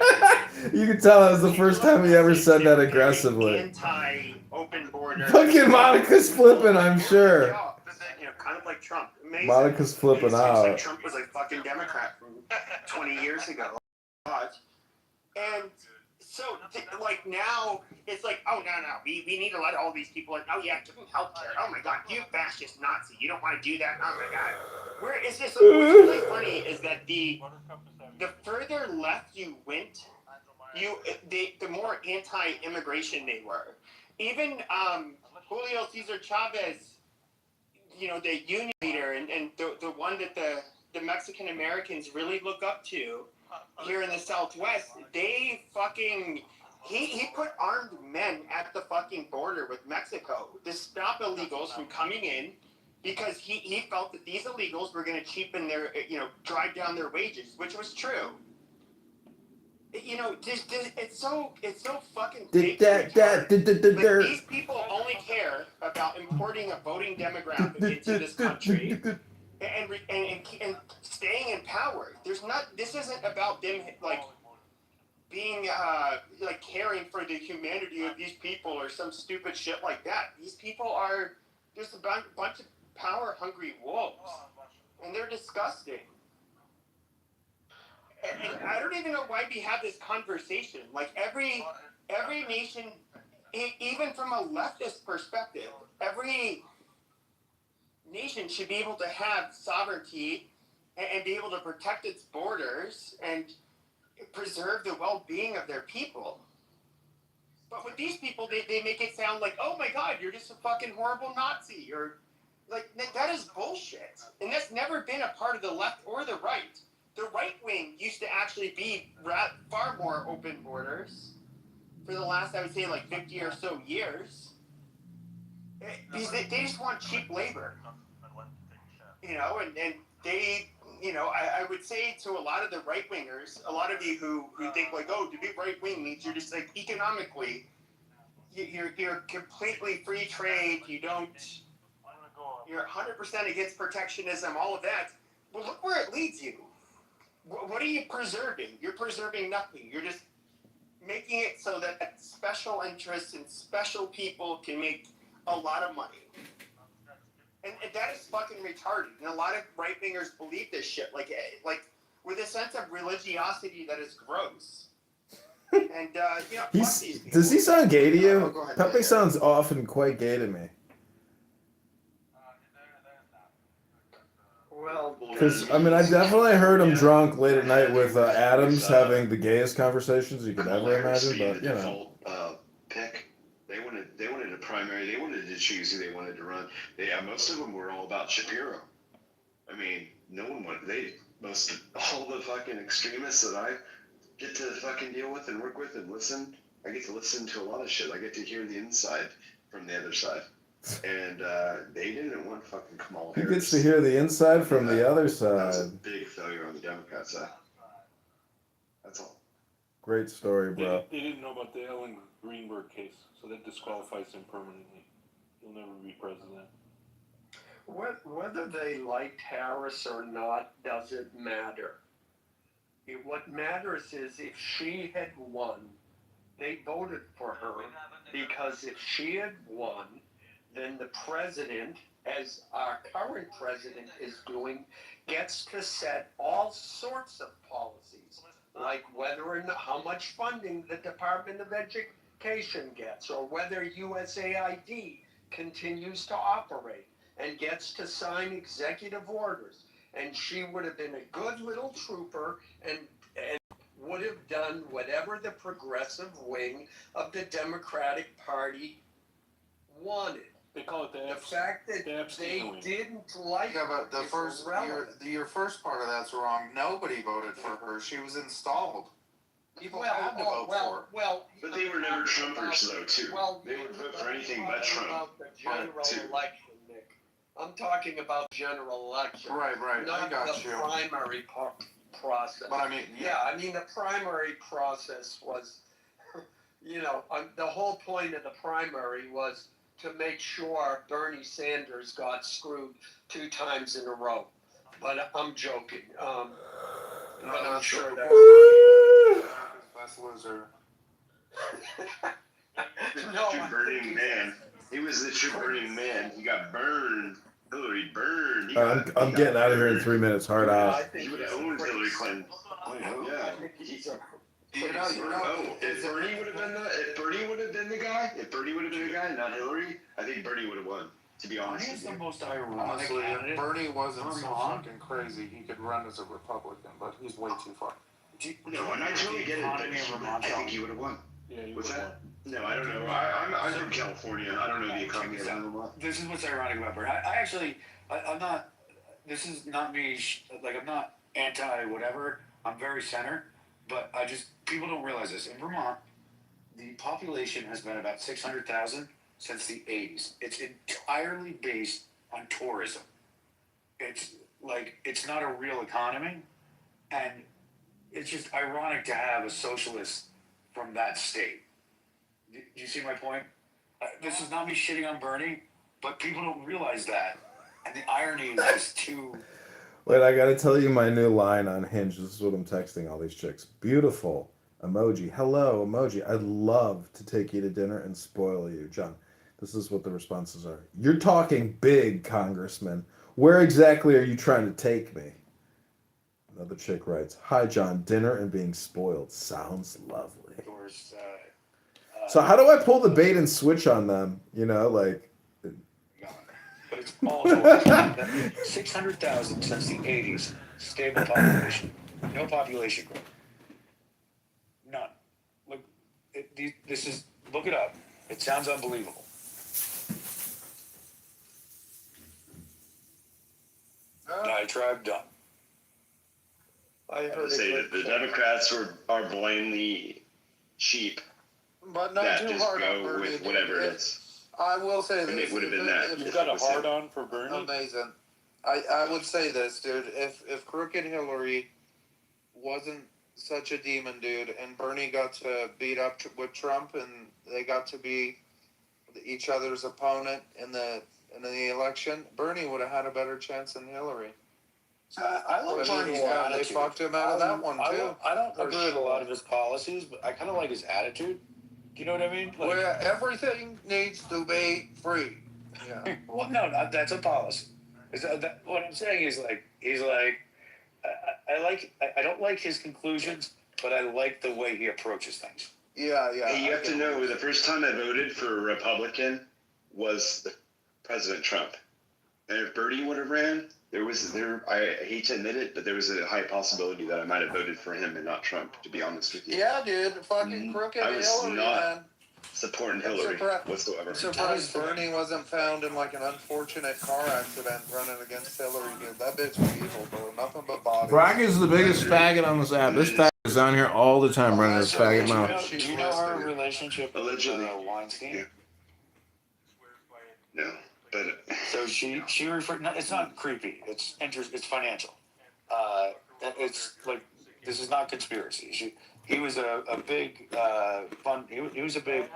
You can tell that was the first time he ever said that aggressively. anti-open border. Fucking Monica's flipping, I'm sure. Kind of like Trump. Amazing. Monica's flipping It seems like out. Trump was a fucking Democrat from 20 years ago. And so, like, now, it's like, oh, no, we need to let all these people in. Oh, yeah, give them health care. Oh, my God, you fascist Nazi. You don't want to do that. Oh, my God. Where is this? What's really funny is that the further left you went, the more anti-immigration they were. Even Julio Cesar Chavez, the union leader and the one that the Mexican Americans really look up to here in the Southwest, they fucking he put armed men at the fucking border with Mexico to stop illegals from coming in because he felt that these illegals were going to cheapen their drive down their wages, which was true. It's so fucking big. These people only care about importing a voting demographic into this country and staying in power. This isn't about them being caring for the humanity of these people or some stupid shit like that. These people are just a bunch of power hungry wolves, and they're disgusting. And I don't even know why we have this conversation. Like every nation, even from a leftist perspective, every nation should be able to have sovereignty and be able to protect its borders and preserve the well-being of their people. But with these people, they make it sound like, oh my God, you're just a fucking horrible Nazi. Or like that is bullshit. And that's never been a part of the left or the right. The right wing used to actually be far more open borders for the last, I would say, 50 or so years. Because they just want cheap labor. And they, I would say to a lot of the right wingers, a lot of you who think to be right wing means you're just economically, you're completely free trade. You're 100% against protectionism, all of that. Well, look where it leads you. What are you preserving? You're preserving nothing. You're just making it so that special interests and special people can make a lot of money. And that is fucking retarded. And a lot of right-wingers believe this shit. Like with a sense of religiosity that is gross. And, Does he sound gay to you? Go ahead. Pepe sounds often quite gay to me. Well, Because, I definitely heard him drunk late at night with Adams having the gayest conversations you could ever imagine, but, pick. They wanted a primary. They wanted to choose who they wanted to run. Most of them were all about Shapiro. No one wanted. all the fucking extremists that I get to fucking deal with and work with and listen. I get to listen to a lot of shit. I get to hear the inside from the other side. And they didn't want fucking Kamala He Harris. gets to hear the inside from the other That was a side. big failure on the Democrat side. That's all. Great story, bro. They didn't know about the Ellen Greenberg case, so that disqualifies him permanently. He'll never be president. Whether they liked Harris or not doesn't matter. What matters is if she had won, they voted for her because if she had won, then the president, as our current president is doing, gets to set all sorts of policies, like whether or not how much funding the Department of Education gets, or whether USAID continues to operate and gets to sign executive orders. And she would have been a good little trooper and would have done whatever the progressive wing of the Democratic Party wanted. They call it The fact that they didn't like Yeah, but the is first irrelevant. your first part of that's wrong. Nobody voted for her. She was installed. People had to vote for her. But they were never Trumpers, though, too. They would vote for anything but Trump. About the general too. election, Nick. I'm talking about general election. Right. Not I got the you. primary process. But I mean, the primary process was, the whole point of the primary was to make sure Bernie Sanders got screwed 2 times in a row. But I'm joking. But I'm sure that. Best loser. No, True burning man. He was the true burning man. He got burned. Hillary burned. I'm getting out of here in 3 minutes. Hard out. He would have owned Hillary Clinton. Yeah. If Bernie would have been the guy, not Hillary, I think Bernie would have won. To be honest, He's the most ironic. Honestly, if Bernie wasn't so fucking crazy, he could run as a Republican, but he's way too far. No, and I totally get it, but I think he would have won. Yeah, What's that? No, I don't know. I'm from California. I don't know the economy of Alabama. This is what's ironic about Bernie. I'm not. This is not me. I'm not anti whatever. I'm very center, but people don't realize this. In Vermont, the population has been about 600,000 since the 80s. It's entirely based on tourism. It's not a real economy, and it's just ironic to have a socialist from that state. Do you see my point? This is not me shitting on Bernie, but people don't realize that, and the irony is just too. Wait, I gotta tell you my new line on Hinge. This is what I'm texting all these chicks. Beautiful emoji. Hello emoji. I'd love to take you to dinner and spoil you, John. This is what the responses are. You're talking big, Congressman. Where exactly are you trying to take me? Another chick writes, hi, John. Dinner and being spoiled. Sounds lovely. So how do I pull the bait and switch on them? But it's all tourism. 600,000 since the 80s. Stable population. No population growth. None. Look, look it up. It sounds unbelievable. Diatribe done. I would say that the Democrats are blindly sheep. But not that too just hard go on Bernie. with whatever it is. I will say And this. it would have been that. You got a hard on for Bernie? Amazing. I would say this, dude. If Crooked Hillary wasn't such a demon, dude, and Bernie got to beat up with Trump, and they got to be each other's opponent in the election, Bernie would have had a better chance than Hillary. I like Bernie's attitude. They fucked him out of that one, too. I don't agree with a lot of his policies, but I kind of like his attitude. Do you know what I mean? Where everything needs to be free. Yeah. Well, no, that's a policy. What I'm saying is I don't like his conclusions, but I like the way he approaches things. Yeah. Hey, you have to know, the first time I voted for a Republican was President Trump. And if Bernie would have ran, I hate to admit it, but there was a high possibility that I might have voted for him and not Trump, to be honest with you. Yeah, dude. Fucking Crooked Hillary, man. supporting Hillary whatsoever. Surprised Bernie wasn't found in like an unfortunate car accident running against Hillary, dude. That bitch was evil, bro. Nothing but bodies. Bragg is the biggest faggot on this app. This faggot is on here all the time running his faggot mouth. Do you know her relationship with Allegedly. Weinstein? Yeah. No, but So she referred. No, it's not creepy. It's It's financial. It's like this is not conspiracy. He was a big fund. He was a big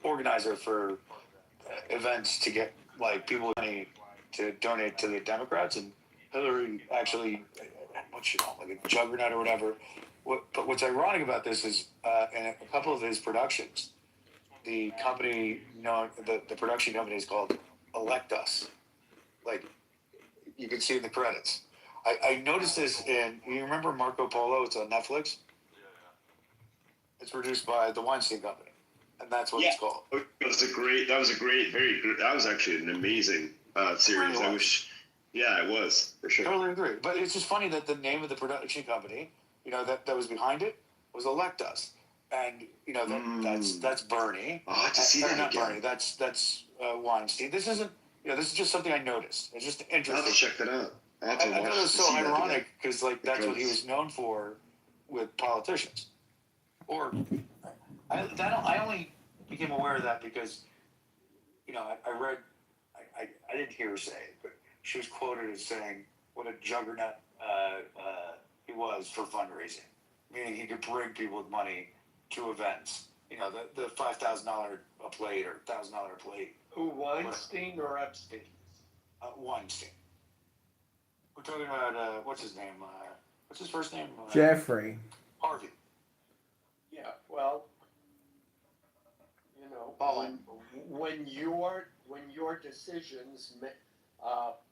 organizer for events to get like people money to donate to the Democrats, and Hillary actually, like a juggernaut or whatever. But what's ironic about this is in a couple of his productions, the company, the production company is called Elect Us. Like you can see in the credits. I noticed this you remember Marco Polo? It's on Netflix. It's produced by the Weinstein Company, and that's what it's called. That was actually an amazing series. I wish, it was for sure. Totally agree. But it's just funny that the name of the production company, that was behind it, was Elect Us, and that's Bernie. I'll have to see that not again. Bernie. That's Weinstein. This isn't. This is just something I noticed. It's just interesting. I'll have to check that out. I thought it was so ironic because that's what he was known for with politicians. Or I only became aware of that because I read I didn't hear her say it, but she was quoted as saying what a juggernaut he was for fundraising, meaning he could bring people with money to events. The $5,000 a plate or $1,000 a plate. Who, Weinstein or Epstein? Weinstein. We're talking about what's his name? What's his first name? Jeffrey. Harvey. Yeah, well, when your decisions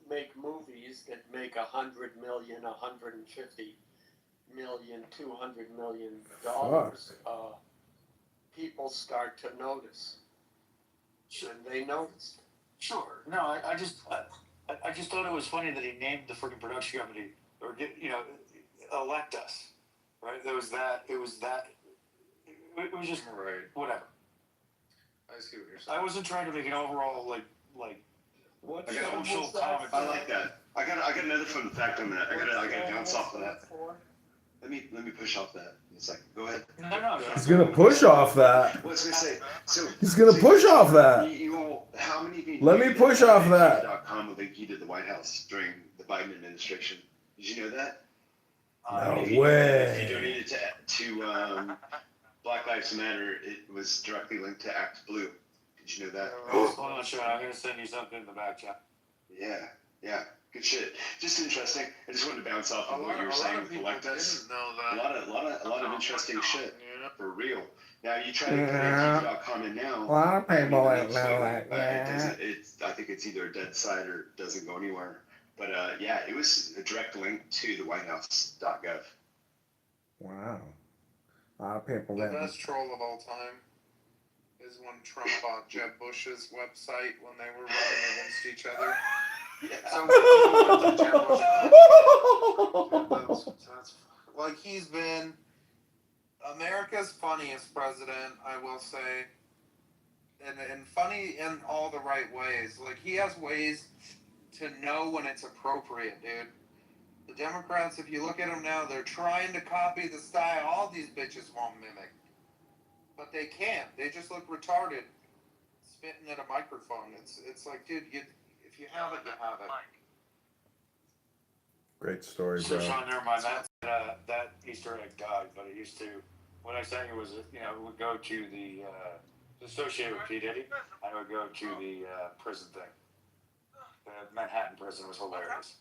make movies that make $100 million, $150 million, $200 million, people start to notice, and they noticed. Sure. No, I just thought it was funny that he named the freaking production company, or Elect Us, right? It was that. It was just whatever. I see what you're saying. I wasn't trying to make an overall like what social comment. I like that. I got another fun fact on that. I gotta bounce off of that. Let me push off that in a second. Go ahead. No. He's gonna push off that. What was I gonna say? So He's gonna push off that. How many of you? Let me push off that. .com invaded the White House during the Biden administration. Did you know that? No way. If you donated to Black Lives Matter, it was directly linked to Act Blue. Did you know that? Hold on, Sean. I'm gonna send you something in the back chat. Yeah. Good shit. Just interesting. I just wanted to bounce off of what you were saying with Elect Us. A lot of interesting shit. For real. Now you try to put Kitover.com in now. A lot of people don't know that. I think it's either a dead site or doesn't go anywhere. But it was a direct link to the WhiteHouse.gov. Wow. A lot of people The didn't. best troll of all time is when Trump bought Jeb Bush's website when they were running against each other. So many people went to Jeb Bush. Like, he's been America's funniest president, I will say. And funny in all the right ways. Like, he has ways to know when it's appropriate, dude. The Democrats, if you look at them now, they're trying to copy the style all these bitches won't mimic. But they can't. They just look retarded spitting at a microphone. It's like, dude, if you have it, you have it. Great story, So bro. Sean, never mind that Easter egg died, but it used to. What I was saying was, it would go to the associated with P Diddy, and it would go to the prison thing. The Manhattan prison was hilarious.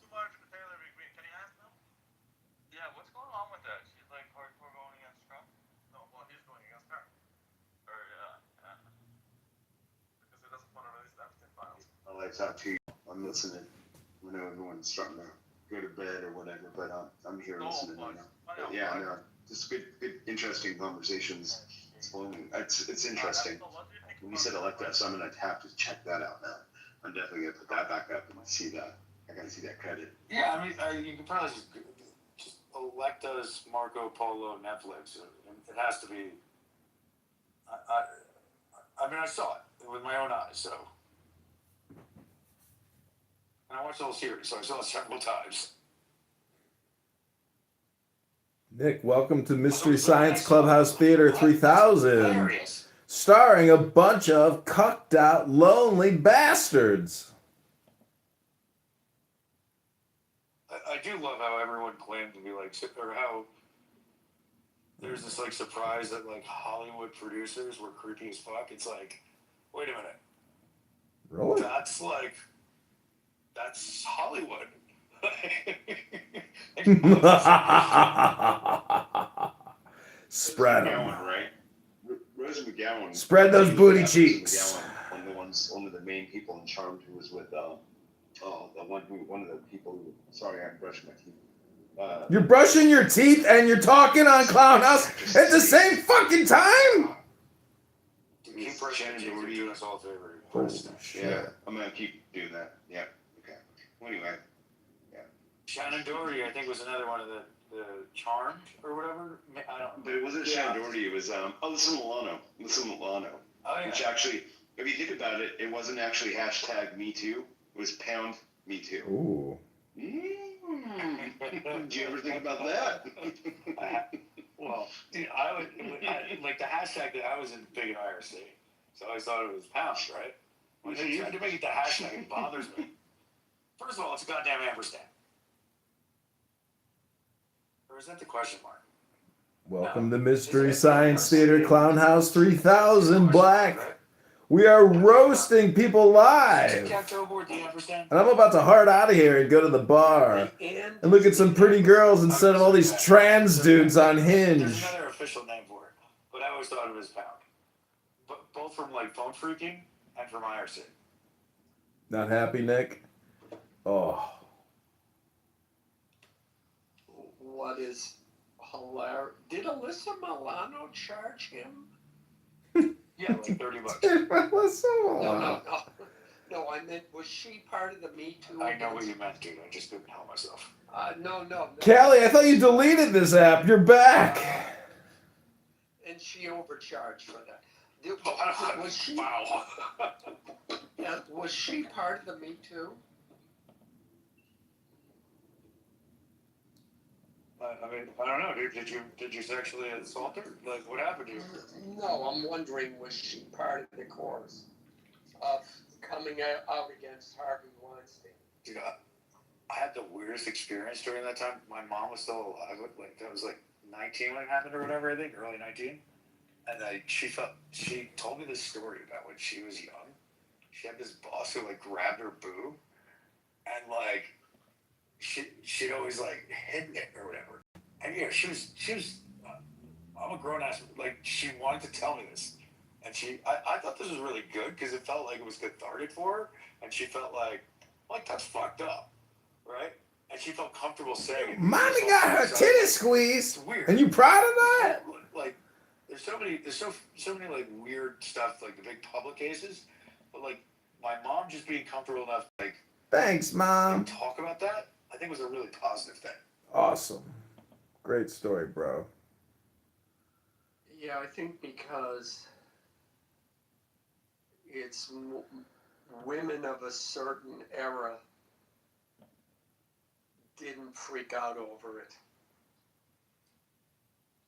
Yeah, what's going on with that? She's like hardcore going against Trump? No, well, he's going against her. Or, yeah. Because he doesn't want to release the Epstein files. I like that too. I'm listening. I know everyone's starting to go to bed or whatever, but I'm here listening right now. But yeah, no, just good, interesting conversations. It's interesting. When you said Elect Us, I'm gonna have to check that out now. I'm definitely gonna put that back up and see that. I gotta see that credit. Yeah, I mean, you can probably just Elect Us, Marco Polo, Netflix. It has to be I mean, I saw it with my own eyes, so. And I watched the whole series, so I saw it several times. Nick, welcome to Mystery Science Clubhouse Theater 3000, starring a bunch of cucked out, lonely bastards. I do love how everyone claimed to be like, or how there's this like surprise that like Hollywood producers were creepy as fuck. It's like, wait a minute. Really? That's Hollywood. Spread McGowan, them. right? Rose McGowan. Spread those booty cheeks. McGowan, one of the main people in Charmed, who was with one of the people who. Sorry, I'm brushing my teeth. You're brushing your teeth and you're talking on Clown House at the same fucking time? Keep brushing your teeth. You're doing us all a favor. Holy shit. Yeah, I'm gonna keep doing that. Yeah. Okay. Well, anyway. Yeah. Shannon Doherty, I think, was another one of the Charmed or whatever. I don't. But it wasn't Shannon Doherty. It was Alyssa Milano. Oh, yeah. Which actually, if you think about it, it wasn't actually #MeToo. It was #MeToo. Ooh. Did you ever think about that? Well, I like the hashtag that I was in big in IRC, so I thought it was pounds, right? When they tried to make it the hashtag, it bothers me. First of all, it's a goddamn ampersand. Or is that the question mark? Welcome to Mystery Science Theater Clown House 3000, Black. We are roasting people live. And I'm about to heart out of here and go to the bar and look at some pretty girls instead of all these trans dudes on Hinge. There's another official name for it, but I always thought of it as pound. Both from like phone freaking and from IRC. Not happy, Nick? Oh. What is hilarious? Did Alyssa Milano charge him? Yeah, like $30. No, I meant, was she part of the Me Too? I know what you meant, dude. I just couldn't help myself. No. Callie, I thought you deleted this app. You're back. And she overcharged for that. Was she? Wow. Yeah, was she part of the Me Too? I mean, I don't know, dude. Did you sexually assault her? Like, what happened to you? No, I'm wondering, was she part of the chorus of coming out against Harvey Weinstein? Dude, I had the weirdest experience during that time. My mom was still alive. Like, that was like 19 when it happened or whatever, I think, early 19. And she told me this story about when she was young. She had this boss who like grabbed her boob and like she'd always like hidden it or whatever. And yeah, she was I'm a grown ass, like she wanted to tell me this. And I thought this was really good because it felt like it was cathartic for her, and she felt like that's fucked up, right? And she felt comfortable saying it. Mommy got her titty squeezed. It's weird. And you proud of that? Like, there's so many like weird stuff, like the big public cases, but like my mom just being comfortable enough, like, Thanks, Mom. talk about that, I think was a really positive thing. Awesome. Great story, bro. Yeah, I think because it's women of a certain era didn't freak out over it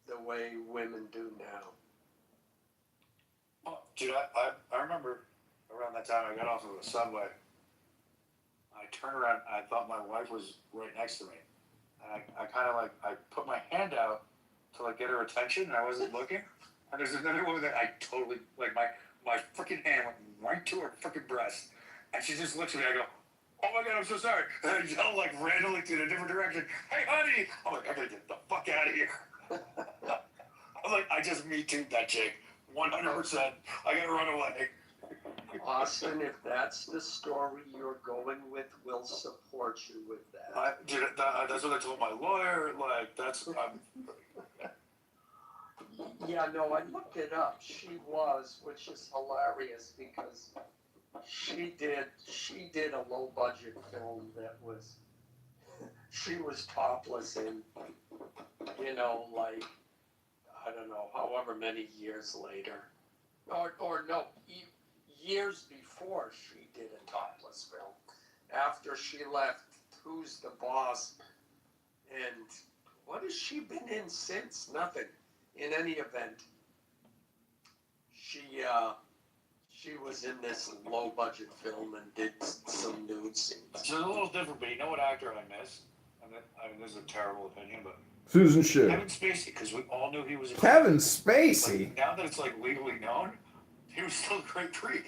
the way women do now. Oh, dude, I remember around that time I got off of a subway. I turned around and I thought my wife was right next to me. And I kind of like, I put my hand out to like get her attention and I wasn't looking. And there's another woman that I totally, like my freaking hand went right to her freaking breast. And she just looks at me, I go, oh my God, I'm so sorry. And I yell like randomly to a different direction, hey honey! I'm like, I gotta get the fuck out of here. I'm like, I just Me Too'd that chick. 100%. I gotta run away. Austin, if that's the story you're going with, we'll support you with that. Dude, that's what I told my lawyer. Like, that's. Yeah, no, I looked it up. She was, which is hilarious because she did a low budget film that was, she was topless in, like, I don't know, however many years later. or no, years before she did a topless film. After she left Who's the Boss, and what has she been in since? Nothing. In any event, she was in this low budget film and did some nude scenes. It's a little different, but you know what actor I miss? I mean, this is a terrible opinion, but Susan Shu. Kevin Spacey, because we all knew he was a Kevin creep. Spacey. Like, now that it's like legally known, he was still a great creep.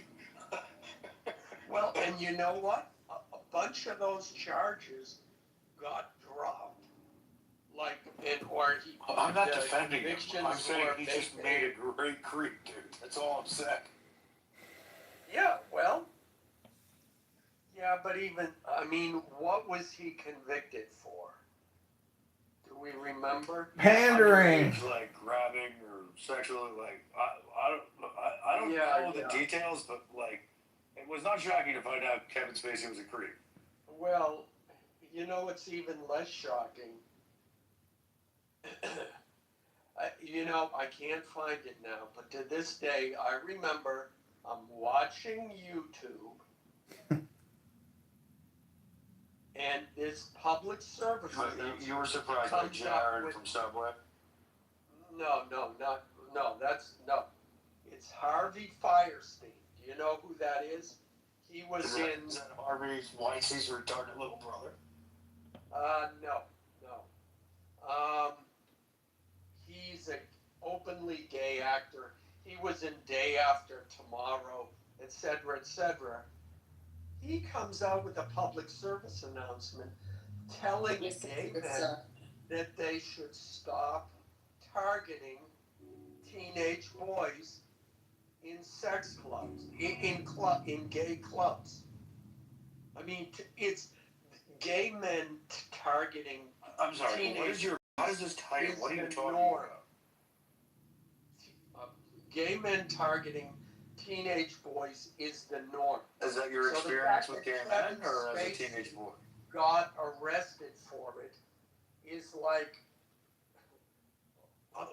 Well, and you know what? A bunch of those charges got dropped. Like, or he. I'm not defending him. I'm convictions saying were he just made a great creep, dude. That's all I'm saying. Yeah, well. Yeah, but even, I mean, what was he convicted for? Do we remember? Pandering. Underage, like grabbing or sexually, like I don't know the details, but like it was not shocking to find out Kevin Spacey was a creep. Well, you know, it's even less shocking. I can't find it now, but to this day, I remember I'm watching YouTube, and this public service announcement. You were surprised by Jared from Subway? No, it's Harvey Firestein. Do you know who that is? He was Is that Harvey Weinstein's retarded little brother? No. He's an openly gay actor. He was in Day After Tomorrow, etc., etc. He comes out with a public service announcement telling gay men that they should stop targeting teenage boys in sex clubs, in gay clubs. I mean, it's gay men targeting. I'm sorry. What is this title? What are you talking about? Gay men targeting teenage boys is the norm. Is that your experience with gay men, or as a teenage boy? Got arrested for it is like.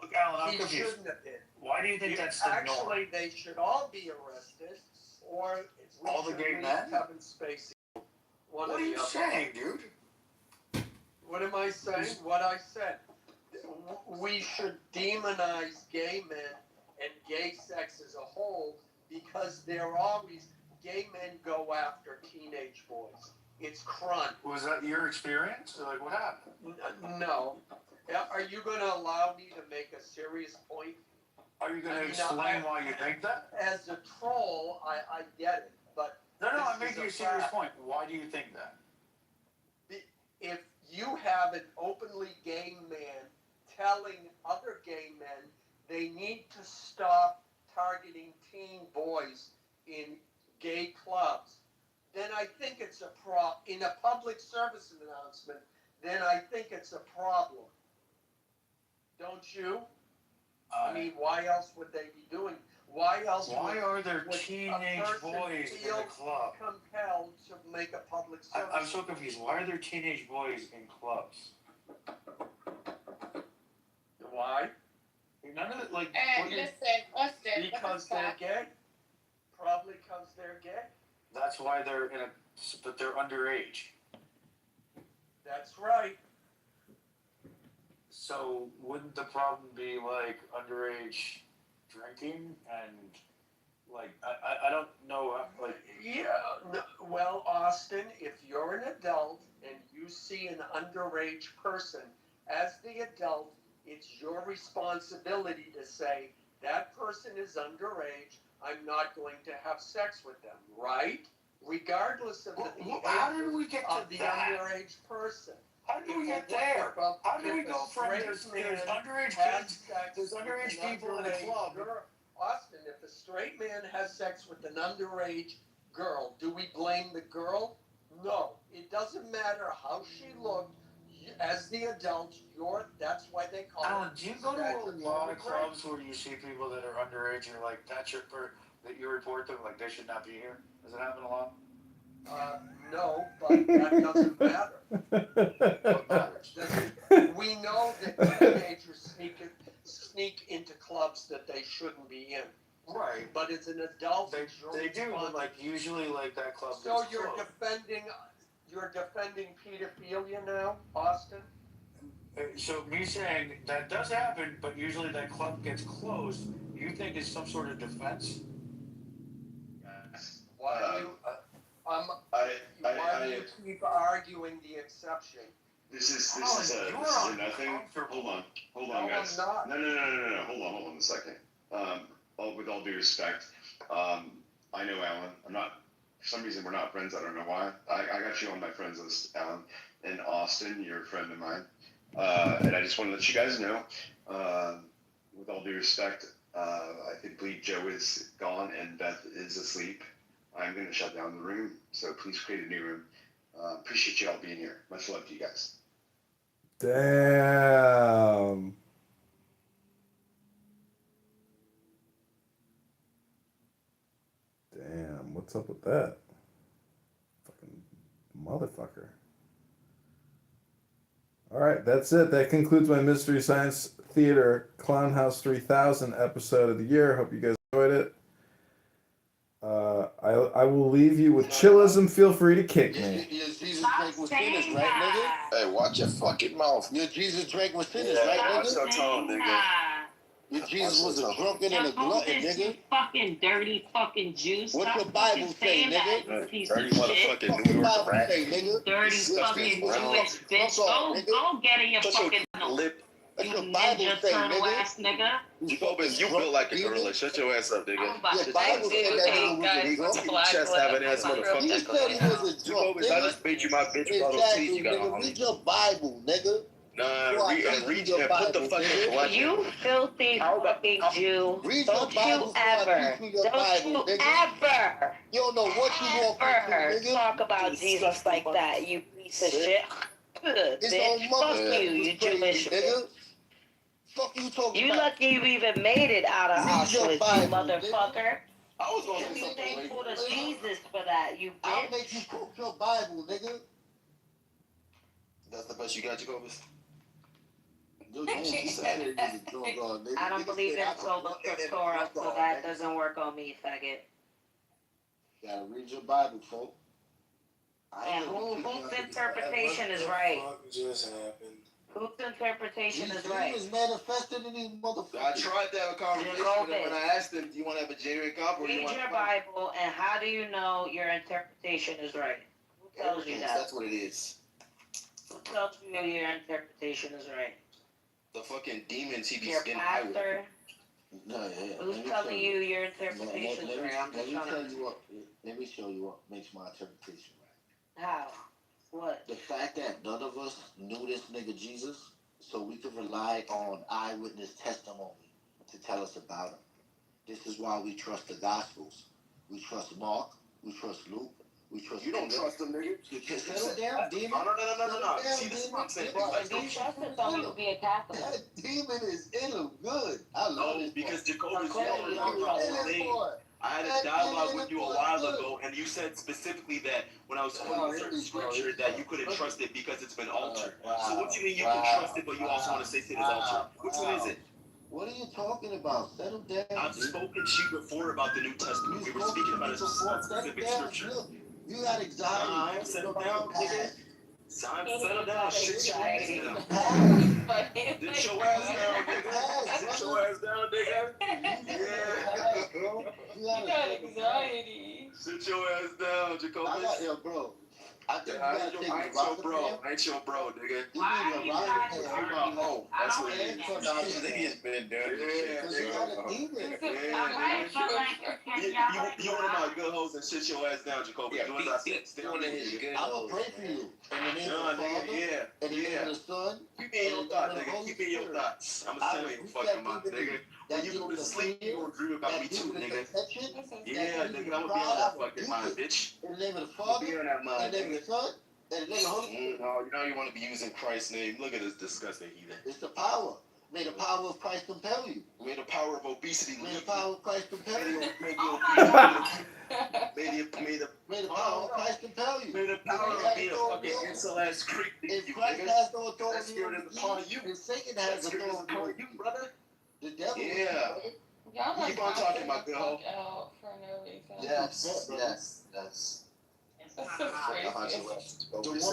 Look, Alan, I'm he confused. shouldn't have been. Why do you think that's the norm? Actually, they should all be arrested, or all the gay men? Kevin Spacey. What are you saying, dude? What am I saying? What I said. We should demonize gay men and gay sex as a whole because gay men go after teenage boys. It's crime. Was that your experience? Like, what happened? No. Are you going to allow me to make a serious point? Are you going to explain why you think that? As a troll, I get it, but... No, I'm making a serious point. Why do you think that? If you have an openly gay man telling other gay men they need to stop targeting teen boys in gay clubs, then I think it's in a public service announcement, then I think it's a problem. Don't you? I mean, why else would they be doing? Why are there teenage boys in the club? Compelled to make a public service. I'm so confused. Why are there teenage boys in clubs? Why? None of it, like. Listen, Austin. Because they're gay. Probably because they're gay. That's why but they're underage. That's right. So wouldn't the problem be like underage drinking and like I don't know like. Yeah. No, well, Austin, if you're an adult and you see an underage person, as the adult, it's your responsibility to say that person is underage. I'm not going to have sex with them, right? Regardless of the behavior of the underage person. How do we get there? How do we go from there's underage kids, there's underage people in a club? Austin, if a straight man has sex with an underage girl, do we blame the girl? No. It doesn't matter how she looked. As the adult, that's why they call Alan, it. do you go to a lot of clubs where you see people that are underage and you're like, that you report them like they should not be here? Does it happen a lot? No, but that doesn't matter. What matters? We know that teenagers sneak into clubs that they shouldn't be in. Right. Right, but as an adult, They, it's your they do, but like responsibility. usually like that club So gets you're closed. defending pedophilia now, Austin? So me saying that does happen, but usually that club gets closed. You think is some sort of defense? Why do you? Why do you keep arguing the exception? This is a nothing. Hold on, guys. No. Hold on a second. With all due respect, I know Alan. I'm not. For some reason, we're not friends. I don't know why. I got you on my friends list, Alan. And Austin, you're a friend of mine. And I just want to let you guys know, with all due respect, I believe Joe is gone and Beth is asleep. I'm going to shut down the room. So please create a new room. Appreciate you all being here. Much love to you guys. Damn. Damn, what's up with that? Fucking motherfucker. All right, that's it. That concludes my Mystery Science Theater Clown House 3000 episode of the year. Hope you guys enjoyed it. I will leave you with chillism. Feel free to kick me. Your Jesus drank with sinners, right, nigga? Hey, watch your fucking mouth. Your Jesus drank with sinners, right, nigga? Watch your tone, nigga. Your Jesus was a drunken and a glutton, nigga. Fucking dirty fucking Jews. What's your Bible say, nigga? Dirty motherfucking New York rat. Dirty fucking Jewish bitch. Go get it, you fucking lip. What's your Bible say, nigga? ass nigga. Jacobus, you built like a gorilla. Shut your ass up, nigga. Your Bible said that nigga was a drunk. Chest having ass motherfucker. You said he was a drunk, Jacobus, I just made you my bitch with all those teeth you got on. Read your Bible, nigga. Nah, read and put the fucking collection. You filthy fucking Jew. Don't you ever. You don't know what you want to do, nigga. Talk about Jesus like that, you piece of shit. Good, bitch. Fuck you Jewish nigga. Fuck you talking You about? lucky you even made it out of Auschwitz, you motherfucker. I was gonna You thankful to Jesus for that, you bitch. I'll make you quote your Bible, nigga. That's the best you got, Jacobus? I don't believe in sola scriptura, so that doesn't work on me, faggot. Gotta read your Bible, folk. And whose interpretation is right? Just happened. Whose interpretation is right? He was manifested in these motherfuckers. I tried to have a conversation with him when I asked him, do you want to have a J-Ray cop or do you Read want your Bible, and how do you know your interpretation is right? Who tells you that? That's what it is. Who tells you your interpretation is right? The fucking demons he be Your skinning high with. pastor? No, yeah. Who's telling you your interpretation is right? I'm just trying to... Let me show you what makes my interpretation right. How? What? The fact that none of us knew this nigga Jesus, so we could rely on eyewitness testimony to tell us about him. This is why we trust the Gospels. We trust Mark. We trust Luke. We trust. You don't trust them, nigga. Settle down, demon. No. See, this is what I'm saying. If you trust it, then you'll be a Catholic. That demon is in him good. I love it. Because Jacobus, I had a dialogue with you a while ago, and you said specifically that when I was quoting certain scripture that you couldn't trust it because it's been altered. So what do you mean you can trust it, but you also want to say it is altered? Which one is it? What are you talking about? Settle down. I've spoken to you before about the New Testament. We were speaking about a specific scripture. You got anxiety. I'm settled down, nigga. Settle down. Shit your ass down. Sit your ass down, nigga. Sit your ass down, nigga. Yeah. You got anxiety. Sit your ass down, Jacobus. Yo, bro. I think I ain't your bro. I ain't your bro, nigga. Why are you guys arguing? That's what it is. Nigga's been doing this shit. You one of my good hoes and shit your ass down, Jacoby. Do as I said. Stay on his good I'm gonna pray for you. In the name of the Father, and in the name of the Son, keep me in your thoughts, nigga. Keep me in your thoughts. I'm gonna tell you fucking month, nigga. When you go to sleep, you gonna dream about me too, nigga. Yeah, nigga, I'm gonna be on that fucking mind, bitch. In the name of the Father, Be on that mind, in the name of nigga. the Son, and in the name of the Holy Spirit. No, you know you want to be using Christ's name. Look at this disgusting heathen. It's the power. May the power of Christ compel you. May the power of obesity May the power of Christ compel you. May the power of Christ compel you. May the power of being a fucking insolent ass creep. If Christ has no that authority spirit over is upon you. and Satan That has spirit is authority upon over you, brother. the devil. Yeah. Y'all Keep like on talking, passing my the girl. fuck out for no reason. Yes. That's crazy.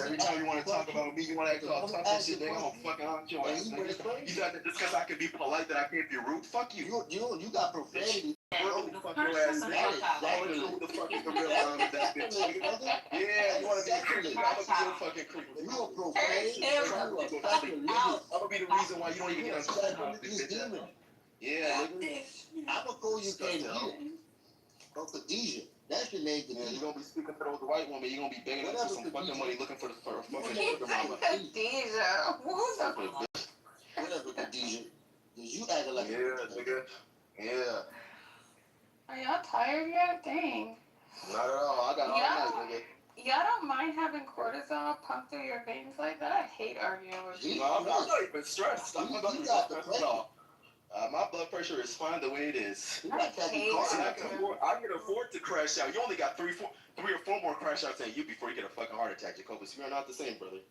Every time you want to talk about me, you want to talk tough and shit, nigga, I'm gonna fucking hunt your ass, nigga. You thought that just because I can be polite that I can't be rude? Fuck you. You got profanity. Bro, fuck your ass, nigga. I want to know who the fuck is the real one with that bitch, nigga. Yeah, you want to be a creep. I'm gonna be your fucking creep. You a profane. I'm gonna be the reason why you don't even get on Clubhouse, bitch. Yeah, nigga. I'm gonna call you Khadijah. Or Khadijah. That's your name, Khadijah. You're gonna be speaking to those white women. You're gonna be begging us for some fucking money, looking for a fucking sugar mama. Khadijah. Who's the Whatever, Khadijah. Cause you acting like nigga. Yeah. Are y'all tired yet? Dang. Not at all. I got all night, nigga. Y'all don't mind having cortisol pumped through your veins like that? I hate arguing with you. No, I'm not even stressed. I'm not even stressed at all. My blood pressure is fine the way it is. I can afford to crash out. You only got three or four more crash outs than you before you get a fucking heart attack, Jacobus. We are not the same, brother.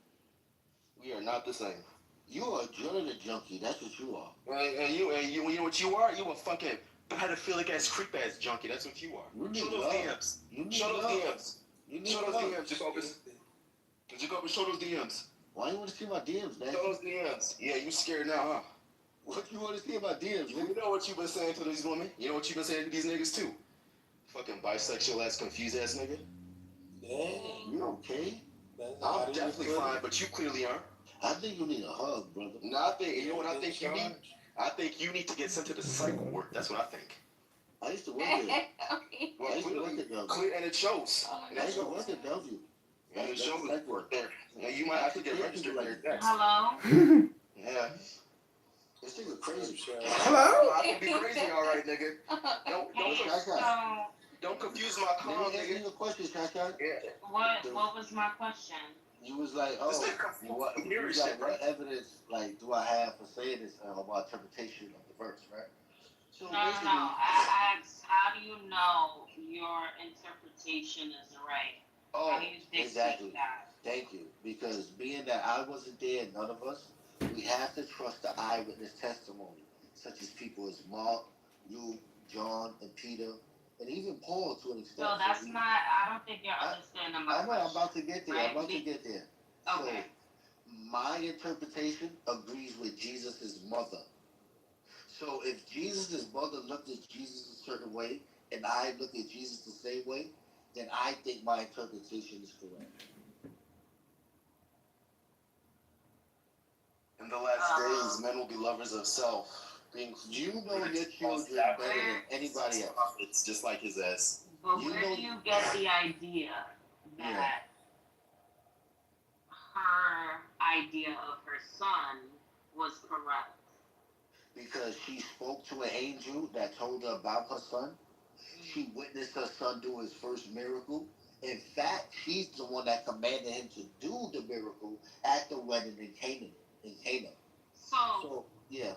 We are not the same. You are a adrenaline junkie. That's what you are. And you know what you are? You a fucking pedophilic ass creep ass junkie. That's what you are. Show those DMs. Show those DMs. Show those DMs, Jacobus. Jacobus, show those DMs. Why you want to see my DMs, man? Show those DMs. Yeah, you scared now, huh? What you want to see about DMs? You know what you've been saying to these women? You know what you've been saying to these niggas too? Fucking bisexual ass, confused ass nigga. Damn, you okay? I'm definitely fine, but you clearly aren't. I think you need a hug, brother. No, you know what I think you need? I think you need to get sent to the psych ward. That's what I think. I used to work there. Well, I used to work at Bellevue. Clear, and it shows. I used to work at Bellevue. And it shows work there. Now you might have to get registered there next. Hello? Yeah. This nigga crazy. Hello? I can be crazy, all right, nigga. Don't confuse my calm, Let me ask you nigga. a question, Shasha. Yeah. What was my question? You was like, what evidence, like, do I have for saying this about interpretation of the verse, right? So No. I asked, how do you know your interpretation is right? Oh, how do you think exactly. that? Thank you. Because being that I wasn't there, none of us, we have to trust the eyewitness testimony, such as people as Mark, Luke, John, and Peter, and even Paul to an extent. So that's not, I don't think you're understanding my I know, question. I'm about to get there. Right? I'm about to get there. Okay. So, my interpretation agrees with Jesus' mother. So, if Jesus' mother looked at Jesus a certain way, and I look at Jesus the same way, then I think my interpretation is correct. In the last days, men will be lovers of self. You know your children better than anybody else. It's just like his ass. But where do you get the idea that her idea of her son was correct? Because she spoke to an angel that told her about her son. She witnessed her son do his first miracle. In fact, she's the one that commanded him to do the miracle at the wedding in Canaan. So yeah.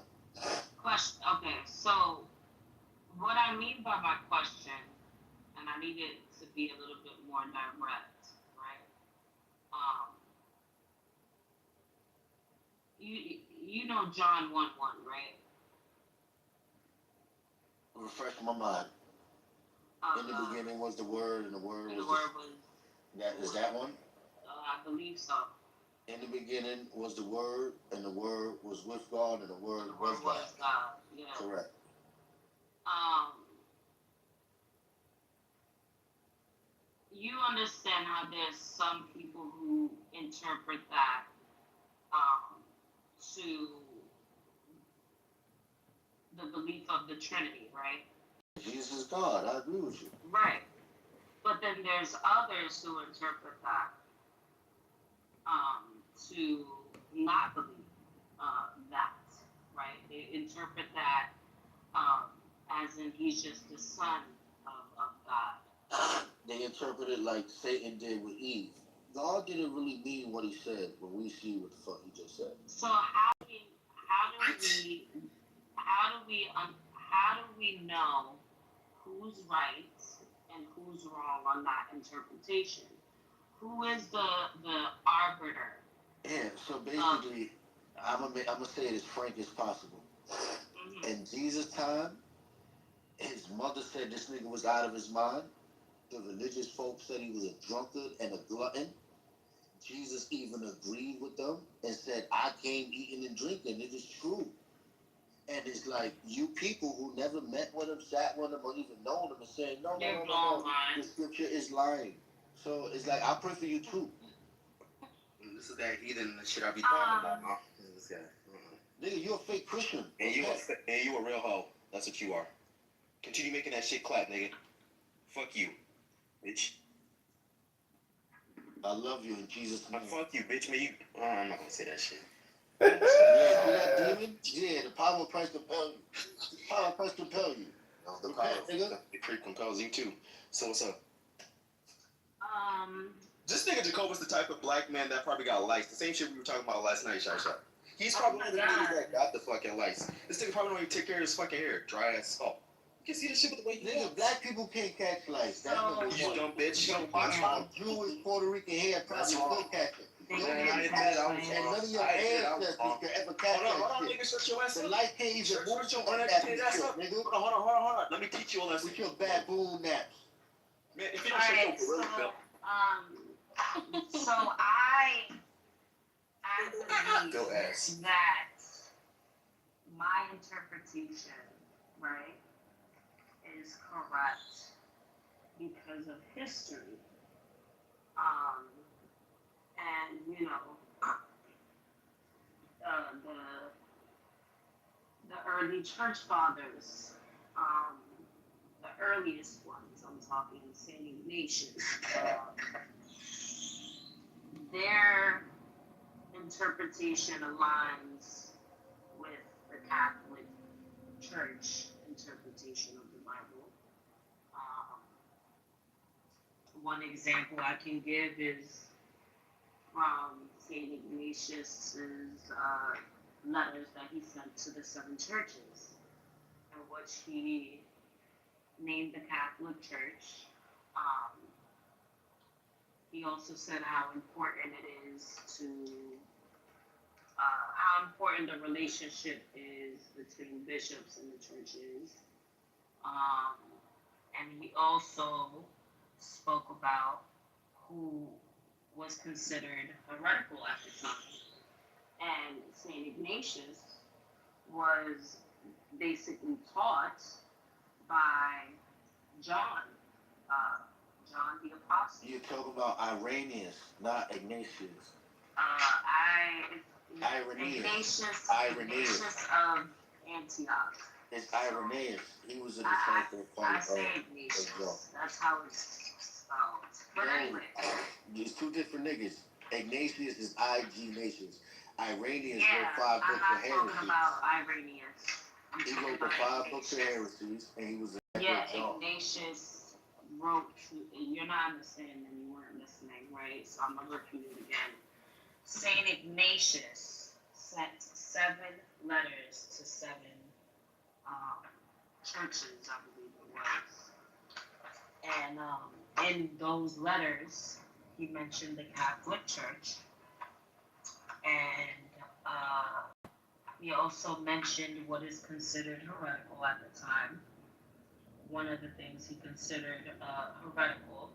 Question. Okay, so what I mean by my question, and I need it to be a little bit more direct, right? You know John 1:1, right? Refresh my mind. In the beginning was the Word, and the Word was. That is that one? I believe so. In the beginning was the Word, and the Word was with God, and the Word was God. Yeah. Correct. You understand how there's some people who interpret that to the belief of the Trinity, right? Jesus is God. I agree with you. Right. But then there's others who interpret that to not believe that, right? They interpret that as in he's just the son of God. They interpret it like Satan did with Eve. God didn't really mean what he said when we see what the fuck he just said. So how do we know who's right and who's wrong on that interpretation? Who is the arbiter? Yeah, so basically, I'm gonna say it as frank as possible. In Jesus' time, His mother said this nigga was out of his mind. The religious folks said he was a drunkard and a glutton. Jesus even agreed with them and said, I came eating and drinking. It is true. And it's like, you people who never met with him, sat with him, or even known him, and saying, no, the scripture is lying. So it's like, I pray for you too. This is that heathen shit I be talking about, man. This guy. Nigga, you're a fake Christian. And you a real hoe. That's what you are. Continue making that shit clap, nigga. Fuck you, bitch. I love you in Jesus' name. Fuck you, bitch, man. I'm not gonna say that shit. Yeah, see that demon? Yeah, the power of Christ compel you. The power of Christ compel you. No, the power of the creep compels you too. So what's up? This nigga Jacoba's the type of black man that probably got lice. The same shit we were talking about last night, Shai Shai. He's probably one of the niggas that got the fucking lice. This nigga probably don't even take care of his fucking hair. Dry as salt. You can see the shit with the way he Nigga, black people can't catch lice. That's what you dumb bitch. Jewish, Puerto Rican hair probably still catch it. Man, And none of your ancestors can ever catch that shit. Nigga, shut your ass The up. light can't even move your ass up, nigga. Hold on. Let me teach you a lesson. With your baboon naps. Man, if you don't shut your gorilla belt. So I Go believe ass. that my interpretation, right, is correct because of history. And you know, the early church fathers, the earliest ones, I'm talking St. Ignatius, their interpretation aligns with the Catholic Church interpretation of the Bible. One example I can give is from St. Ignatius's letters that he sent to the 7 churches, in which he named the Catholic Church. He also said how important it is how important the relationship is between bishops and the churches. And he also spoke about who was considered heretical at the time. And St. Ignatius was basically taught by John the Apostle. You're talking about Irenaeus, not Ignatius. Ignatius of Antioch. It's Irenaeus. He was a disciple of Paul. I say Ignatius. That's how it's spelled. But anyway. There's 2 different niggas. Ignatius is Ignatius. Irenaeus wrote 5 I'm books not of heresies. talking about Irenaeus. He wrote the 5 books of heresies, and he was a Ignatius wrote. You're not understanding. You weren't listening, right? So I'm gonna repeat it again. Saint Ignatius sent 7 letters to 7 churches, I believe it was. And in those letters, he mentioned the Catholic Church, and he also mentioned what is considered heretical at the time. One of the things he considered heretical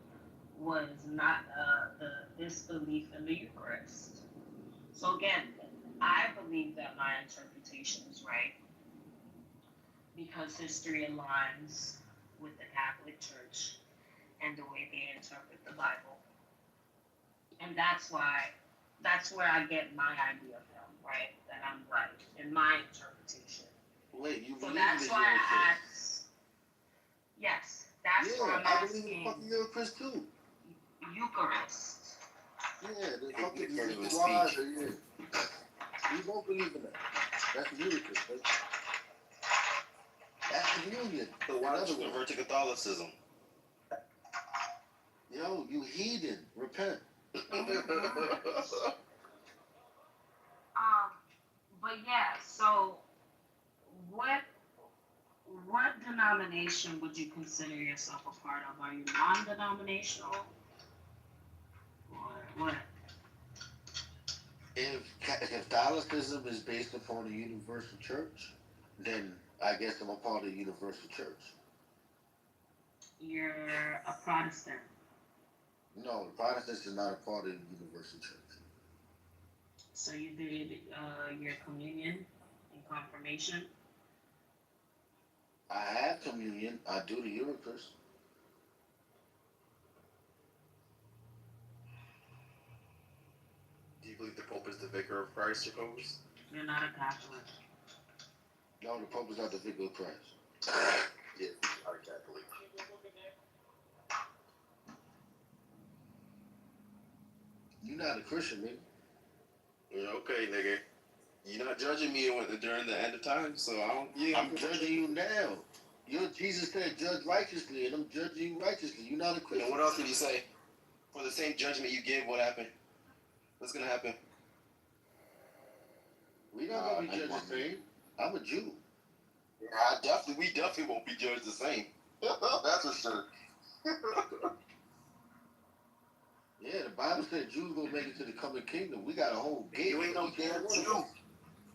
was not the disbelief in the Eucharist. So again, I believe that my interpretation is right because history aligns with the Catholic Church and the way they interpret the Bible. And that's where I get my idea from, right? That I'm right in my interpretation. Wait, you So believe that's in why I asked. Yes, that's why I'm I asking. believe in fucking Eucharist too. Eucharist. Yeah, the fucking squad. Yeah. We won't believe in that. That's ludicrous, man. That's communion. So why don't you convert to Catholicism? Yo, you heathen. Repent. But yeah, so what denomination would you consider yourself a part of? Are you non-denominational? Or what? If Catholicism is based upon the universal church, then I guess I'm a part of the universal church. You're a Protestant. No, the Protestants is not a part of the Universal Church. So you did your communion and confirmation. I have communion. I do the Eucharist. Do you believe the Pope is the vicar of Christ, Jacobus? You're not a Catholic. No, the Pope is not the vicar of Christ. Yeah, I'm Catholic. You're not a Christian, nigga. Yeah, okay, nigga. You're not judging me during the end of time, so I don't. Yeah, I'm judging you now. Jesus said, "Judge righteously," and I'm judging you righteously. You're not a Christian. And what else did he say? For the same judgment you give, what happened? What's gonna happen? We're not gonna be judged the same. I'm a Jew. We definitely won't be judged the same. That's for sure. Yeah, the Bible said Jews gonna make it to the coming kingdom. We got a whole gate. You ain't no damn Jew.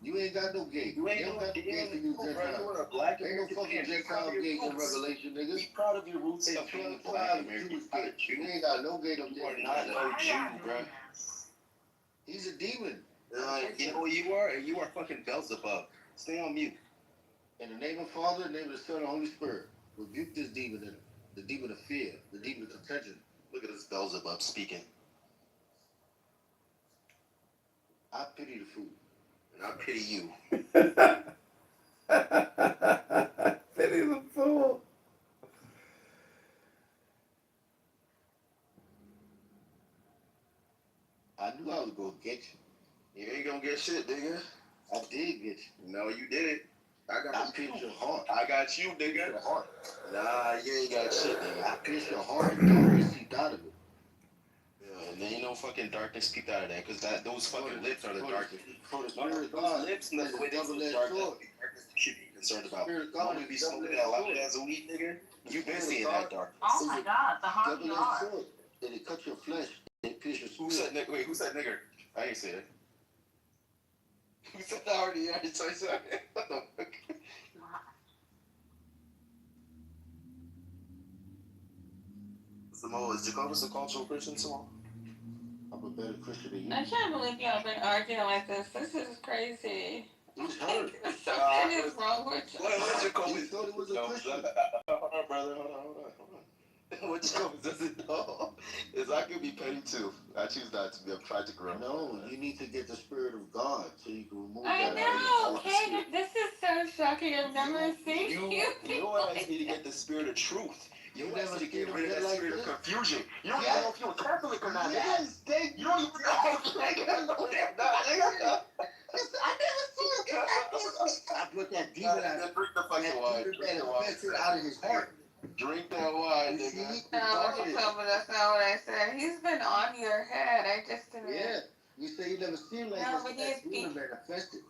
You ain't got no gate. You ain't don't no got no gate for you Gentiles. You're a black Ain't no fucking Gentile gate in Revelation, nigga. Be proud of your roots It's of being a 12 black American. Jewish gate. You ain't got no gate up You there. are not no Jew, bro. He's a demon. You know what you are? And you are fucking Beelzebub. Stay on mute. In the name of the Father, in the name of the Son, and the Holy Spirit, rebuke this demon in him. The demon of fear, the demon of contention. Look at this Beelzebub speaking. I pity the fool. And I pity you. Pity the fool. I knew I was gonna get you. You ain't gonna get shit, nigga. I did get you. No, you didn't. I pierced your heart. I got you, nigga. Your heart. Nah, you ain't got shit, nigga. I pierced your heart and darkness seeped out of it. Yeah, and then ain't no fucking darkness peeped out of that, because those fucking lips are the darkest. For the Spirit of God, Those lips and the way they double-edged dark, sword. that's the darkness you should be concerned about. Spirit of God When we be is smoking double-edged that loud sword. as a weed, nigga, you been seeing that dark. Oh my God, the heart of your Double-edged heart. sword. And it cut your flesh. It pierced your Who spirit. said nigger? Wait, who said nigger? I ain't say it. Who said that already? I already said it. What the fuck? Samoa, is Jacobus a cultural Christian, Samoa? I'm a better Christian than you. I can't believe y'all been arguing like this. This is crazy. He's hurt. Something is wrong with you. What Jacobus? He thought it was a Christian. Hold on, brother. Hold on. What Jacobus doesn't know is I could be petty too. I choose not to be. I'm trying to grow. No, you need to get the Spirit of God so you can remove I that know, out of your okay? This is so shocking. I've never seen you. You asked me to get the spirit of truth. You never asked me to get seen rid of him that like spirit this? of confusion. You don't even know if you're Catholic or not. Yes, they You don't even know. Nigga, no, they're not, nigga. I never seen it. I put that demon out. Drink the fucking wine. Drink the wine. Out of his heart. Drink that wine, You nigga. see? No, but that's not what I said. He's been on your head. I just didn't. Yeah. You say you never seen like No, this. but That he's demon manifested.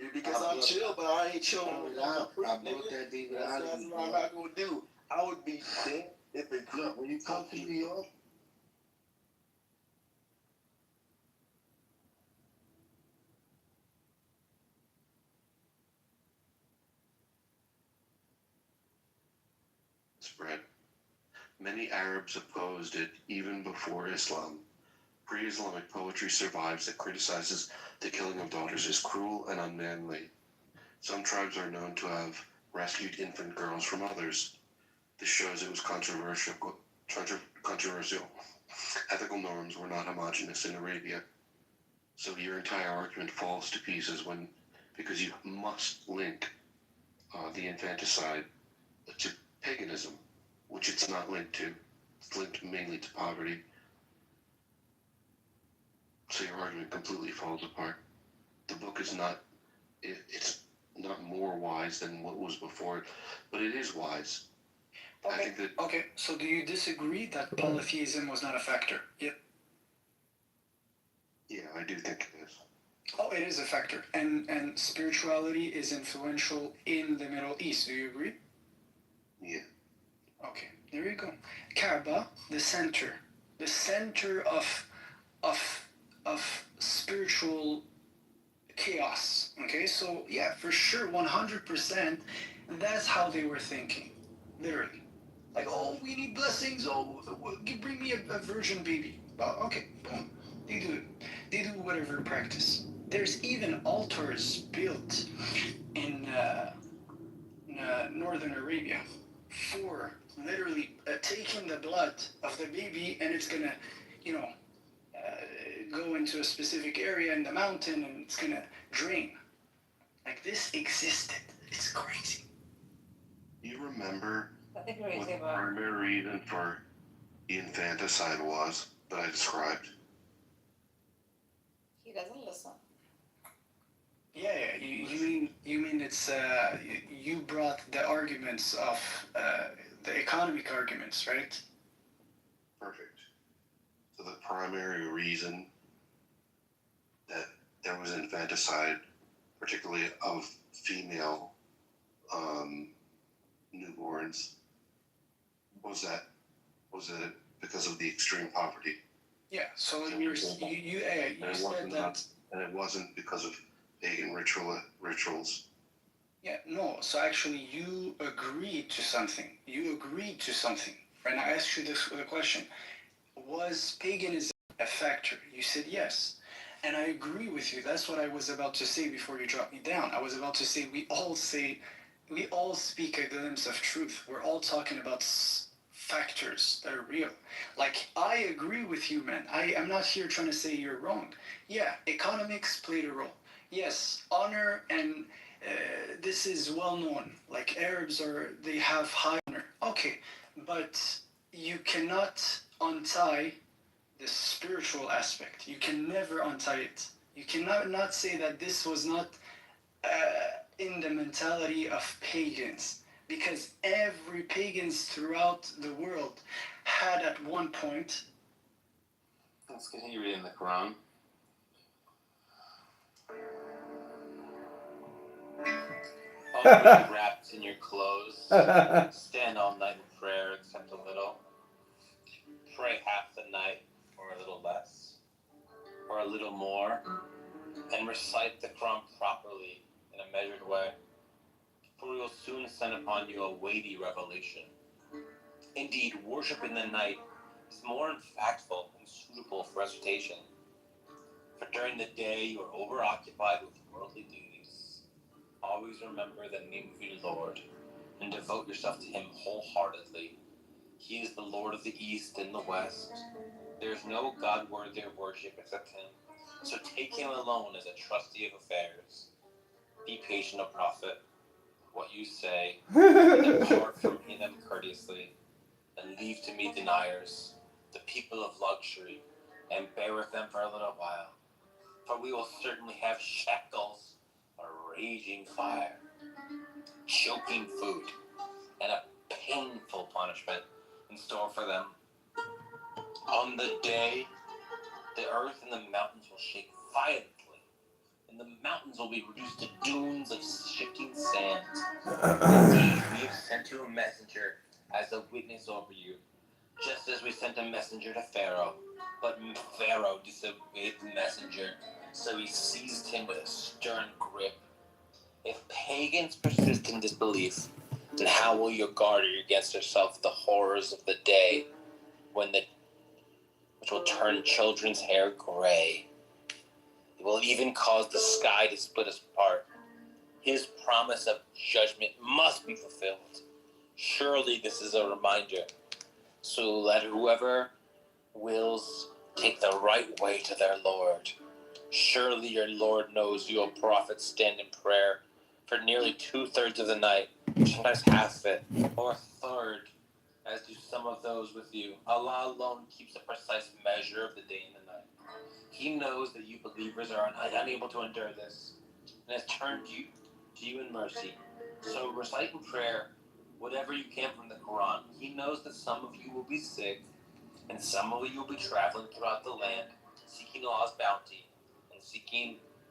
Yeah, because I'm chill, but I ain't chill. I brought that demon out of That's you. what I'm not gonna do. I would be dead if it could. Look, when you come to New York, spread. Many Arabs opposed it even before Islam. Pre-Islamic poetry survives that criticizes the killing of daughters as cruel and unmanly. Some tribes are known to have rescued infant girls from others. This shows it was controversial. Ethical norms were not homogeneous in Arabia. So your entire argument falls to pieces because you must link the infanticide to paganism, which it's not linked to. It's linked mainly to poverty. So your argument completely falls apart. The book is not, it's not more wise than what was before it, but it is wise. Okay. I think that, Okay, so do you disagree that polytheism was not a factor? Yeah. yeah, I do think it is. Oh, it is a factor. And spirituality is influential in the Middle East. Do you agree? Yeah. Okay, there you go. Kaaba, the center of spiritual chaos. Okay, so yeah, for sure, 100%, that's how they were thinking, literally. Like, oh, we need blessings. Oh, bring me a virgin baby. Well, okay, boom. They do it. They do whatever practice. There's even altars built in northern Arabia for literally taking the blood of the baby, and it's gonna, you know, go into a specific area in the mountain, and it's gonna drain. Like, this existed. It's crazy. You remember Nothing what crazy the about. primary reason for the infanticide was that I described? He doesn't listen. Yeah, you mean it's you brought the arguments of the economic arguments, right? Perfect. So the primary reason that there was infanticide, particularly of female newborns, was it because of the extreme poverty? Yeah. So you said that. And it wasn't because of pagan rituals. Yeah, no. So actually, you agreed to something. Right now, I asked you the question: was paganism a factor? You said yes, and I agree with you. That's what I was about to say before you dropped me down. I was about to say we all speak a glimpse of truth. We're all talking about factors that are real. Like, I agree with you, man. I'm not here trying to say you're wrong. Yeah, economics played a role. Yes, honor and this is well known. Like, they have high honor. Okay, but you cannot untie the spiritual aspect. You can never untie it. You cannot not say that this was not in the mentality of pagans, because every pagans throughout the world had at one point. Let's continue reading the Quran. Always wrapped in your clothes, stand all night in prayer except a little. Pray half the night, or a little less, or a little more, and recite the Quran properly in a measured way, for we will soon send upon you a weighty revelation. Indeed, worship in the night is more impactful and suitable for recitation, for during the day you are overoccupied with worldly duties. Always remember the name of your Lord, and devote yourself to Him wholeheartedly. He is the Lord of the East and the West. There is no God worthy of worship except Him, so take Him alone as a trustee of affairs. Be patient, O Prophet, what you say, and depart from them courteously, and leave to me deniers, the people of luxury, and bear with them for a little while. For we will certainly have shackles, a raging fire, choking food, and a painful punishment in store for them. On the day, the earth and the mountains will shake violently, and the mountains will be reduced to dunes of shifting sand. Indeed, we have sent you a messenger as a witness over you, just as we sent a messenger to Pharaoh. But Pharaoh disobeyed the messenger, so he seized him with a stern grip. If pagans persist in disbelief, then how will you guard against yourself the horrors of the day, which will turn children's hair gray? It will even cause the sky to split us apart. His promise of judgment must be fulfilled. Surely this is a reminder. So let whoever wills take the right way to their Lord. Surely your Lord knows you, O prophet, stand in prayer for nearly 2/3 of the night, sometimes half of it, or a third, as do some of those with you. Allah alone keeps a precise measure of the day and the night. He knows that you believers are unable to endure this, and has turned to you in mercy. So recite in prayer whatever you can from the Quran. He knows that some of you will be sick, and some of you will be traveling throughout the land, seeking Allah's bounty,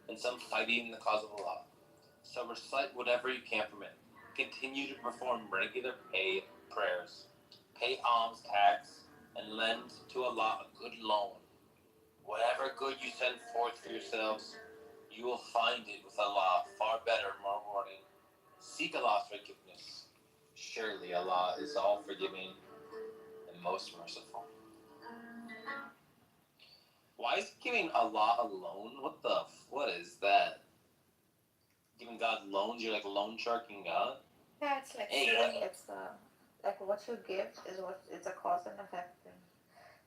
and some fighting in the cause of Allah. So recite whatever you can from it. Continue to perform regular prayers. Pay alms tax, and lend to Allah a good loan. Whatever good you send forth for yourselves, you will find it with Allah far better and more rewarding. Seek Allah's forgiveness. Surely Allah is all forgiving and most merciful. Why is giving Allah a loan? What is that? Giving God loans? You're like loan sharking God? Yeah, it's like Hey, saying it's like what you give is what it's a cause and effect thing.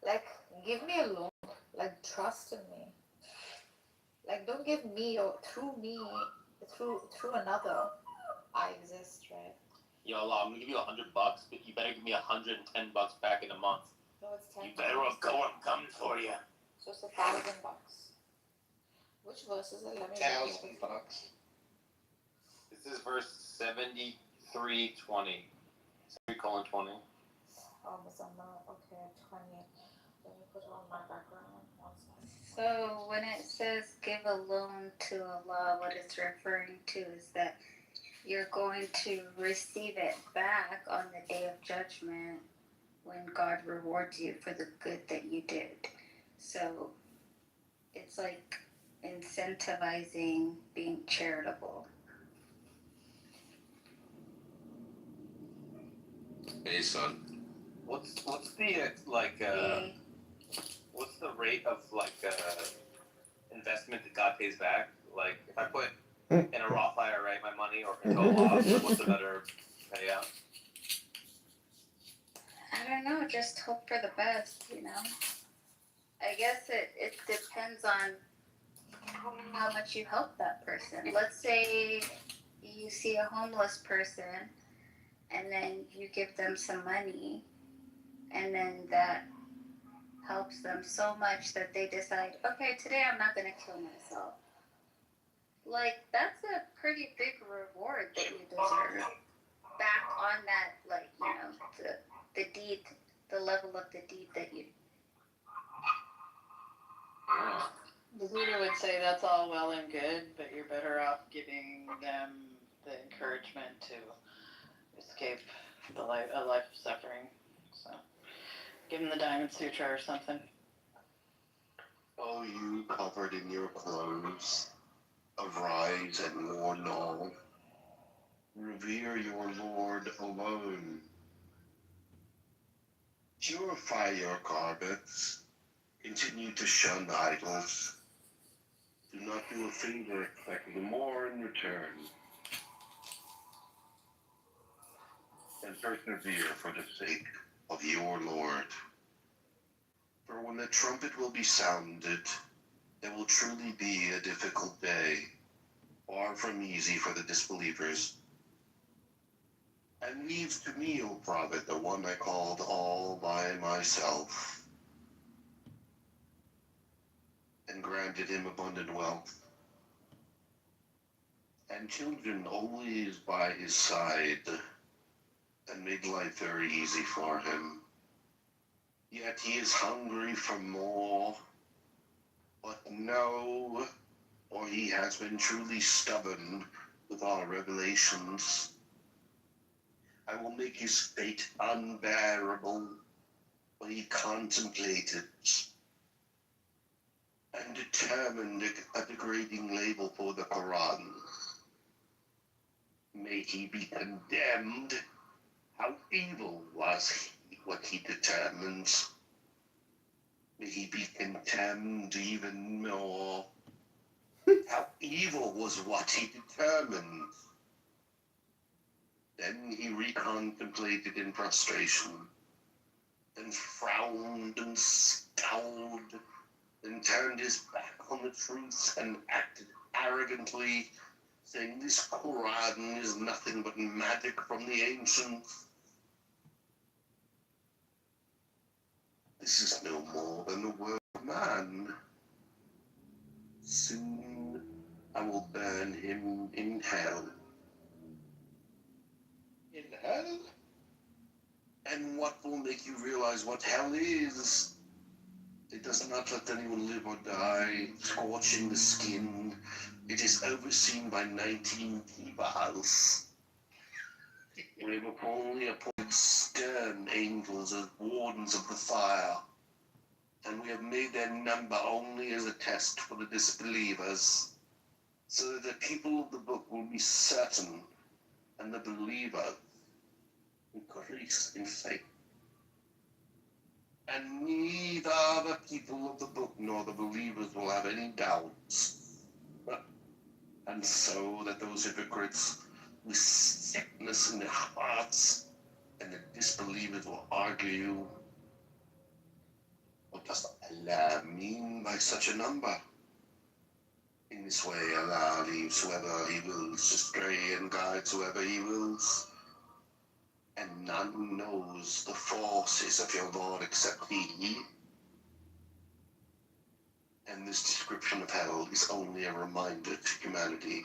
Like give me a loan, like trust in me. Like don't give me or through through another. I exist, right? Yo, Allah, I'm gonna give you $100, but you better give me $110 back in a month. No, it's 10. You better go. I'm coming for you. So it's $1,000. Which verse is it? Let me look at it. This is verse 73:20. 73:20. Almost on the okay 20. Let me put on my background. One second. So when it says give a loan to Allah, what it's referring to is that you're going to receive it back on the day of judgment when God rewards you for the good that you did. So it's like incentivizing being charitable. Hey, son. What's the what's the rate of investment that God pays back? Like if I put in a Roth IRA my money or into a Roth, what's the better payout? I don't know, just hope for the best, you know? I guess it depends on how much you help that person. Let's say you see a homeless person and then you give them some money and then that helps them so much that they decide, okay, today I'm not going to kill myself. Like, that's a pretty big reward that you deserve back on that, like, you know, the deed, the level of the deed that you. The Buddha would say that's all well and good, but you're better off giving them the encouragement to escape a life of suffering. So, give them the Diamond Sutra or something. Oh, you covered in your clothes, arise and mourn all. Revere your Lord alone. Purify your garments. Continue to shun idols. Do not do a favor expecting more in return. And persevere for the sake of your Lord. For when the trumpet will be sounded, it will truly be a difficult day, far from easy for the disbelievers. And leave to me, O prophet, the one I called all by myself, and granted him abundant wealth, and children always by his side, and made life very easy for him. Yet he is hungry for more, but no, or he has been truly stubborn with our revelations. I will make his fate unbearable when he contemplated and determined a degrading label for the Quran. May he be condemned. How evil was he, what he determines. May he be condemned even more. How evil was what he determined. Then he recontemplated in frustration, and frowned and scowled, and turned his back on the truth and acted arrogantly, saying this Quran is nothing but magic from the ancients. This is no more than the word of man. Soon I will burn him in hell. In hell? And what will make you realize what hell is? It does not let anyone live or die, scorching the skin. It is overseen by 19 Kibals. We have only appointed stern angels as wardens of the fire, and we have made their number only as a test for the disbelievers, so that the people of the book will be certain, and the believers increase in faith. And neither the people of the book nor the believers will have any doubts. And so that those hypocrites with sickness in their hearts and the disbelievers will argue, what does Allah mean by such a number? In this way, Allah leaves whoever He wills astray and guides whoever He wills. And none knows the forces of your Lord except He. And this description of hell is only a reminder to humanity.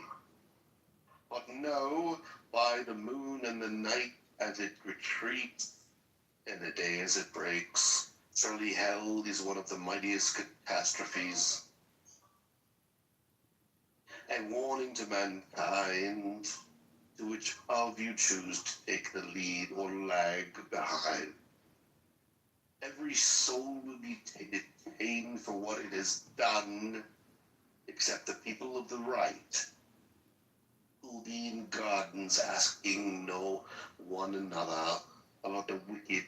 But know, by the moon and the night as it retreats, and the day as it breaks, surely hell is one of the mightiest catastrophes. A warning to mankind, to which of you choose to take the lead or lag behind. Every soul will be detained for what it has done, except the people of the right, who will be in gardens asking no one another about the wicked,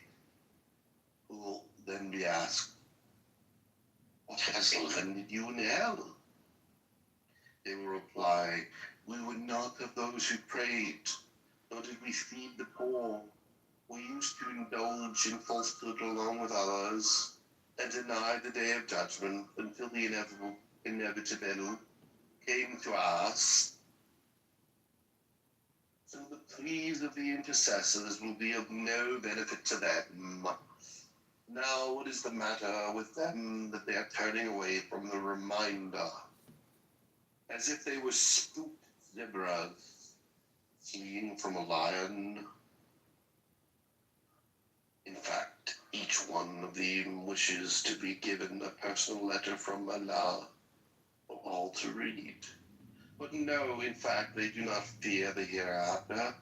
who will then be asked, what has landed you in hell? They will reply, we were not of those who prayed, nor did we feed the poor. We used to indulge in falsehood along with others, and deny the day of judgment until the inevitable came to us. So the pleas of the intercessors will be of no benefit to them. Now what is the matter with them that they are turning away from the reminder? As if they were spooked zebras fleeing from a lion. In fact, each one of them wishes to be given a personal letter from Allah for all to read. But no, in fact, they do not fear the hereafter.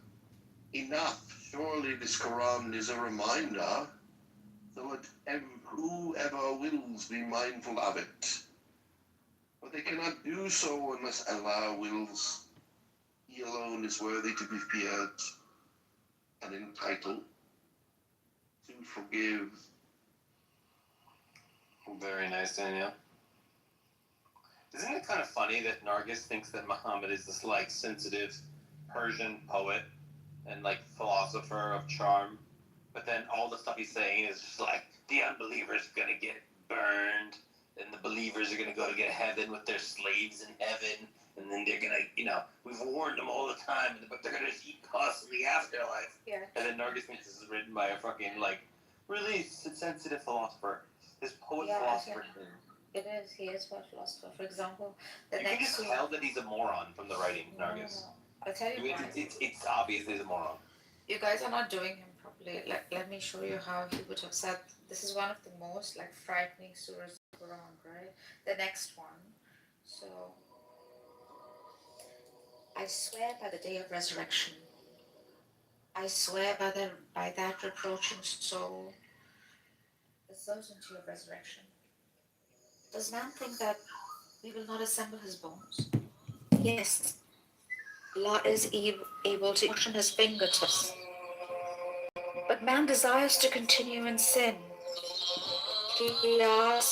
Enough, surely this Quran is a reminder, so that whoever wills be mindful of it. But they cannot do so unless Allah wills. He alone is worthy to be feared and entitled to forgive. Very nice, Daniel. Isn't it kind of funny that Nargis thinks that Muhammad is this like sensitive Persian poet and like philosopher of charm, but then all the stuff he's saying is just like the unbelievers are gonna get burned, and the believers are gonna go to get heaven with their slaves in heaven, and then they're gonna, we've warned them all the time, but they're gonna just eat costs in the afterlife. Yeah. And then Nargis thinks this is written by a fucking like really sensitive philosopher. This poet philosopher. It is. He is a philosopher. For example, the You can next just tell that he's a moron from the writing, Nargis. I'll tell you why. It's obvious he's a moron. You guys are not doing him properly. Let me show you how he would have said. This is one of the most frightening surahs in the Quran, right? The next one. So, I swear by the day of resurrection. I swear by that reproaching soul that sows into your resurrection. Does man think that we will not assemble his bones? Yes. Allah is able to motion his fingertips. But man desires to continue in sin. He asks